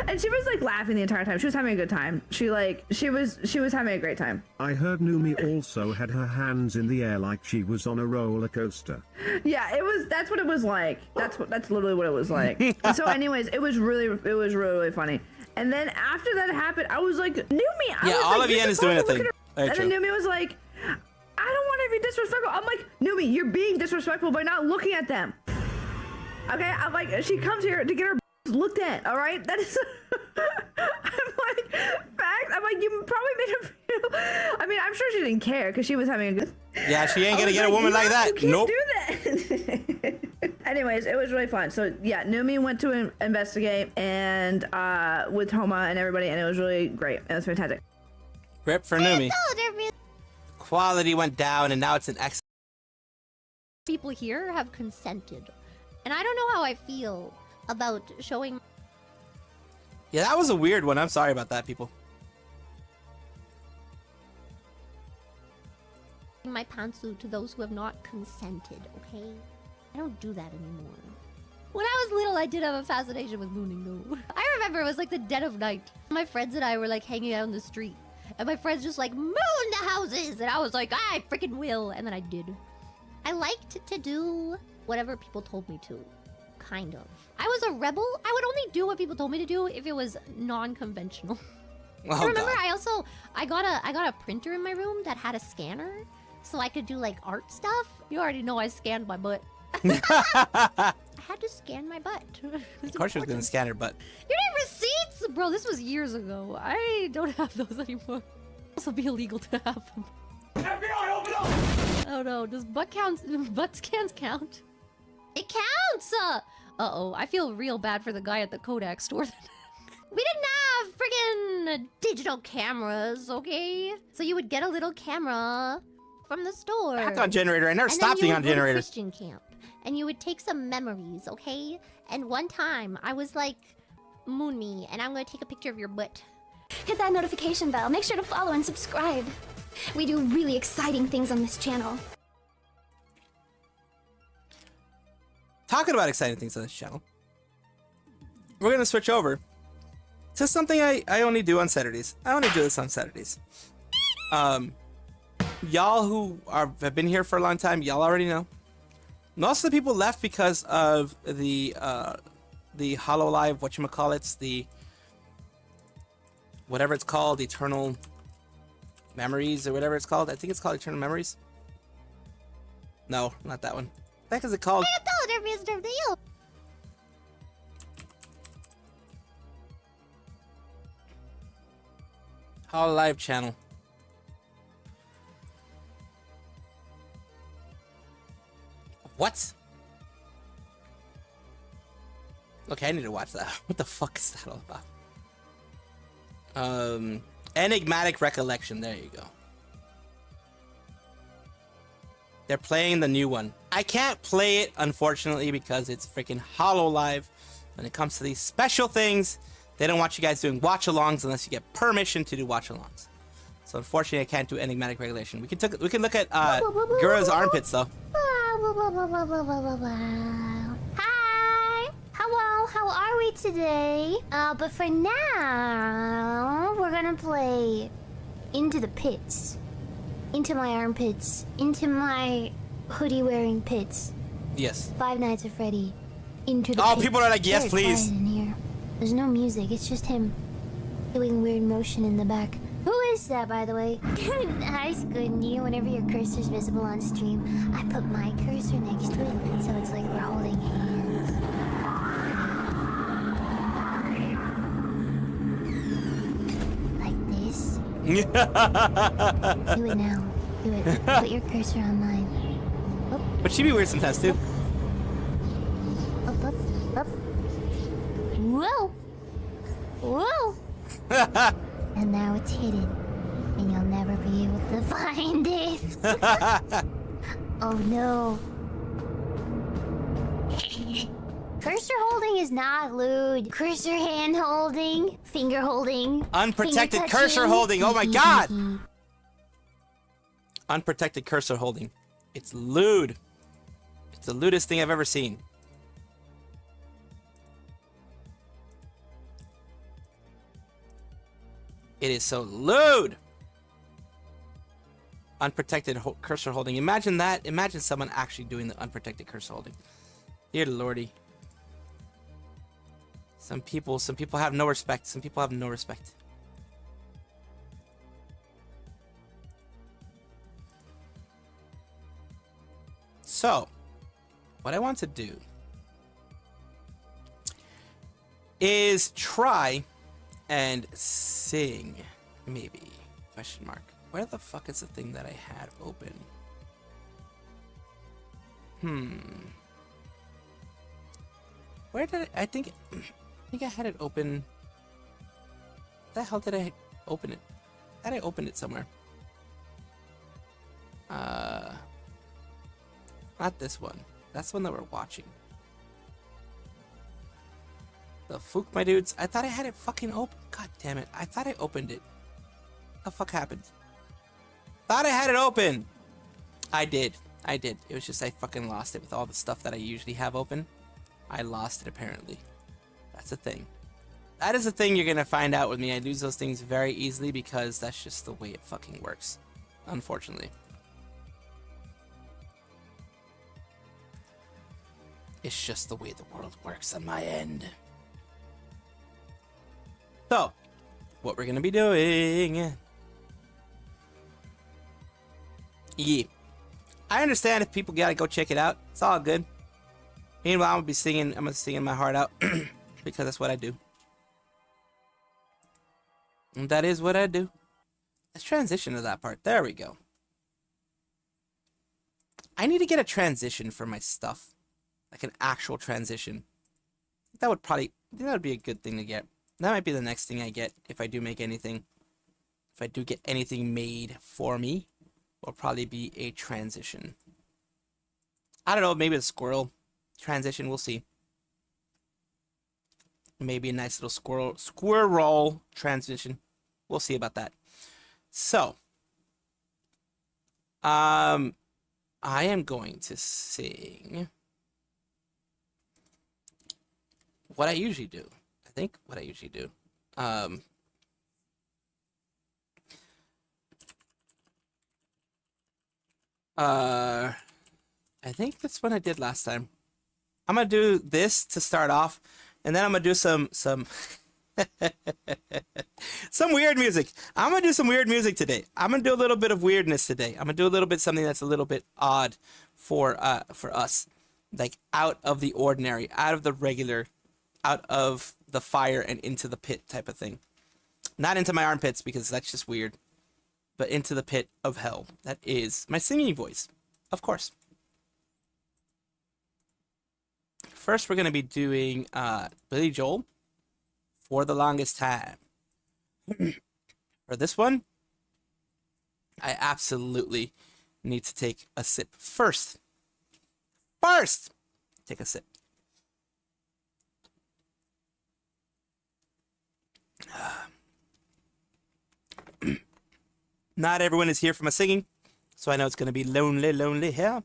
And she was like laughing the entire time. She was having a good time. She was having a great time. I heard Numi also had her hands in the air like she was on a roller coaster. Yeah, that's what it was like. That's literally what it was like. So anyways, it was really funny. And then after that happened, I was like, Numi. All of Yen is doing a thing. And then Numi was like, I don't want to be disrespectful. I'm like, Numi, you're being disrespectful by not looking at them. Okay, I'm like, she comes here to get her looked at. All right, that is. I'm like, fact. I'm like, you probably made her feel. I mean, I'm sure she didn't care because she was having a good. Yeah, she ain't gonna get a woman like that. Nope. Do that. Anyways, it was really fun. So yeah, Numi went to investigate and with Homa and everybody, and it was really great. It was fantastic. Rip for Numi. Quality went down, and now it's an X. People here have consented, and I don't know how I feel about showing. Yeah, that was a weird one. I'm sorry about that, people. My pantsuit to those who have not consented, okay? I don't do that anymore. When I was little, I did have a fascination with mooning, though. I remember it was like the dead of night. My friends and I were like hanging out on the street, and my friends just like, moon the houses! And I was like, I freaking will! And then I did. I liked to do whatever people told me to. Kind of. I was a rebel. I would only do what people told me to do if it was non-conventional. Oh, I remember God. I got a printer in my room that had a scanner, so I could do like art stuff. You already know I scanned my butt. I had to scan my butt. Of course she was gonna scan her butt. You need receipts? Bro, this was years ago. I don't have those anymore. This will be illegal to have them. FBI, open up! Oh no, does butt scans count? It counts! Uh-oh, I feel real bad for the guy at the Kodak store. We didn't have friggin' digital cameras, okay? So you would get a little camera from the store. Back on generator. I never stopped being on generator. Christian camp, and you would take some memories, okay? And one time, I was like, moon me, and I'm gonna take a picture of your butt. Hit that notification bell. Make sure to follow and subscribe. We do really exciting things on this channel. Talking about exciting things on this channel, we're gonna switch over to something I only do on Saturdays. I only do this on Saturdays. Y'all who have been here for a long time, y'all already know. Most of the people left because of the Hololive, whatchamacallits, the whatever it's called, Eternal Memories or whatever it's called. I think it's called Eternal Memories. No, not that one. What the heck is it called? Hololive channel. What? Okay, I need to watch that. What the fuck is that all about? Enigmatic Recollection. There you go. They're playing the new one. I can't play it, unfortunately, because it's freaking Hololive. When it comes to these special things, they don't want you guys doing watch-alongs unless you get permission to do watch-alongs. So unfortunately, I can't do enigmatic regulation. We can look at Gura's armpits though. Hi. Hello. How are we today? But for now, we're gonna play Into the Pits. Into my armpits. Into my hoodie-wearing pits. Yes. Five Nights at Freddy. Into the pits. Pits. People are like, yes, Very please. quiet in here. There's no music. It's just him doing weird motion in the back. Who is that, by the way? Hi, Scooty. Whenever your cursor's visible on stream, I put my cursor next to it, so it's like we're holding hands. Like this. Do it now. Do it. Put your cursor on mine. Oh. But she be weird sometimes too. Whoa! Whoa! And now it's hidden, and you'll never be able to find it. Oh no. Cursor holding is not lewd. Cursor hand holding, finger holding, Unprotected finger cursor touching. holding. Oh my god! Unprotected cursor holding. It's lewd. It's the lewdest thing I've ever seen. It is so lewd. Unprotected cursor holding. Imagine that. Imagine someone actually doing the unprotected cursor holding. Dear lordy. Some people have no respect. Some people have no respect. So, what I want to do is try and sing, maybe, question mark. Where the fuck is the thing that I had open? Where did I think I had it open. Where the hell did I open it? I thought I opened it somewhere. Not this one. That's the one that we're watching. The fuck, my dudes. I thought I had it fucking open. God damn it. I thought I opened it. What the fuck happened? Thought I had it open. I did. It was just I fucking lost it with all the stuff that I usually have open. I lost it apparently. That's a thing. That is a thing you're gonna find out with me. I lose those things very easily because that's just the way it fucking works. Unfortunately. It's just the way the world works on my end. So, what we're gonna be doing... Yeah. I understand if people gotta go check it out. It's all good. Meanwhile, I'm gonna sing my heart out because that's what I do. And that is what I do. Let's transition to that part. There we go. I need to get a transition for my stuff. Like an actual transition. That would be a good thing to get. That might be the next thing I get if I do make anything. If I do get anything made for me, will probably be a transition. I don't know, maybe a squirrel transition, we'll see. Maybe a nice little squirrel transition. We'll see about that. So, I am going to sing what I usually do. I think what I usually do. I think that's what I did last time. I'm gonna do this to start off, and then I'm gonna do some some weird music. I'm gonna do some weird music today. I'm gonna do a little bit of weirdness today. I'm gonna do a little bit something that's a little bit odd for us, like out of the ordinary, out of the regular, out of the fire and into the pit type of thing. Not into my armpits because that's just weird, but into the pit of hell. That is my singing voice, of course. First, we're going to be doing Billy Joel, For the Longest Time. For this one, I absolutely need to take a sip first. Take a sip. Not everyone is here for my singing, so I know it's going to be lonely here.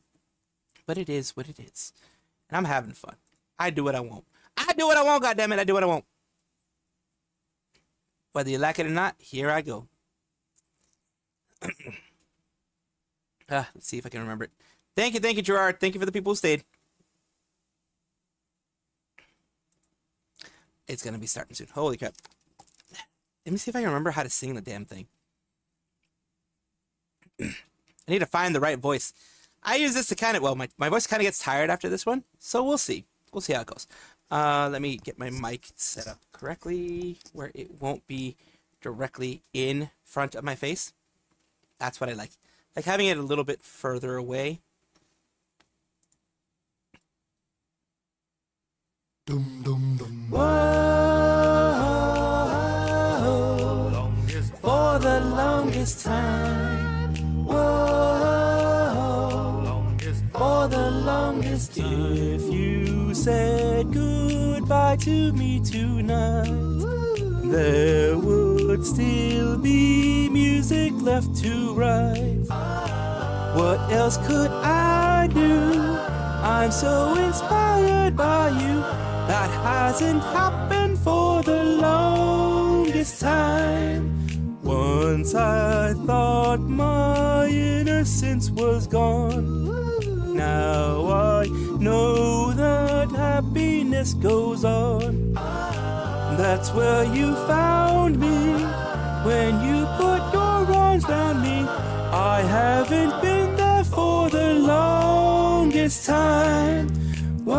But it is what it is. And I'm having fun. I do what I want. I do what I want, goddammit. I do what I want. Whether you like it or not, here I go. Let's see if I can remember it. Thank you, Gerard. Thank you for the people who stayed. It's going to be starting soon. Holy crap. Let me see if I can remember how to sing the damn thing. I need to find the right voice. I use this to kind of, well, my voice kind of gets tired after this one, so we'll see. We'll see how it goes. Let me get my mic set up correctly where it won't be directly in front of my face. That's what I like. Like having it a little bit further away. Dum dum dum. What? longest time. Whoa, for the longest time. If you said goodbye to me tonight, there would still be music left to write. What else could I do? I'm so inspired by you. That hasn't happened for the longest time. Once I thought my innocence was gone. Now I know that happiness goes on. That's where you found me, when you put your arms around me. I haven't been there for the longest time. Whoa,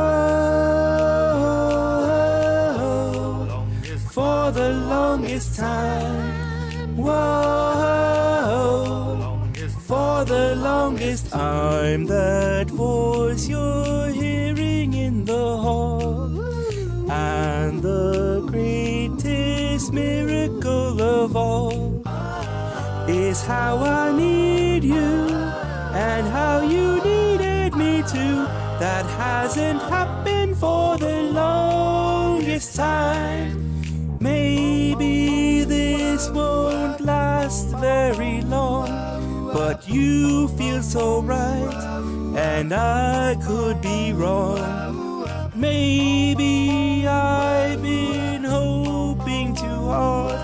for the longest time. Whoa, for the longest time. That voice you're hearing in the hall, and the greatest miracle of all is how I need you, and how you needed me too. That hasn't happened for the longest time. Maybe this won't last very long, but you feel so right, and I could be wrong. Maybe I've been hoping too hard,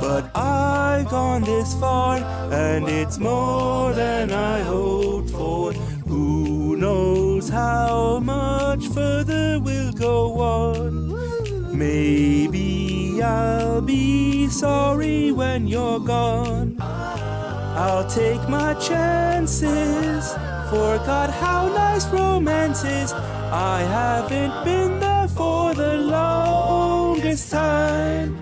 but I've gone this far, and it's more than I hoped for. Who knows how much further we'll go on? Maybe I'll be sorry when you're gone. I'll take my chances. Forgot how nice romance is. I haven't been there for the longest time.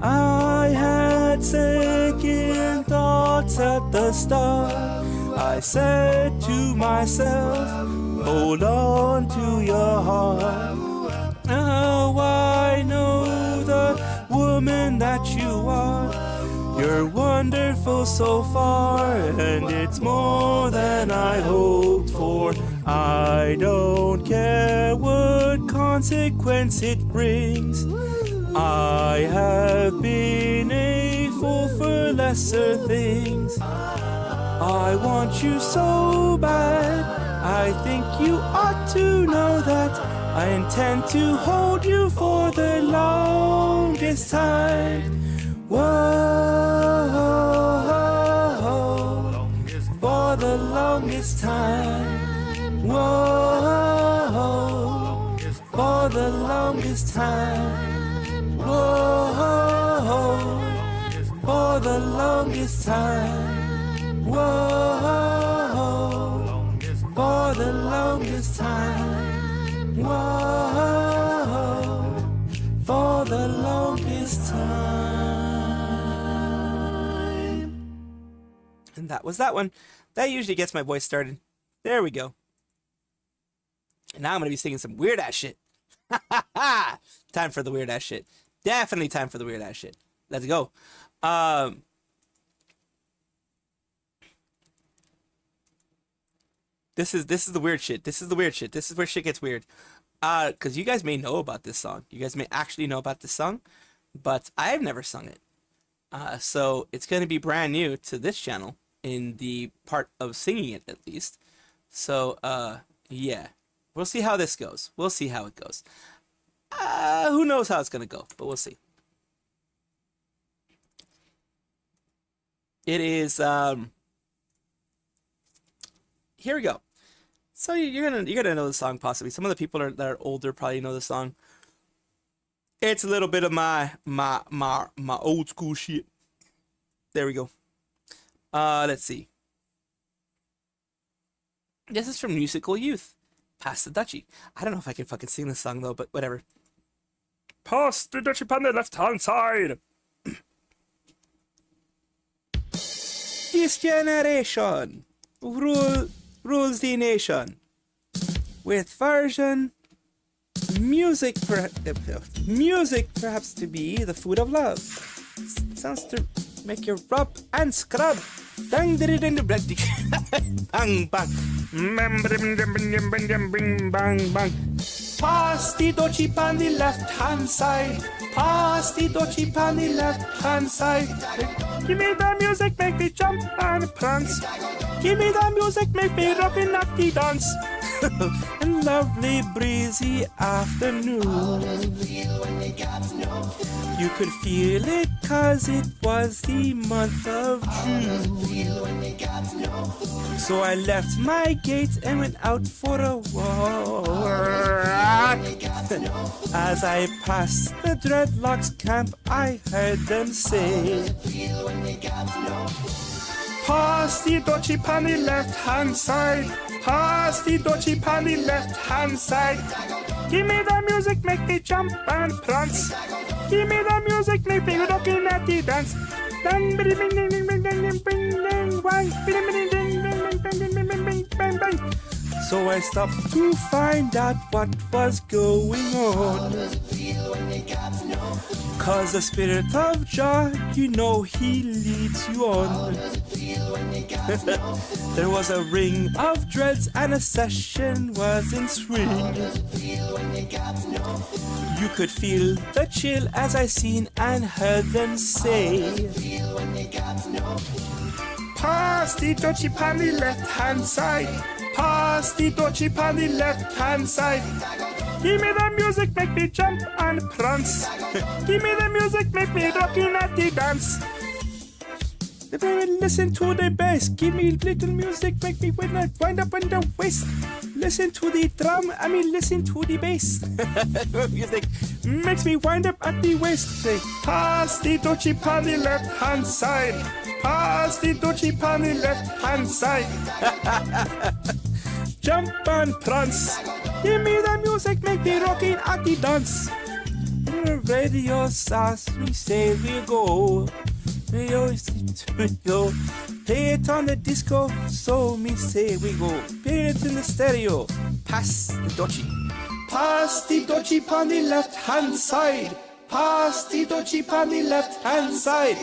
I had second thoughts at the start. I said to myself, hold on to your heart. Now I know the woman that you are. You're wonderful so far, and it's more than I hoped for. I don't care what consequence it brings. I have been a fool for lesser things. I want you so bad. I think you ought to know that I intend to hold you for the longest time. Whoa, for the longest time. Whoa, for the longest time. Whoa, for the longest time. Whoa, for the longest time. Whoa, for the longest time. And that was that one. That usually gets my voice started. There we go. And now I'm going to be singing some weird ass shit. Time for the weird ass shit. Definitely time for the weird ass shit. Let's go. This is the weird shit. This is the weird shit. This is where shit gets weird. Because you guys may know about this song. You guys may actually know about this song, but I've never sung it. So it's going to be brand new to this channel in the part of singing it, at least. So, yeah. We'll see how this goes. We'll see how it goes. Who knows how it's going to go, but we'll see. It is, here we go. So you're gonna know the song possibly. Some of the people that are older probably know the song. It's a little bit of my old school shit. There we go. Let's see. This is from Musical Youth. Pass the Dutchie. I don't know if I can fucking sing this song though, but whatever. Pass the Dutchie on the left hand side. This generation rules the nation with version music perhaps to be the food of love. Sounds make you rub and scrub. Dang, ding, ding, ding, bang, bang. Bang, bang. Pass the dochi on the left hand side. Pass the dochi on the left hand side. Give me the music, make me jump and prance. Give me the music, make me rock and knock the dance. A lovely breezy afternoon. You could feel it cause it was the month of June. So I left my gate and went out for a walk. As I passed the dreadlocks camp, I heard them say, pass the dochi on the left hand side. Pass the dochi on the left hand side. Give me the music, make me jump and prance. Give me the music, make me rockin' at the dance. So I stopped to find out what was going on. Cause the spirit of joy, you know he leads you on. There was a ring of dreads and a session was in swing. You could feel the chill as I seen and heard them say, pass the dochi on the left hand side. Pass the dochi on the left hand side. Give me the music, make me jump and prance. Give me the music, make me rockin' at the dance. Listen to the bass. Give me little music, make me wind up on the waist. Listen to the drum, listen to the bass. Music makes me wind up at the waist. Say, pass the dochi on the left hand side. Pass the dochi on the left hand side. Jump and prance. Give me the music, make me rockin' at the dance. The radio sauce, we say we go. We go. Play it on the disco, so me say we go. Play it in the stereo. Pass the dochi. Pass the dochi on the left hand side. Pass the dochi on the left hand side.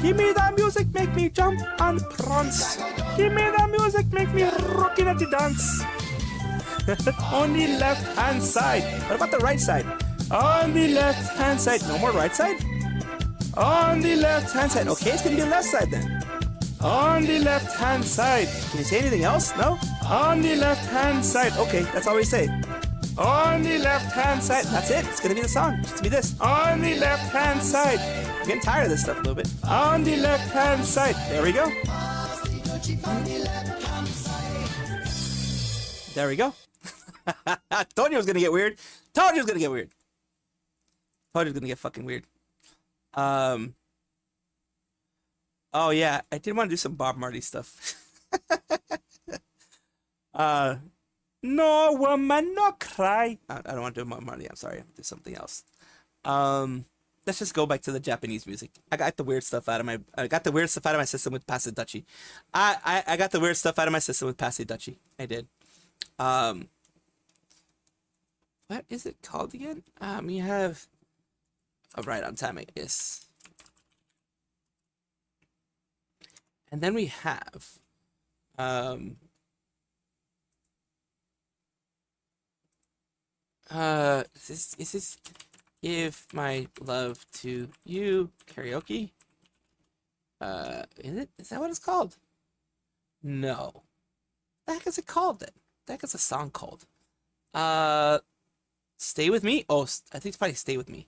Give me the music, make me jump and prance. Give me the music, make me rockin' at the dance. On the left hand side. What about the right side? On the left hand side. No more right side? On the left hand side. Okay, it's gonna be the left side then. On the left hand side. Can you say anything else? No? On the left hand side. Okay, that's all we say. On the left hand side. That's it. It's gonna be the song. It's gonna be this. On the left hand side. I'm getting tired of this stuff a little bit. On the left hand side. There we go. There we go. I told you it was gonna get weird. Told you it was gonna get weird. Told you it was gonna get fucking weird. Oh yeah, I did want to do some Bob Marley stuff. No woman, no cry. I don't want to do Bob Marley. I'm sorry. I'll do something else. Let's just go back to the Japanese music. I got the weird stuff out of my system with Pasidachi. I got the weird stuff out of my system with Pasidachi. I did. What is it called again? We have Right on Time, I guess. And then we have is this Give My Love to You karaoke? Is that what it's called? No. What the heck is it called then? What the heck is a song called? Stay With Me? Oh, I think it's probably Stay With Me.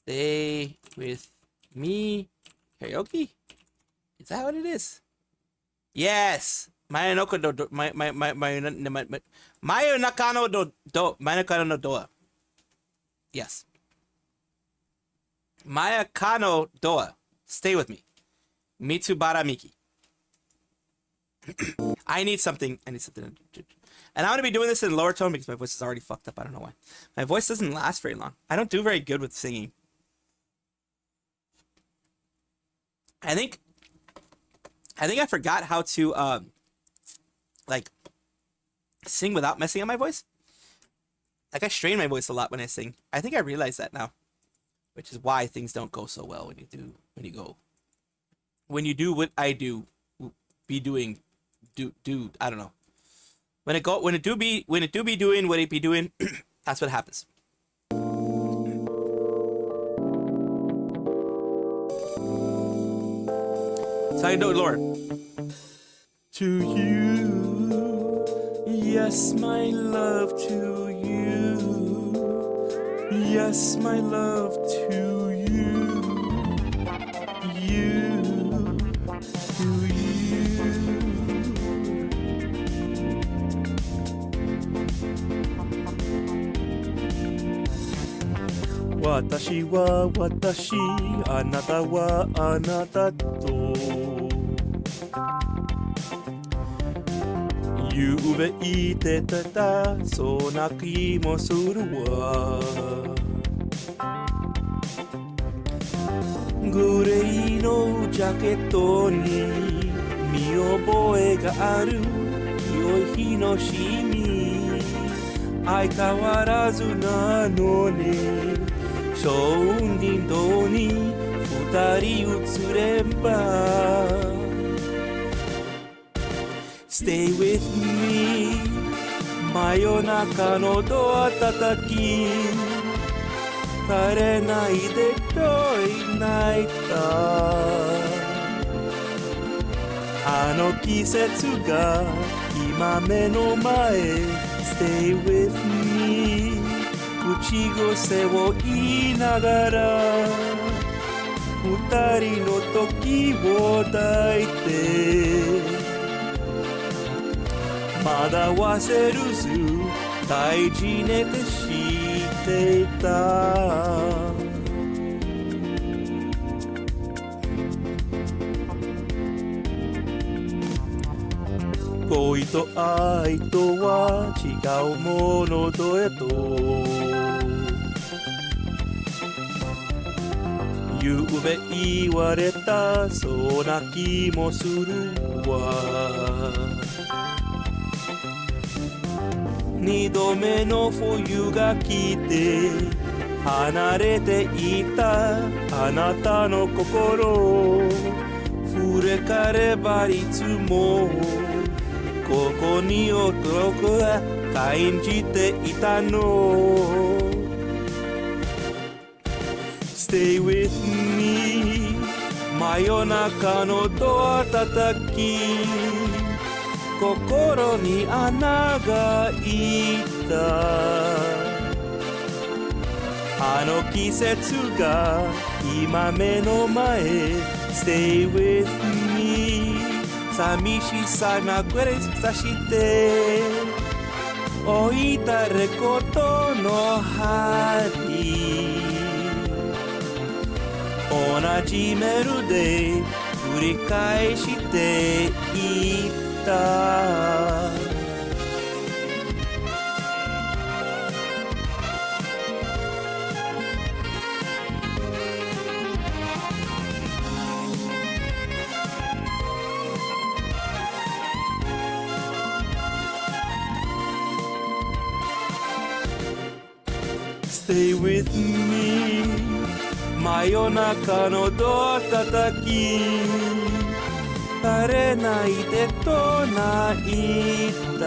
Stay With Me karaoke? Is that what it is? Yes! Mayonaka no Doa. Yes. Mayaka no Doa. Stay With Me. Mitsubara Miki. I need something. And I'm going to be doing this in lower tone because my voice is already fucked up. I don't know why. My voice doesn't last very long. I don't do very good with singing. I think I forgot how to like sing without messing up my voice. Like I strain my voice a lot when I sing. I think I realize that now. which is why things don't go so well when you do what I do, be doing, do I don't know. When it do be doing what it be doing, that's what happens. So I know, Lord. To you, yes, my love, to you, yes, my love, to you, you, to you. 私は私、あなたはあなたとゆうべ言ってたそんな気もするわグレーのジャケットに見覚えがある良い日のしみ相変わらずなのねショーウィンドウに二人映れば Stay with me 真夜中のドア叩き垂れないでと泣いたあの季節が今目の前 Stay with me 口癖を言いながら二人の時を抱いてまだ忘れず大事ねって知っていた恋と愛とは違うものどやとゆうべ言われたそんな気もするわ二度目の冬が来て離れていたあなたの心触れかればいつもここに男が感じていたの Stay with me 真夜中のドア叩き心に穴がいたあの季節が今目の前 Stay with me 寂しさがぐれさして置いたレコードの針同じメロで繰り返していたStay with me 真夜中のドア叩き枯れないでと泣いた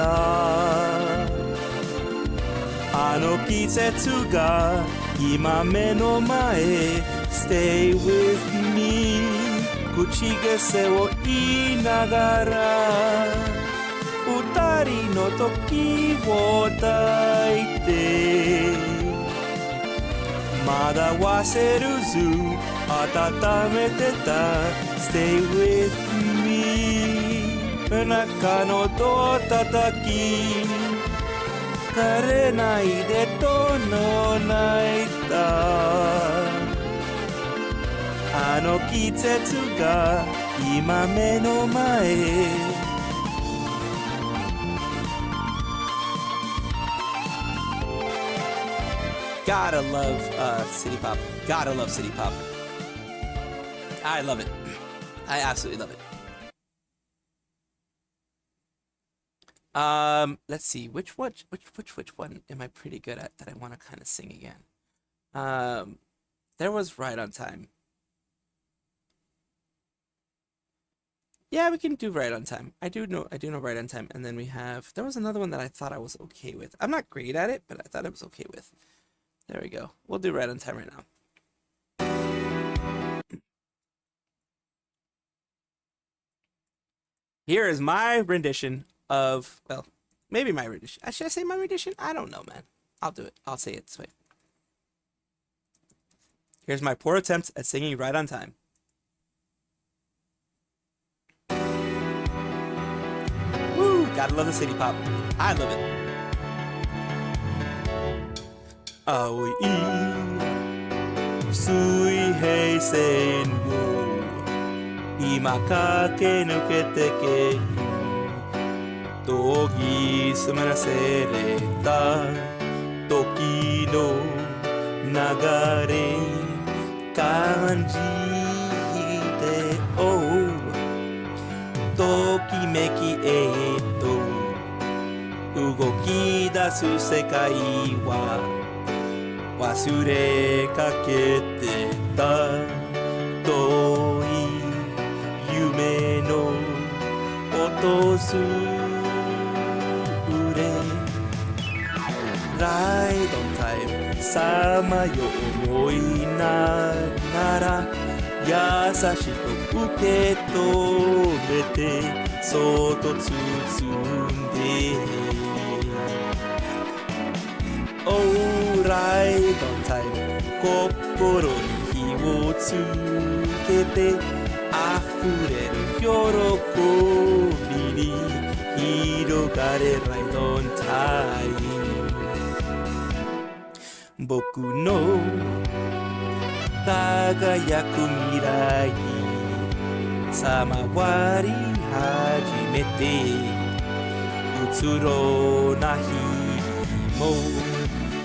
あの季節が今目の前 Stay with me 口癖を言いながら二人の時を抱いてまだ忘れず温めてた Stay with me 夜中のドア叩き枯れないでと泣いたあの季節が今目の前Gotta love city pop. Gotta love city pop. I love it. I absolutely love it. Let's see. Which one am I pretty good at that I want to kind of sing again? There was right on time. Yeah, we can do right on time. I do know right on time. And then we have, there was another one that I thought I was okay with. I'm not great at it, but I thought it was okay with. There we go. We'll do right on time right now. Here is my rendition of, well, maybe my rendition. Should I say my rendition? I don't know, man. I'll do it. I'll say it this way. Here's my poor attempt at singing right on time. Woo! Gotta love the city pop. I love it. 青い水平線を今駆け抜けてける研ぎ澄ませれた時の流れ感じておうときめきへと動き出す世界は忘れかけてた遠い夢の訪れライドタイムさまよ思いながら優しく受け止めてそっと包んでライドタイム心に火をつけて溢れる喜びに広がれライドタイム僕の輝く未来さまわり始めてうつろな日も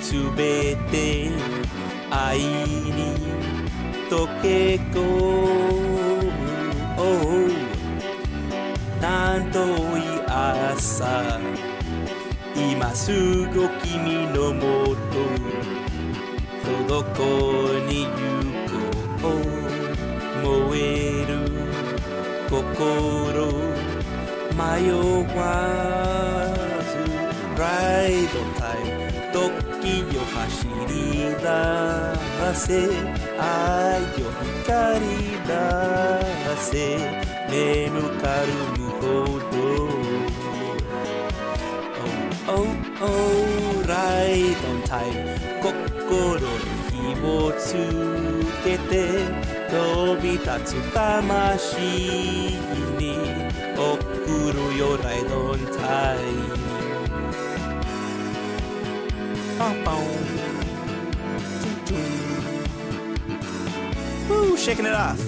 すべて愛に溶け込むなんとい朝今すぐ君のもとどこに行こう燃える心迷わずライドタイム時よ走り出せ愛よ光り出せ眠かる無ほど Oh ライドタイム心に火をつけて飛び立つ魂に送るよライドタイムWoo, shaking it off.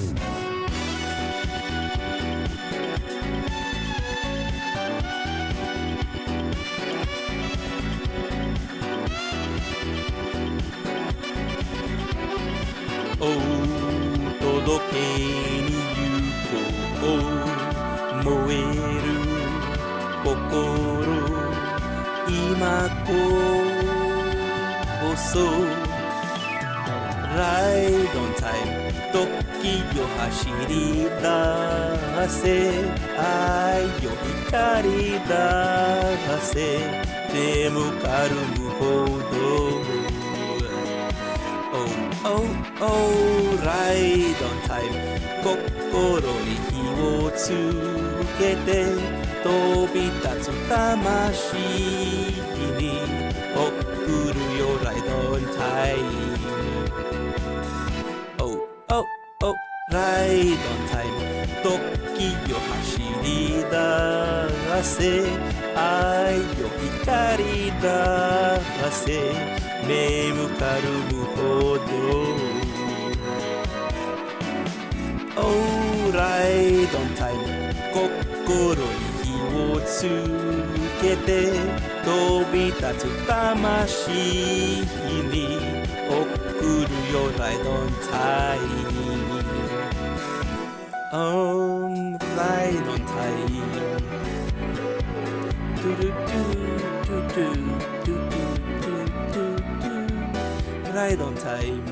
Oh, 届けに行こう燃える心今こそライドタイム時よ走り出せ愛よ光り出せ眠かる無ほど Oh ライドタイム心に火をつけて飛び立つ魂に送るよライドタイム Oh ライドタイム時よ走り出せ愛よ光り出せ眠かる無ほど Oh ライドタイム心に火をつけて飛び立つ魂に送るよライドタイム Oh ライドタイム ライドタイム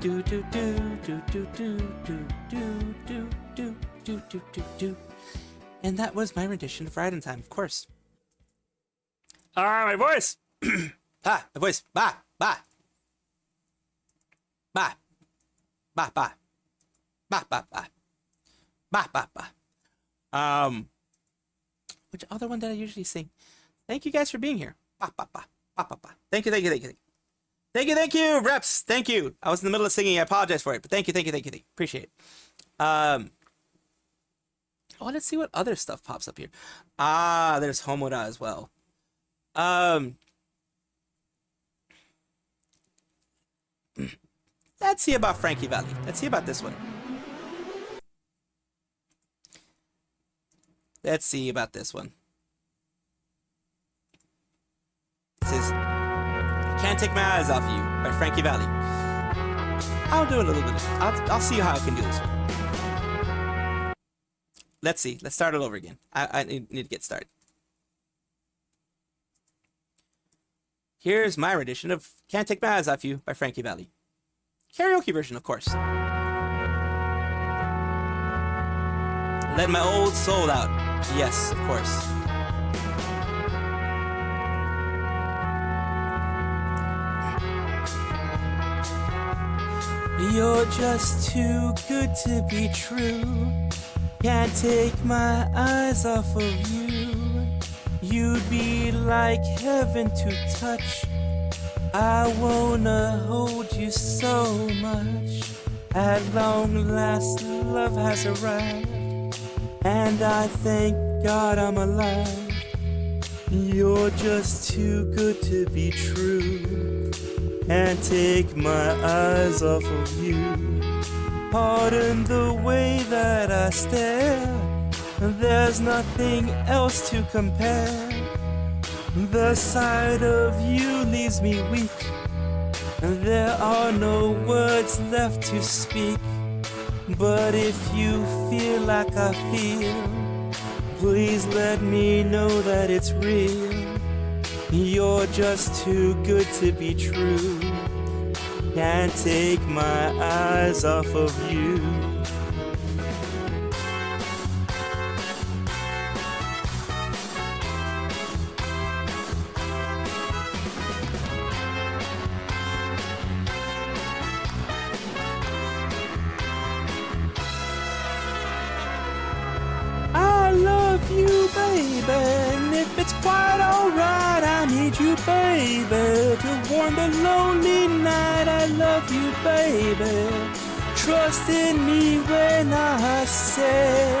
do do do do do do do do do do do do do do. And that was my rendition of Ride in Time, of course. My voice. My voice. Bah. Which other one did I usually sing? Thank you guys for being here. Thank you, reps. Thank you. I was in the middle of singing. I apologize for it, but thank you. Appreciate it. Oh, let's see what other stuff pops up here. There's Homura as well. Let's see about Frankie Valli. Let's see about this one. Let's see about this one. This is Can't Take My Eyes Off You by Frankie Valli. I'll do a little bit. I'll see how I can do this one. Let's see. Let's start it over again. I need to get started. Here's my rendition of Can't Take My Eyes Off You by Frankie Valli. Karaoke version, of course. Let my old soul out. Yes, of course. You're just too good to be true. Can't take my eyes off of you. You'd be like heaven to touch. I wanna hold you so much. At long last, love has arrived, and I thank God I'm alive. You're just too good to be true. Can't take my eyes off of you. Pardon the way that I stare. There's nothing else to compare. The sight of you leaves me weak. There are no words left to speak. But if you feel like I feel, please let me know that it's real. You're just too good to be true. Can't take my eyes off of you. You, baby, and if it's quite alright, I need you, baby, to warm the lonely night. I love you, baby. Trust in me when I say,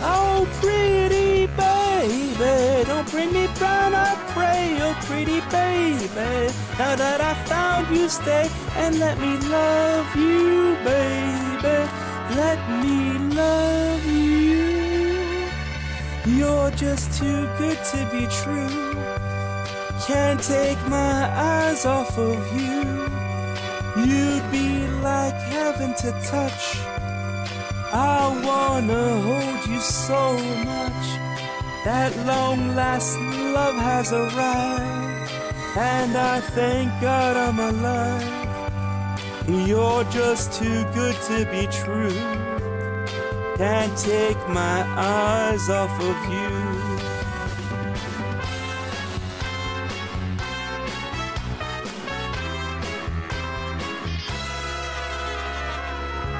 oh, pretty baby, don't bring me down, I pray, oh, pretty baby. Now that I found you, stay and let me love you, baby. Let me love you. You're just too good to be true. Can't take my eyes off of you. You'd be like heaven to touch. I wanna hold you so much. At long last, love has arrived, and I thank God I'm alive. You're just too good to be true. Can't take my eyes off of you.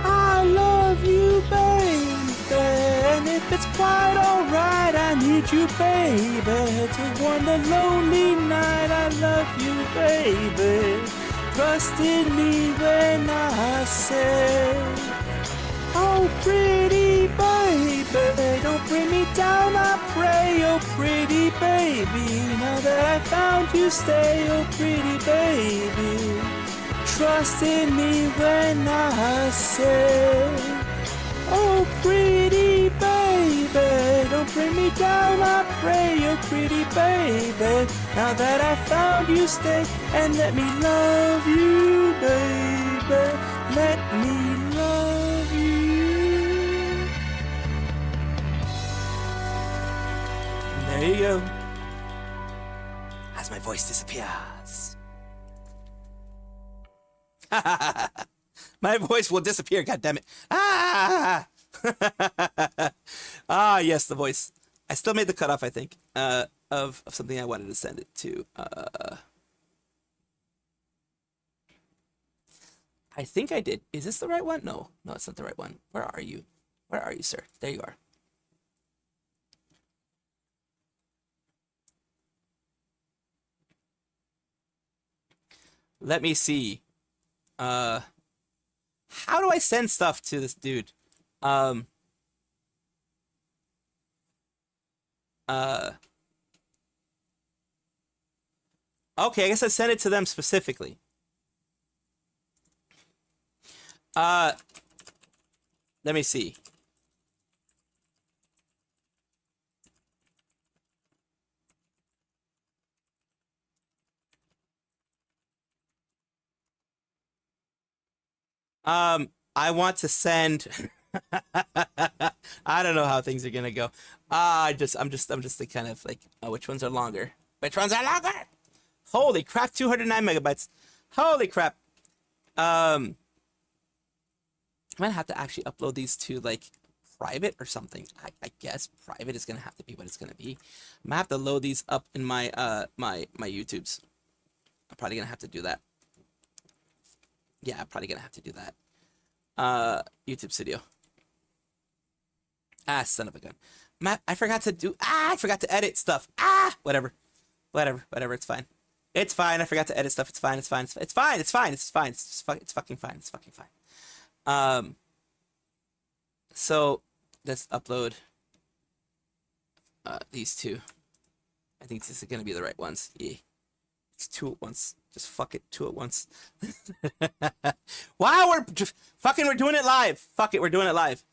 I love you, baby, and if it's quite alright, I need you, baby, to warm the lonely night. I love you, baby. Trust in me when I say, oh, pretty baby, don't bring me down, I pray, oh, pretty baby. Now that I found you, stay, oh, pretty baby. Trust in me when I say, oh, pretty baby, don't bring me down, I pray, oh, pretty baby. Now that I found you, stay and let me love you, baby. Let me love you. There you go. As my voice disappears. My voice will disappear. God damn it. Ah! Ah, yes, the voice. I still made the cutoff, I think, of something I wanted to send it to. I think I did. Is this the right one? No, it's not the right one. Where are you? Where are you, sir? There you are. Let me see. How do I send stuff to this dude? Okay, I guess I sent it to them specifically. Let me see. I want to send I don't know how things are gonna go. I'm just the kind of like, which ones are longer? Which ones are longer? Holy crap, 209 megabytes. Holy crap. I'm gonna have to actually upload these to like private or something. I guess private is gonna have to be what it's gonna be. I'm gonna have to load these up in my my YouTubes. I'm probably gonna have to do that. Yeah, I'm probably gonna have to do that. YouTube Studio. Ah, son of a gun. I forgot to do. I forgot to edit stuff. Whatever. It's fine. It's fine. I forgot to edit stuff. It's fine. It's fine. It's fine. It's fine. It's fine. It's fucking fine. It's fucking fine. So let's upload these two. I think this is gonna be the right ones. Yeah. It's two at once. Just fuck it, two at once. Wow, we're doing it live. Fuck it, we're doing it live.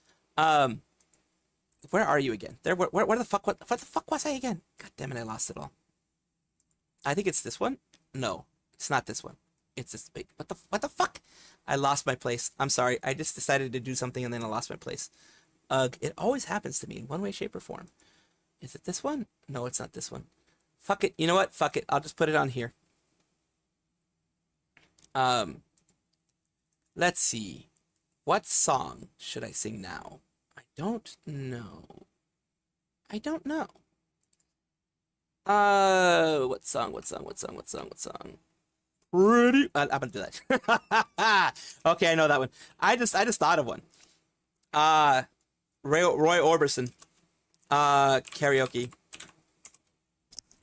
Where are you again? There. Where the fuck? What the fuck was I again? God damn it, I lost it all. I think it's this one. No, it's not this one. It's this. Wait, what the fuck? I lost my place. I'm sorry. I just decided to do something and then I lost my place. It always happens to me in one way, shape, or form. Is it this one? No, it's not this one. Fuck it. You know what? Fuck it. I'll just put it on here. Let's see. What song should I sing now? I don't know. What song? Pretty. I'm gonna do that. Okay, I know that one. I just thought of one. Roy Orbison. Karaoke.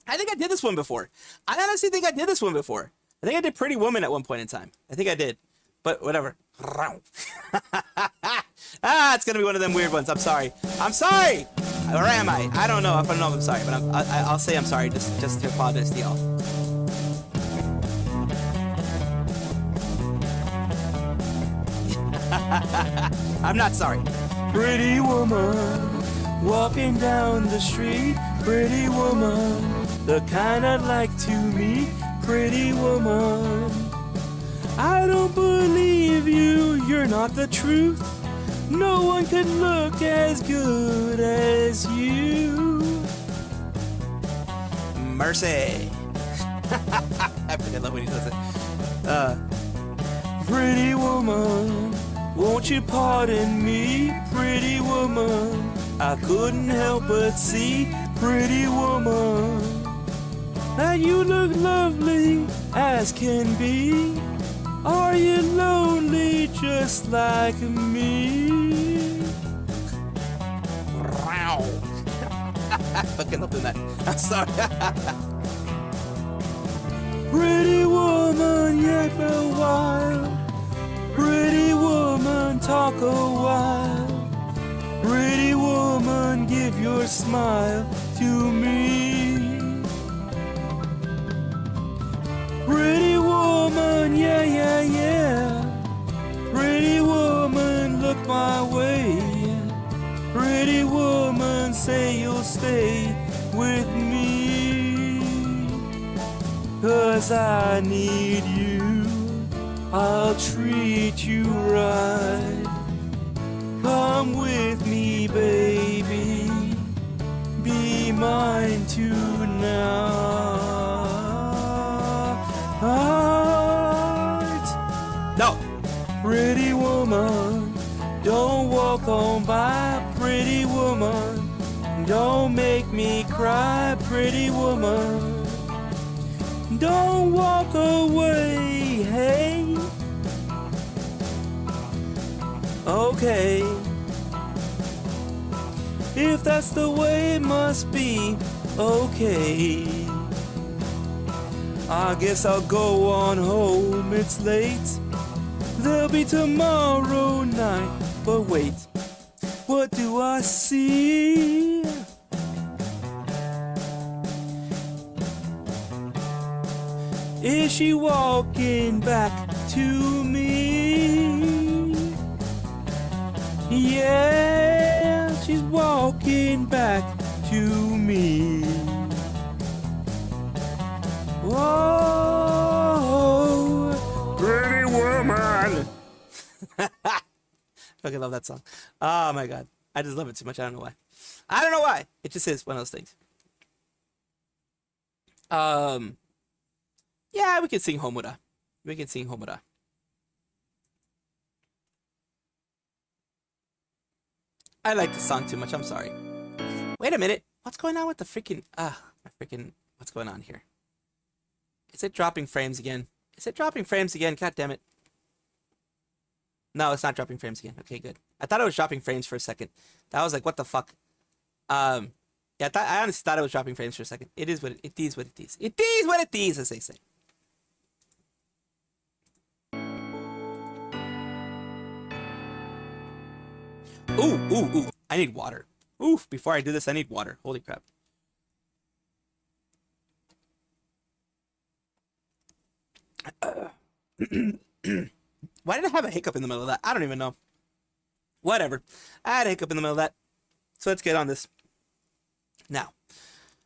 I think I did this one before. I honestly think I did this one before. I think I did Pretty Woman at one point in time. I think I did. But whatever. It's gonna be one of them weird ones. I'm sorry. Or am I? I don't know if I'm sorry, but I'll say I'm sorry just to apologize to y'all. I'm not sorry. Pretty woman walking down the street. Pretty woman, the kind I'd like to meet. Pretty woman, I don't believe you, you're not the truth. No one could look as good as you. Mercy. I love when he does it. Pretty woman, won't you pardon me? Pretty woman, I couldn't help but see. Pretty woman, that you look lovely as can be. Are you lonely just like me? I fucking love doing that. I'm sorry. Pretty woman, yak a while. Pretty woman, talk a while. Pretty woman, give your smile to me. Pretty woman, yeah. Pretty woman, look my way. Pretty woman, say you'll stay with me. 'Cause I need you, I'll treat you right. Come with me, baby, be mine tonight. No. Pretty woman. Don't walk on by, pretty woman. Don't make me cry, pretty woman. Don't walk away, hey. Okay. If that's the way it must be, okay. I guess I'll go on home, it's late. There'll be tomorrow night, but wait, what do I see? Is she walking back to me? Yeah, she's walking back to me. Whoa, pretty woman. Fucking love that song. Oh my god. I just love it too much. I don't know why. I don't know why. It just is one of those things. Yeah, we can sing Homura. We can sing Homura. I like the song too much. I'm sorry. Wait a minute. What's going on with the freaking... What's going on here? Is it dropping frames again? Is it dropping frames again? God damn it. No, it's not dropping frames again. Okay, good. I thought it was dropping frames for a second. That was like, what the fuck? Yeah, I honestly thought it was dropping frames for a second. It is what it is. What it is. It is what it is, as they say. Ooh. I need water. Oof, before I do this, I need water. Holy crap. Why did I have a hiccup in the middle of that? I don't even know. Whatever. I had a hiccup in the middle of that. So let's get on this. Now,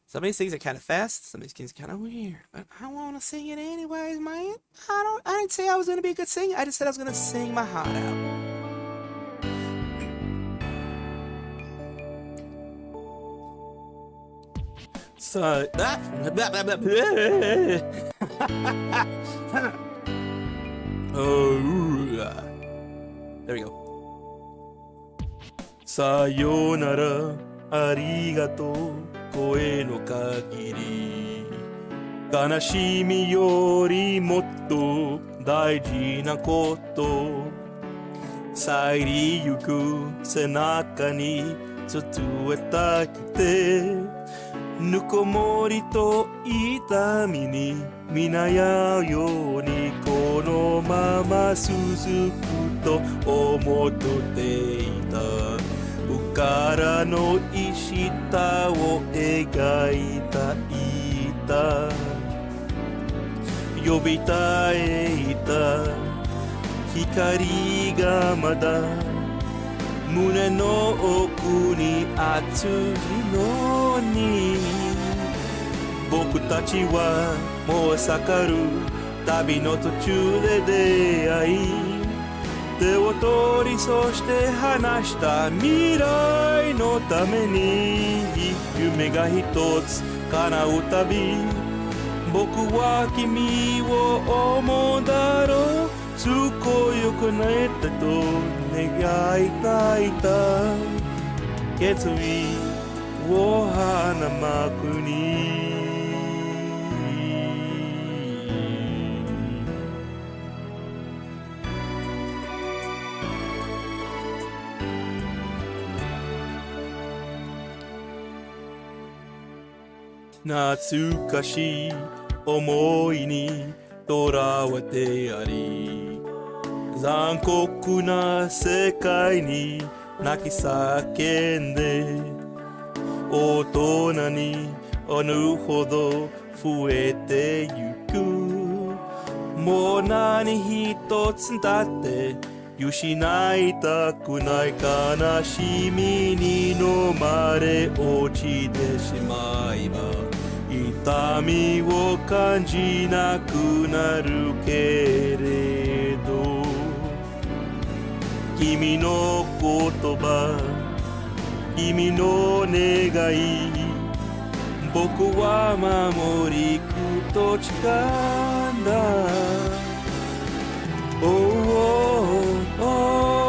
some of these things are kind of fast. Some of these things are kind of weird. But I want to sing it anyways, man. I didn't say I was going to be a good singer. I just said I was going to sing my heart out. So, oh, there we go. Sayonara, arigato, koe no kagiri. Kanashimi yori motto daiji na koto. Sairi yuku senaka ni tsutuetakite. ぬこもりと痛みに皆ようにこのまま続くと思っていたうからの石下を描いた板呼びたえいた光がまだ胸の奥に熱いのに僕たちはもう盛る旅の途中で出会い手を取りそして話した未来のために夢が一つ叶う旅僕は君を思うだろう健やかなえたと願いたいた決意を花まくに懐かしい思いにとらわれてあり残酷な世界に泣き叫んで大人になるほど増えてゆくもう何一つだって失いたくない悲しみに飲まれ落ちてしまえば痛みを感じなくなるけれど君の言葉君の願い僕は守りくと誓うんだ Oh, oh, oh.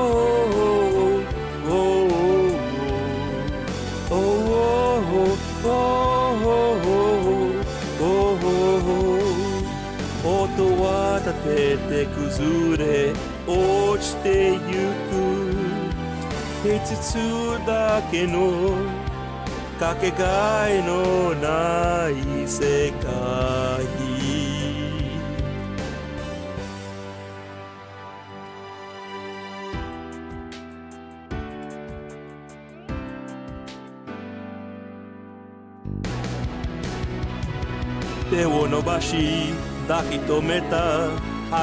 てて崩れ落ちてゆく5つだけのかけがえのない世界手を伸ばし抱き留めた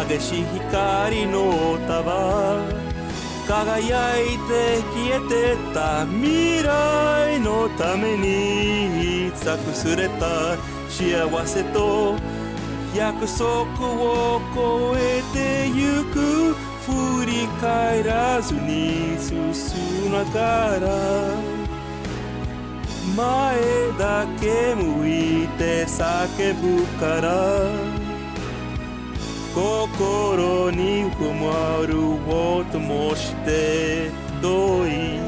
激しい光の束輝いて消えてった未来のために託された幸せと約束を超えてゆく振り返らずに進ながら前だけ向いて叫ぶから心にふまる音もして遠い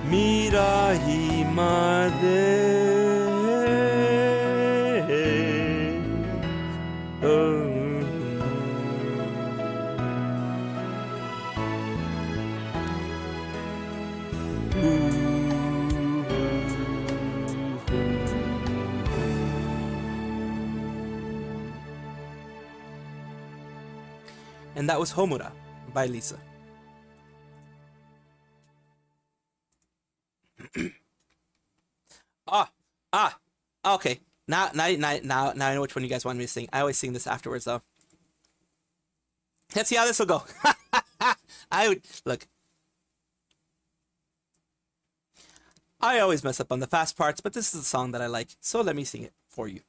未来までAnd that was Homura by Lisa. Okay. Now I know which one you guys want me to sing. I always sing this afterwards, though. Let's see how this will go. Look. I always mess up on the fast parts, but this is a song that I like, so let me sing it for you.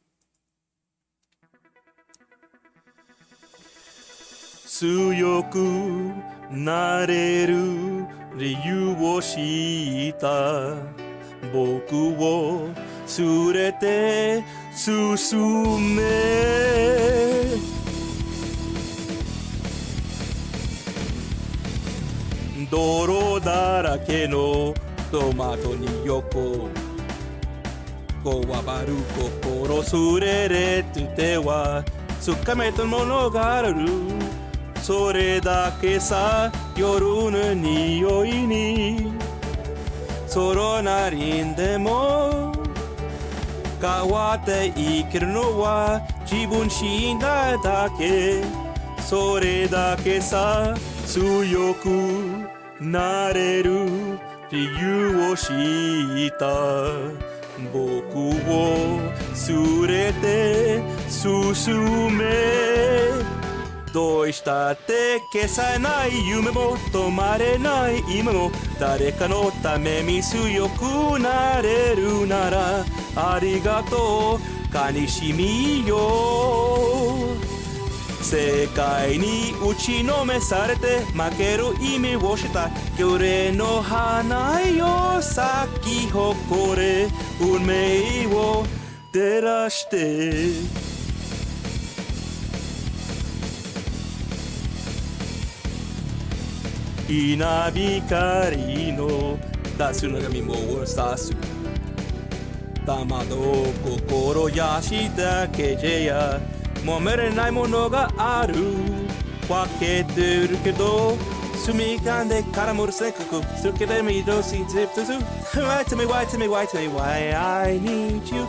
強くなれる理由を知った僕を連れて進め泥だらけのトマトに横こわばる心すれれててはつかめたものがあるそれだけさ夜の匂いにそのなりんでも変わって生きるのは自分次第だけそれだけさ強くなれる理由を知った僕を連れて進めどうしたって消さない夢も止まれない今も誰かのために強くなれるならありがとう悲しみよ世界に打ちのめされて負ける意味をした魚霊の花よ咲き誇れ運命を照らして稲光の出すのが身も指す玉の心やしだけじゃもめれないものがある分けてるけど隅かんでからもるせっかくするけどみどしずっとず Why to me why to me why to me why I need you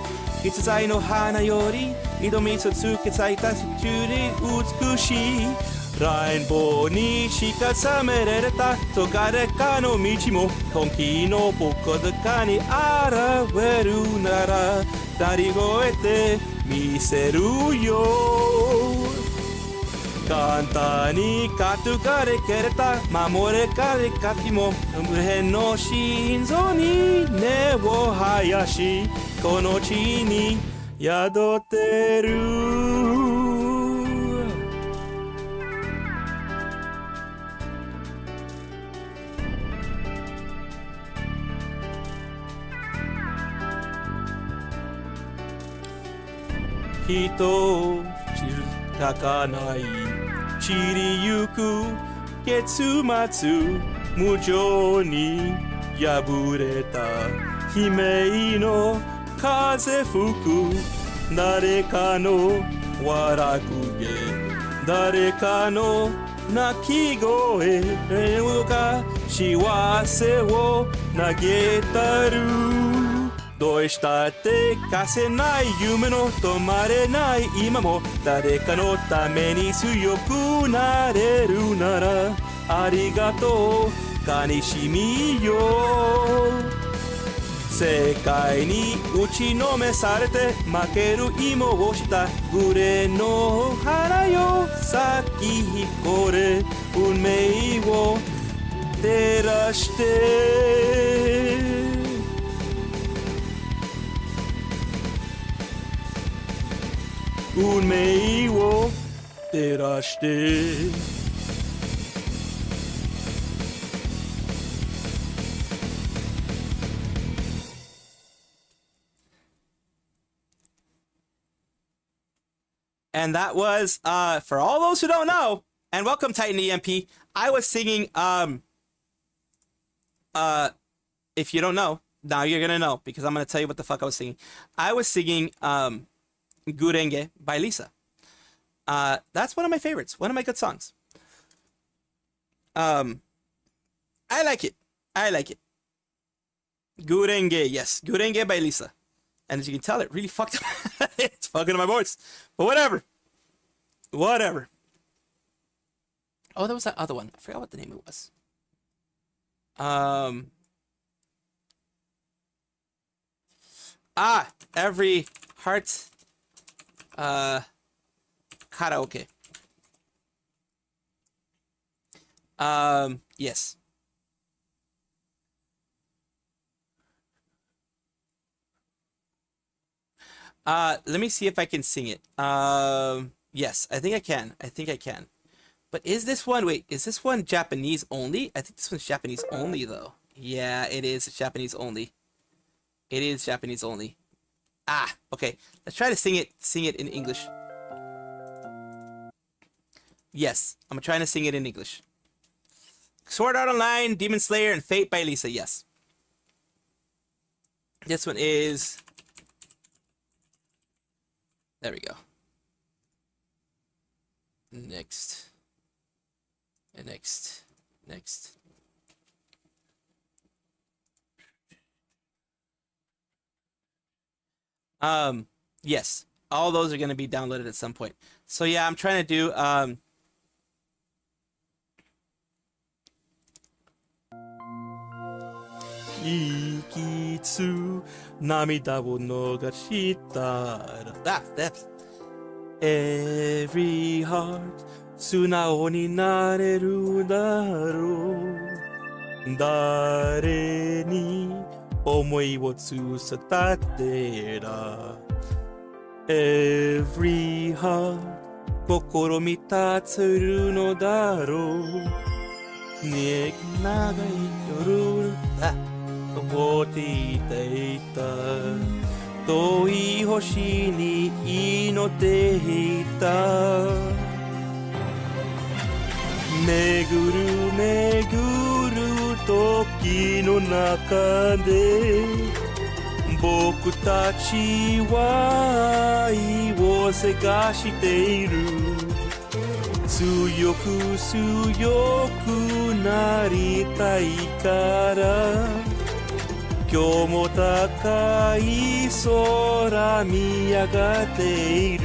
いつ在の花より挑みつつけ咲いた中で美しいラインボーにしか覚められたと誰かの道も本気の僕かに現れるなら鳴り声で見せるよ簡単に担がれけれた守れかれかきも無辺の心臓に根を生やしこの地に宿ってる人をかかない散りゆく結末無情に破れた悲鳴の風吹く誰かの笑くげ誰かの鳴き声が幸せを投げたるどうしたって貸せない夢の止まれない今も誰かのために強くなれるならありがとう悲しみよ世界に打ちのめされて負ける芋をしたグレーの花よ咲き誇れ運命を照らして運命を照らして And that was, for all those who don't know, and welcome Titan EMP, I was singing, if you don't know, now you're gonna know, because I'm gonna tell you what the fuck I was singing. I was singing, Gurenge by Lisa. That's one of my favorites, one of my good songs. I like it. I like it. Gurenge, yes, Gurenge by Lisa. And as you can tell, it really fucked up. It's fucking my voice. But whatever. Whatever. Oh, there was that other one. I forgot what the name it was. Every heart karaoke. Yes. Let me see if I can sing it. Yes, I think I can. I think I can. But is this one, wait, is this one Japanese only? I think this one's Japanese only, though. Yeah, it is Japanese only. It is Japanese only. Okay. Let's try to sing it in English. Yes, I'm trying to sing it in English. Sword Art Online, Demon Slayer, and Fate by Lisa, yes. This one is... There we go. Next. And next. Next. Yes. All those are going to be downloaded at some point. So yeah, I'm trying to do, that's every heart 素直になれるだろう誰に思いを伝えたら Every heart 心満たせるのだろうね長い夜思っていた遠い星に祈っていた巡る巡る時の中で僕たちは愛を探している強く強くなりたいから今日も高い空見上がっている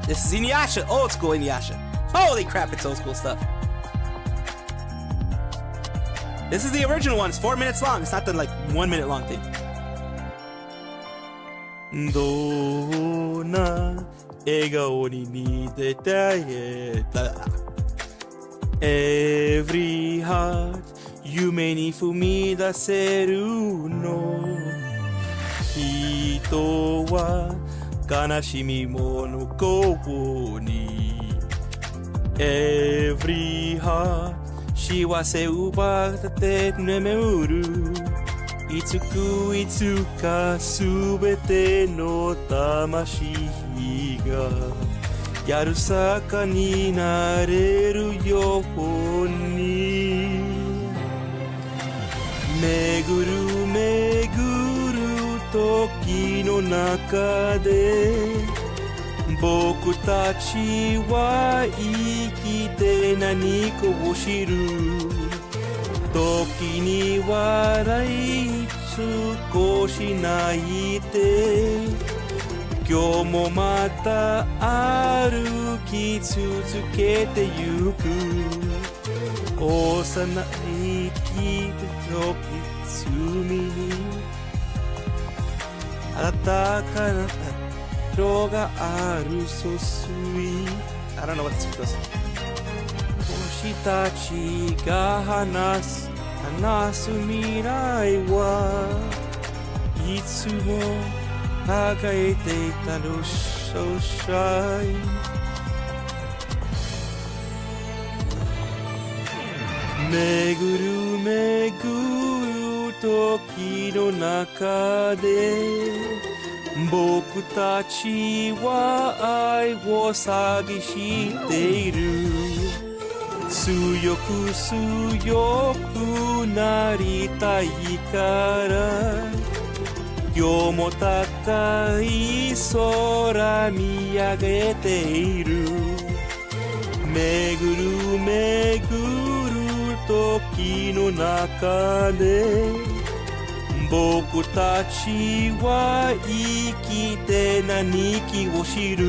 This is Inuyasha, old school Inuyasha. Holy crap, it's old school stuff. This is the original one, it's 4 minutes long. It's not the like 1 minute long thing. どんな笑顔に見てたい Every heart 夢に踏み出せるの人は悲しみも残に Every heart 幸せ奪って眠るいつかすべての魂がやるさかになれるように巡る巡る時の中で僕たちは生きて何かを知る時に笑い少し泣いて今日もまた歩き続けてゆく幼い時罪に暖かな色があるso sweet I don't know what this goes 星たちが話す未来はいつも輝いていたのso shine巡る巡る時の中で僕たちは愛を探している強く強くなりたいから今日も高い空見上げている巡る巡る時の中で僕たちは生きて何かを知る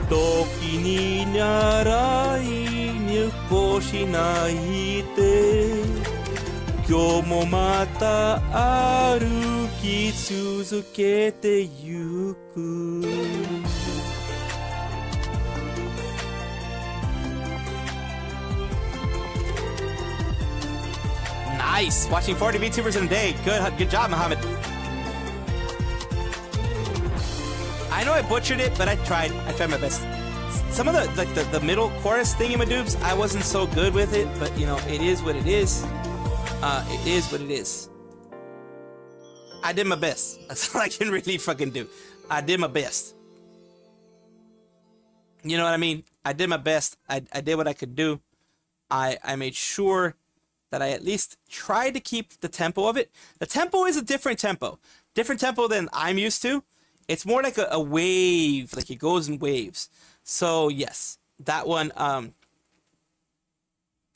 時に習いにこしないで今日もまた歩き続けてゆくNice! Watching 40 VTubers in a day. Good job, Mohammed. I know I butchered it, but I tried my best. Some of the middle chorus thingy-madoobs, I wasn't so good with it, but you know, it is what it is. It is what it is. I did my best. That's all I can really fucking do. I did my best. You know what I mean? I did my best. I did what I could do. I made sure that I at least tried to keep the tempo of it. The tempo is a different tempo than I'm used to. It's more like a wave, like it goes in waves. So yes, that one.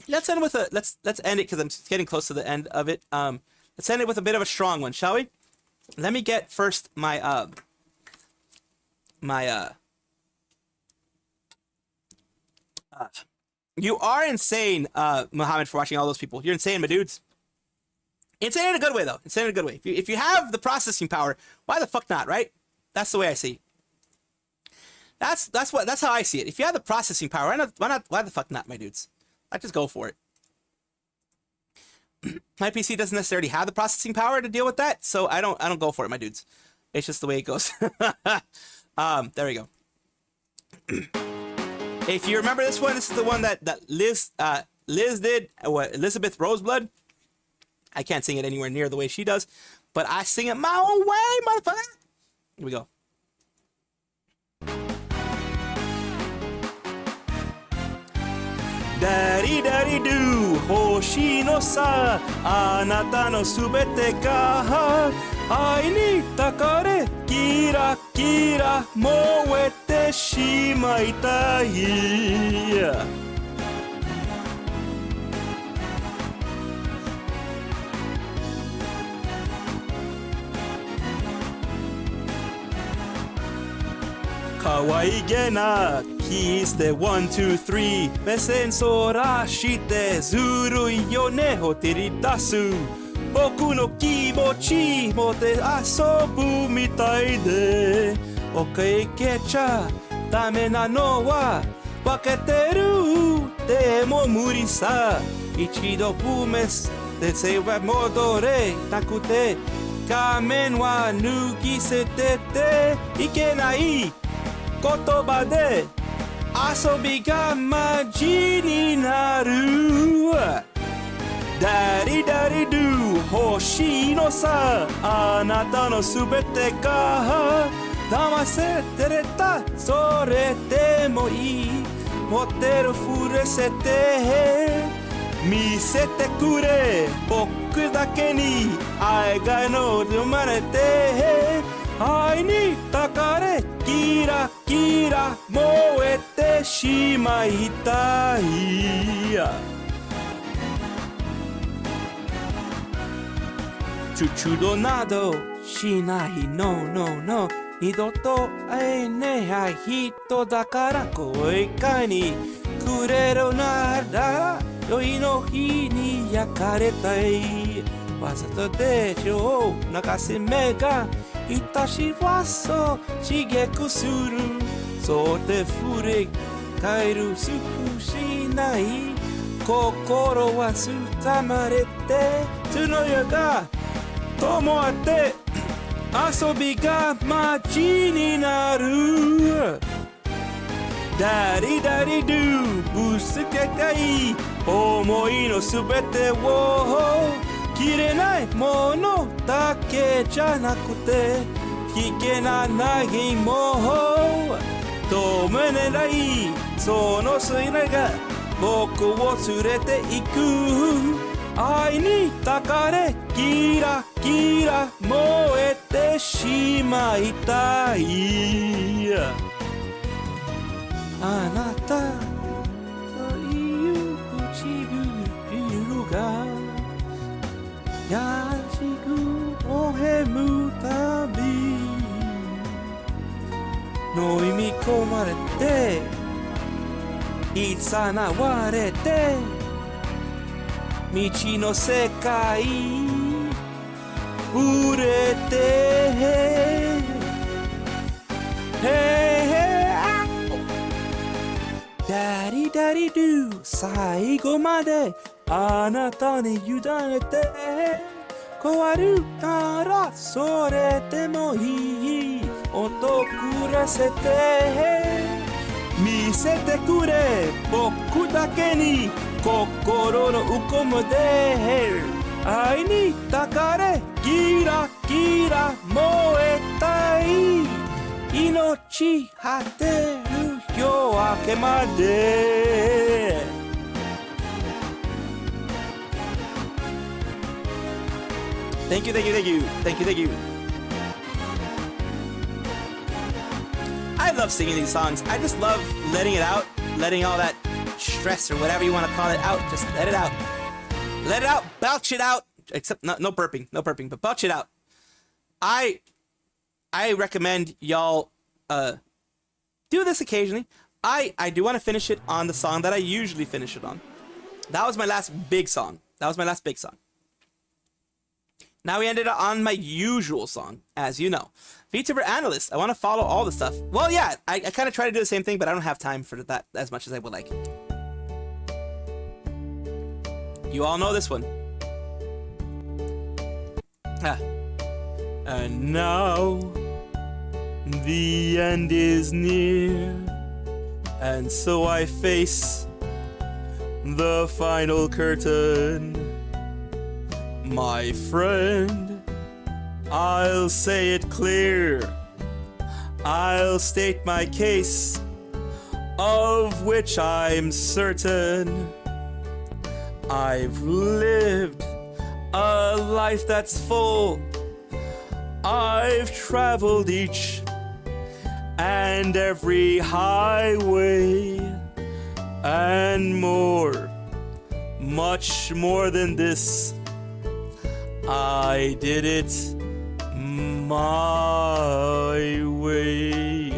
Let's end with let's end it because I'm getting close to the end of it. Let's end it with a bit of a strong one, shall we? Let me get first my You are insane, Muhammad, for watching all those people. You're insane, my dudes. Insane in a good way, though. Insane in a good way. If you have the processing power, why the fuck not, right? That's the way I see it. That's how I see it. If you have the processing power, why the fuck not, my dudes? I just go for it. My PC doesn't necessarily have the processing power to deal with that, so I don't go for it, my dudes. It's just the way it goes. There we go. If you remember this one, this is the one that Liz did. Elizabeth Roseblood. I can't sing it anywhere near the way she does, but I sing it my own way, motherfucker. Here we go. Daddy, daddy, do, hoshi no sa, anata no subete ga, ai ni takare, kira, kira, moete shimaitai. 可愛げなキスでワン、ツー、スリー目線そらしてずるいよねを照り出す僕の気持ち持って遊ぶみたいでおかけちゃダメなのは分けてるでも無理さ一度踏めでせは戻れなくて仮面は脱ぎ捨てていけない言葉で遊びがマジになるダリダリドゥ欲しいのさあなたのすべてが騙せてれたそれでもいい持ってるふれせて見せてくれ僕だけに愛がの生まれて愛に抱かれキラキキラ燃えてしまいたいチュチュドなどしないNo No No 二度と会えねえ人だから声かにくれるなら宵の日に焼かれたいわざとでしょう泣かせ目が愛しはそう刺激するそうで振り返るすくしない心はつたまれて角やが灯って遊びが街になるダリダリドゥぶつけたい思いのすべてを切れないものだけじゃなくて聞けないも止めれないその水流が僕を連れて行く愛にたかれキラキラ燃えてしまいたいあなたという唇が優しく微笑むたび飲み込まれていざなわれて未知の世界触れてダリダリドゥ最後まであなたに委ねて壊るならそれでもいい音くらせて見せてくれ僕だけに心のウコムで愛にたかれキラキラ燃えたい命果てる夜明けまでThank you, thank you, thank you, thank you, thank you. I love singing these songs. I just love letting it out, letting all that stress or whatever you want to call it out. Just let it out. Let it out, belch it out. Except no burping, but belch it out. I recommend y'all do this occasionally. I do want to finish it on the song that I usually finish it on. That was my last big song. Now we ended on my usual song, as you know. Vtuber analyst, I want to follow all the stuff. Well, yeah, I kind of try to do the same thing, but I don't have time for that as much as I would like. You all know this one. And now, the end is near, and so I face the final curtain. My friend, I'll say it clear. I'll state my case, of which I'm certain. I've lived a life that's full. I've traveled each and every highway and more, much more than this. I did it my way.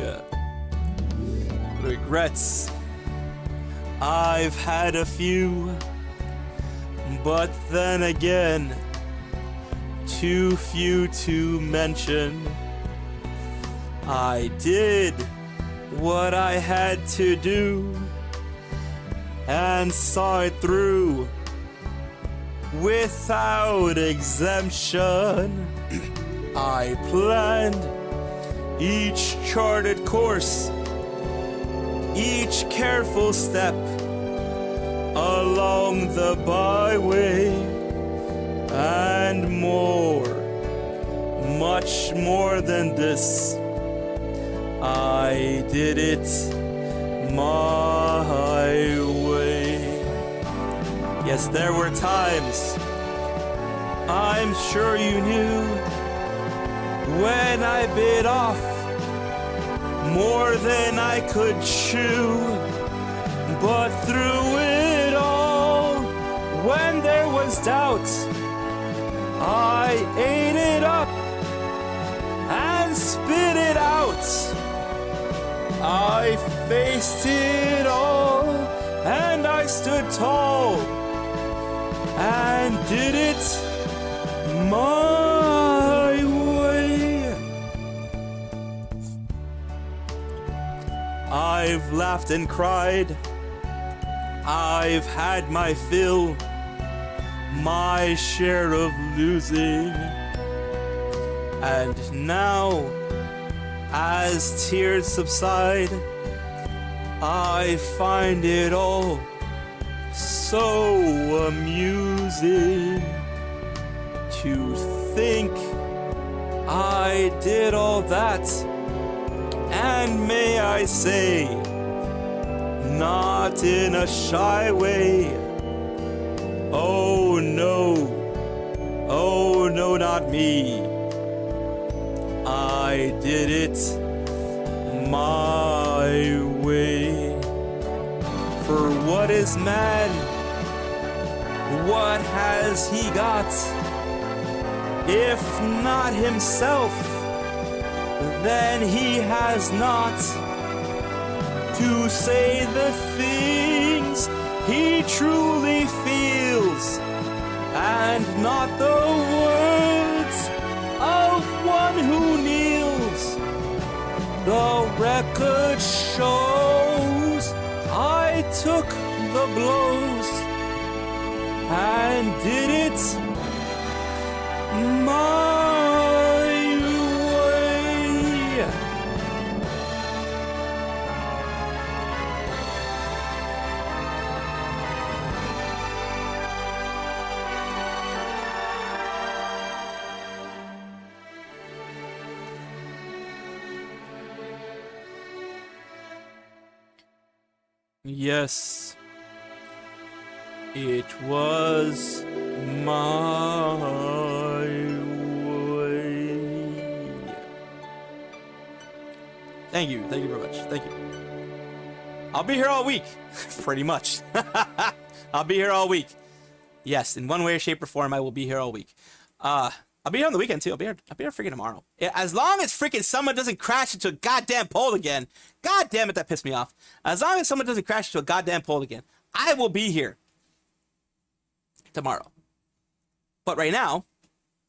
Regrets, I've had a few, but then again, too few to mention. I did what I had to do and saw it through without exemption. I planned each charted course, each careful step along the byway, and more, much more than this. I did it my way. Yes, there were times, I'm sure you knew, when I bit off more than I could chew. But through it all, when there was doubt, I ate it up and spit it out. I faced it all, and I stood tall and did it my way. I've laughed and cried, I've had my fill, my share of losing. And now, as tears subside, I find it all so amusing to think I did all that, and may I say, not in a shy way. Oh no, not me. I did it my way. For what is man? What has he got? If not himself, then he has not to say the things he truly feels, and not the words of one who kneels. The record shows I took the blows and did it my way. Yes, it was my way. Thank you very much. Thank you. I'll be here all week, pretty much. I'll be here all week. Yes, in one way, shape, or form, I will be here all week. I'll be here on the weekend too. I'll be here freaking tomorrow. As long as freaking someone doesn't crash into a goddamn pole again. God damn it, that pissed me off. As long as someone doesn't crash into a goddamn pole again, I will be here tomorrow. But right now,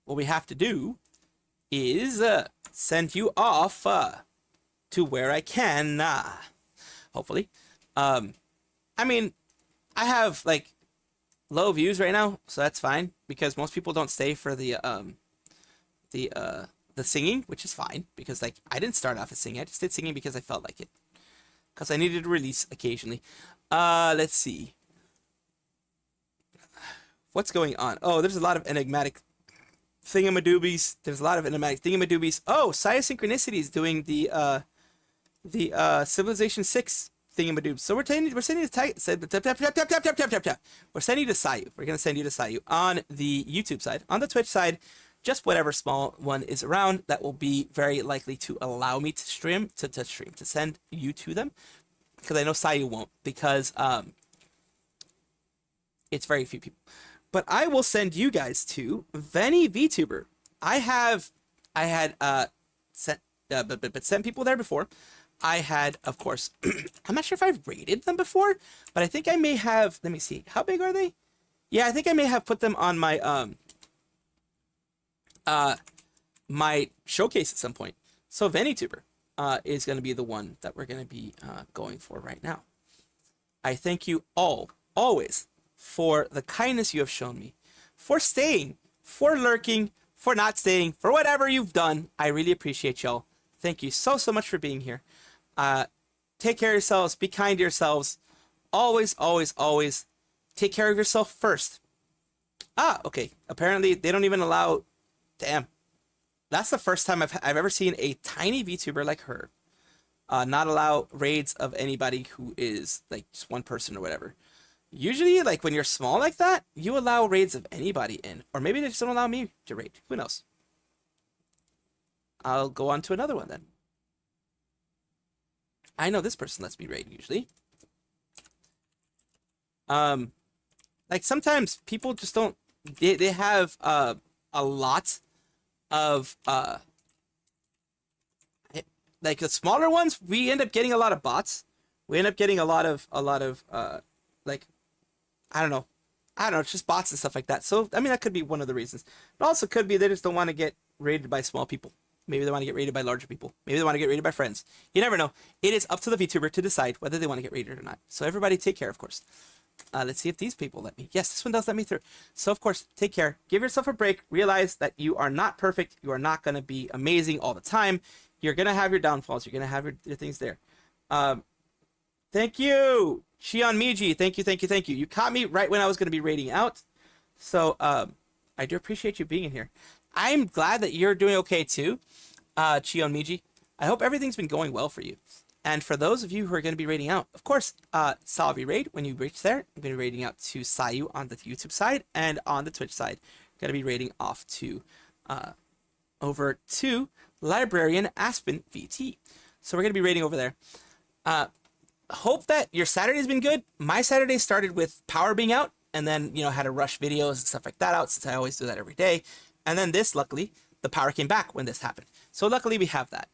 what we have to do is send you off to where I can. Hopefully. I mean, I have like low views right now, so that's fine because most people don't stay for the singing, which is fine because like I didn't start off as singing. I just did singing because I felt like it, because I needed to release occasionally. Let's see what's going on. Oh, there's a lot of enigmatic thingamadoobies. Oh, Sayu Synchronicity is doing the Civilization 6 thingamadoobs. So we're sending you to Sayu. We're gonna send you to Sayu on the YouTube side. On the Twitch side, just whatever small one is around that will be very likely to allow me to stream to send you to them, because I know Sayu won't, because it's very few people. But I will send you guys to Vtuber. I had sent people there before. I had, of course, I'm not sure if I've rated them before, but I think I may have. Let me see. How big are they? Yeah, I think I may have put them on my my showcase at some point. So Vtuber is going to be the one that we're going to be going for right now. I thank you all, always, for the kindness you have shown me, for staying, for lurking, for not staying, for whatever you've done. I really appreciate y'all. Thank you so much for being here. Take care of yourselves. Be kind to yourselves. Always, always, always take care of yourself first. Okay. Apparently, they don't even allow... Damn. That's the first time I've ever seen a tiny VTuber like her not allow raids of anybody who is, like, just one person or whatever. Usually, like, when you're small like that, you allow raids of anybody in. Or maybe they just don't allow me to raid. Who knows? I'll go on to another one then. I know this person lets me raid usually. Like sometimes people just don't, they have a lot of like the smaller ones, we end up getting a lot of bots. We end up getting a lot of like I don't know, it's just bots and stuff like that. So I mean that could be one of the reasons. But also could be they just don't want to get raided by small people. Maybe they want to get raided by larger people. Maybe they want to get raided by friends. You never know. It is up to the VTuber to decide whether they want to get raided or not. So everybody take care, of course. Let's see if these people let me. Yes, this one does let me through. So, of course, take care. Give yourself a break. Realize that you are not perfect. You are not going to be amazing all the time. You're going to have your downfalls. You're going to have your things there. Thank you, Shion Miji. Thank you, thank you, thank you. You caught me right when I was going to be raiding out. So, I do appreciate you being in here. I'm glad that you're doing okay, too, Shion Miji. I hope everything's been going well for you. And for those of you who are going to be raiding out, of course, Salvi raid, when you reach there, I'm going to be raiding out to Sayu on the YouTube side, and on the Twitch side, I'm going to be raiding off to, over to Librarian Aspen VT. So we're going to be raiding over there. Hope that your Saturday's been good. My Saturday started with power being out, and then, you know, had to rush videos and stuff like that out, since I always do that every day. And then this, luckily, the power came back when this happened. So luckily we have that.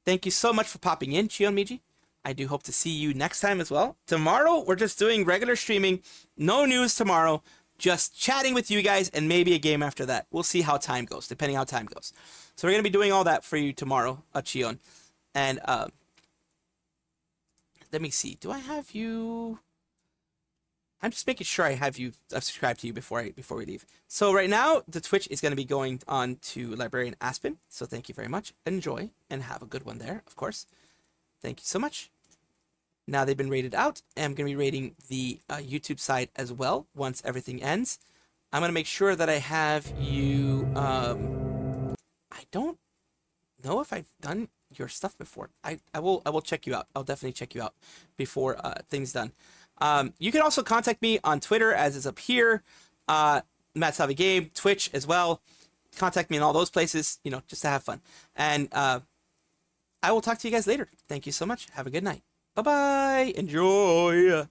Thank you so much for popping in, Shion Miji. I do hope to see you next time as well. Tomorrow, we're just doing regular streaming. No news tomorrow. Just chatting with you guys and maybe a game after that. We'll see how time goes, depending how time goes. So we're going to be doing all that for you tomorrow, Shion. And let me see. Do I have you... I'm just making sure I have you subscribed to you before we leave. So right now, the Twitch is going to be going on to Librarian Aspen. So thank you very much. Enjoy and have a good one there, of course. Thank you so much. Now they've been rated out. And I'm going to be rating the YouTube side as well once everything ends. I'm going to make sure that I have you... I don't know if I've done your stuff before. I will check you out. I'll definitely check you out before things done. You can also contact me on Twitter, as is up here, Matt Salvi Game, Twitch as well. Contact me in all those places, you know, just to have fun. And I will talk to you guys later. Thank you so much. Have a good night. Bye-bye. Enjoy.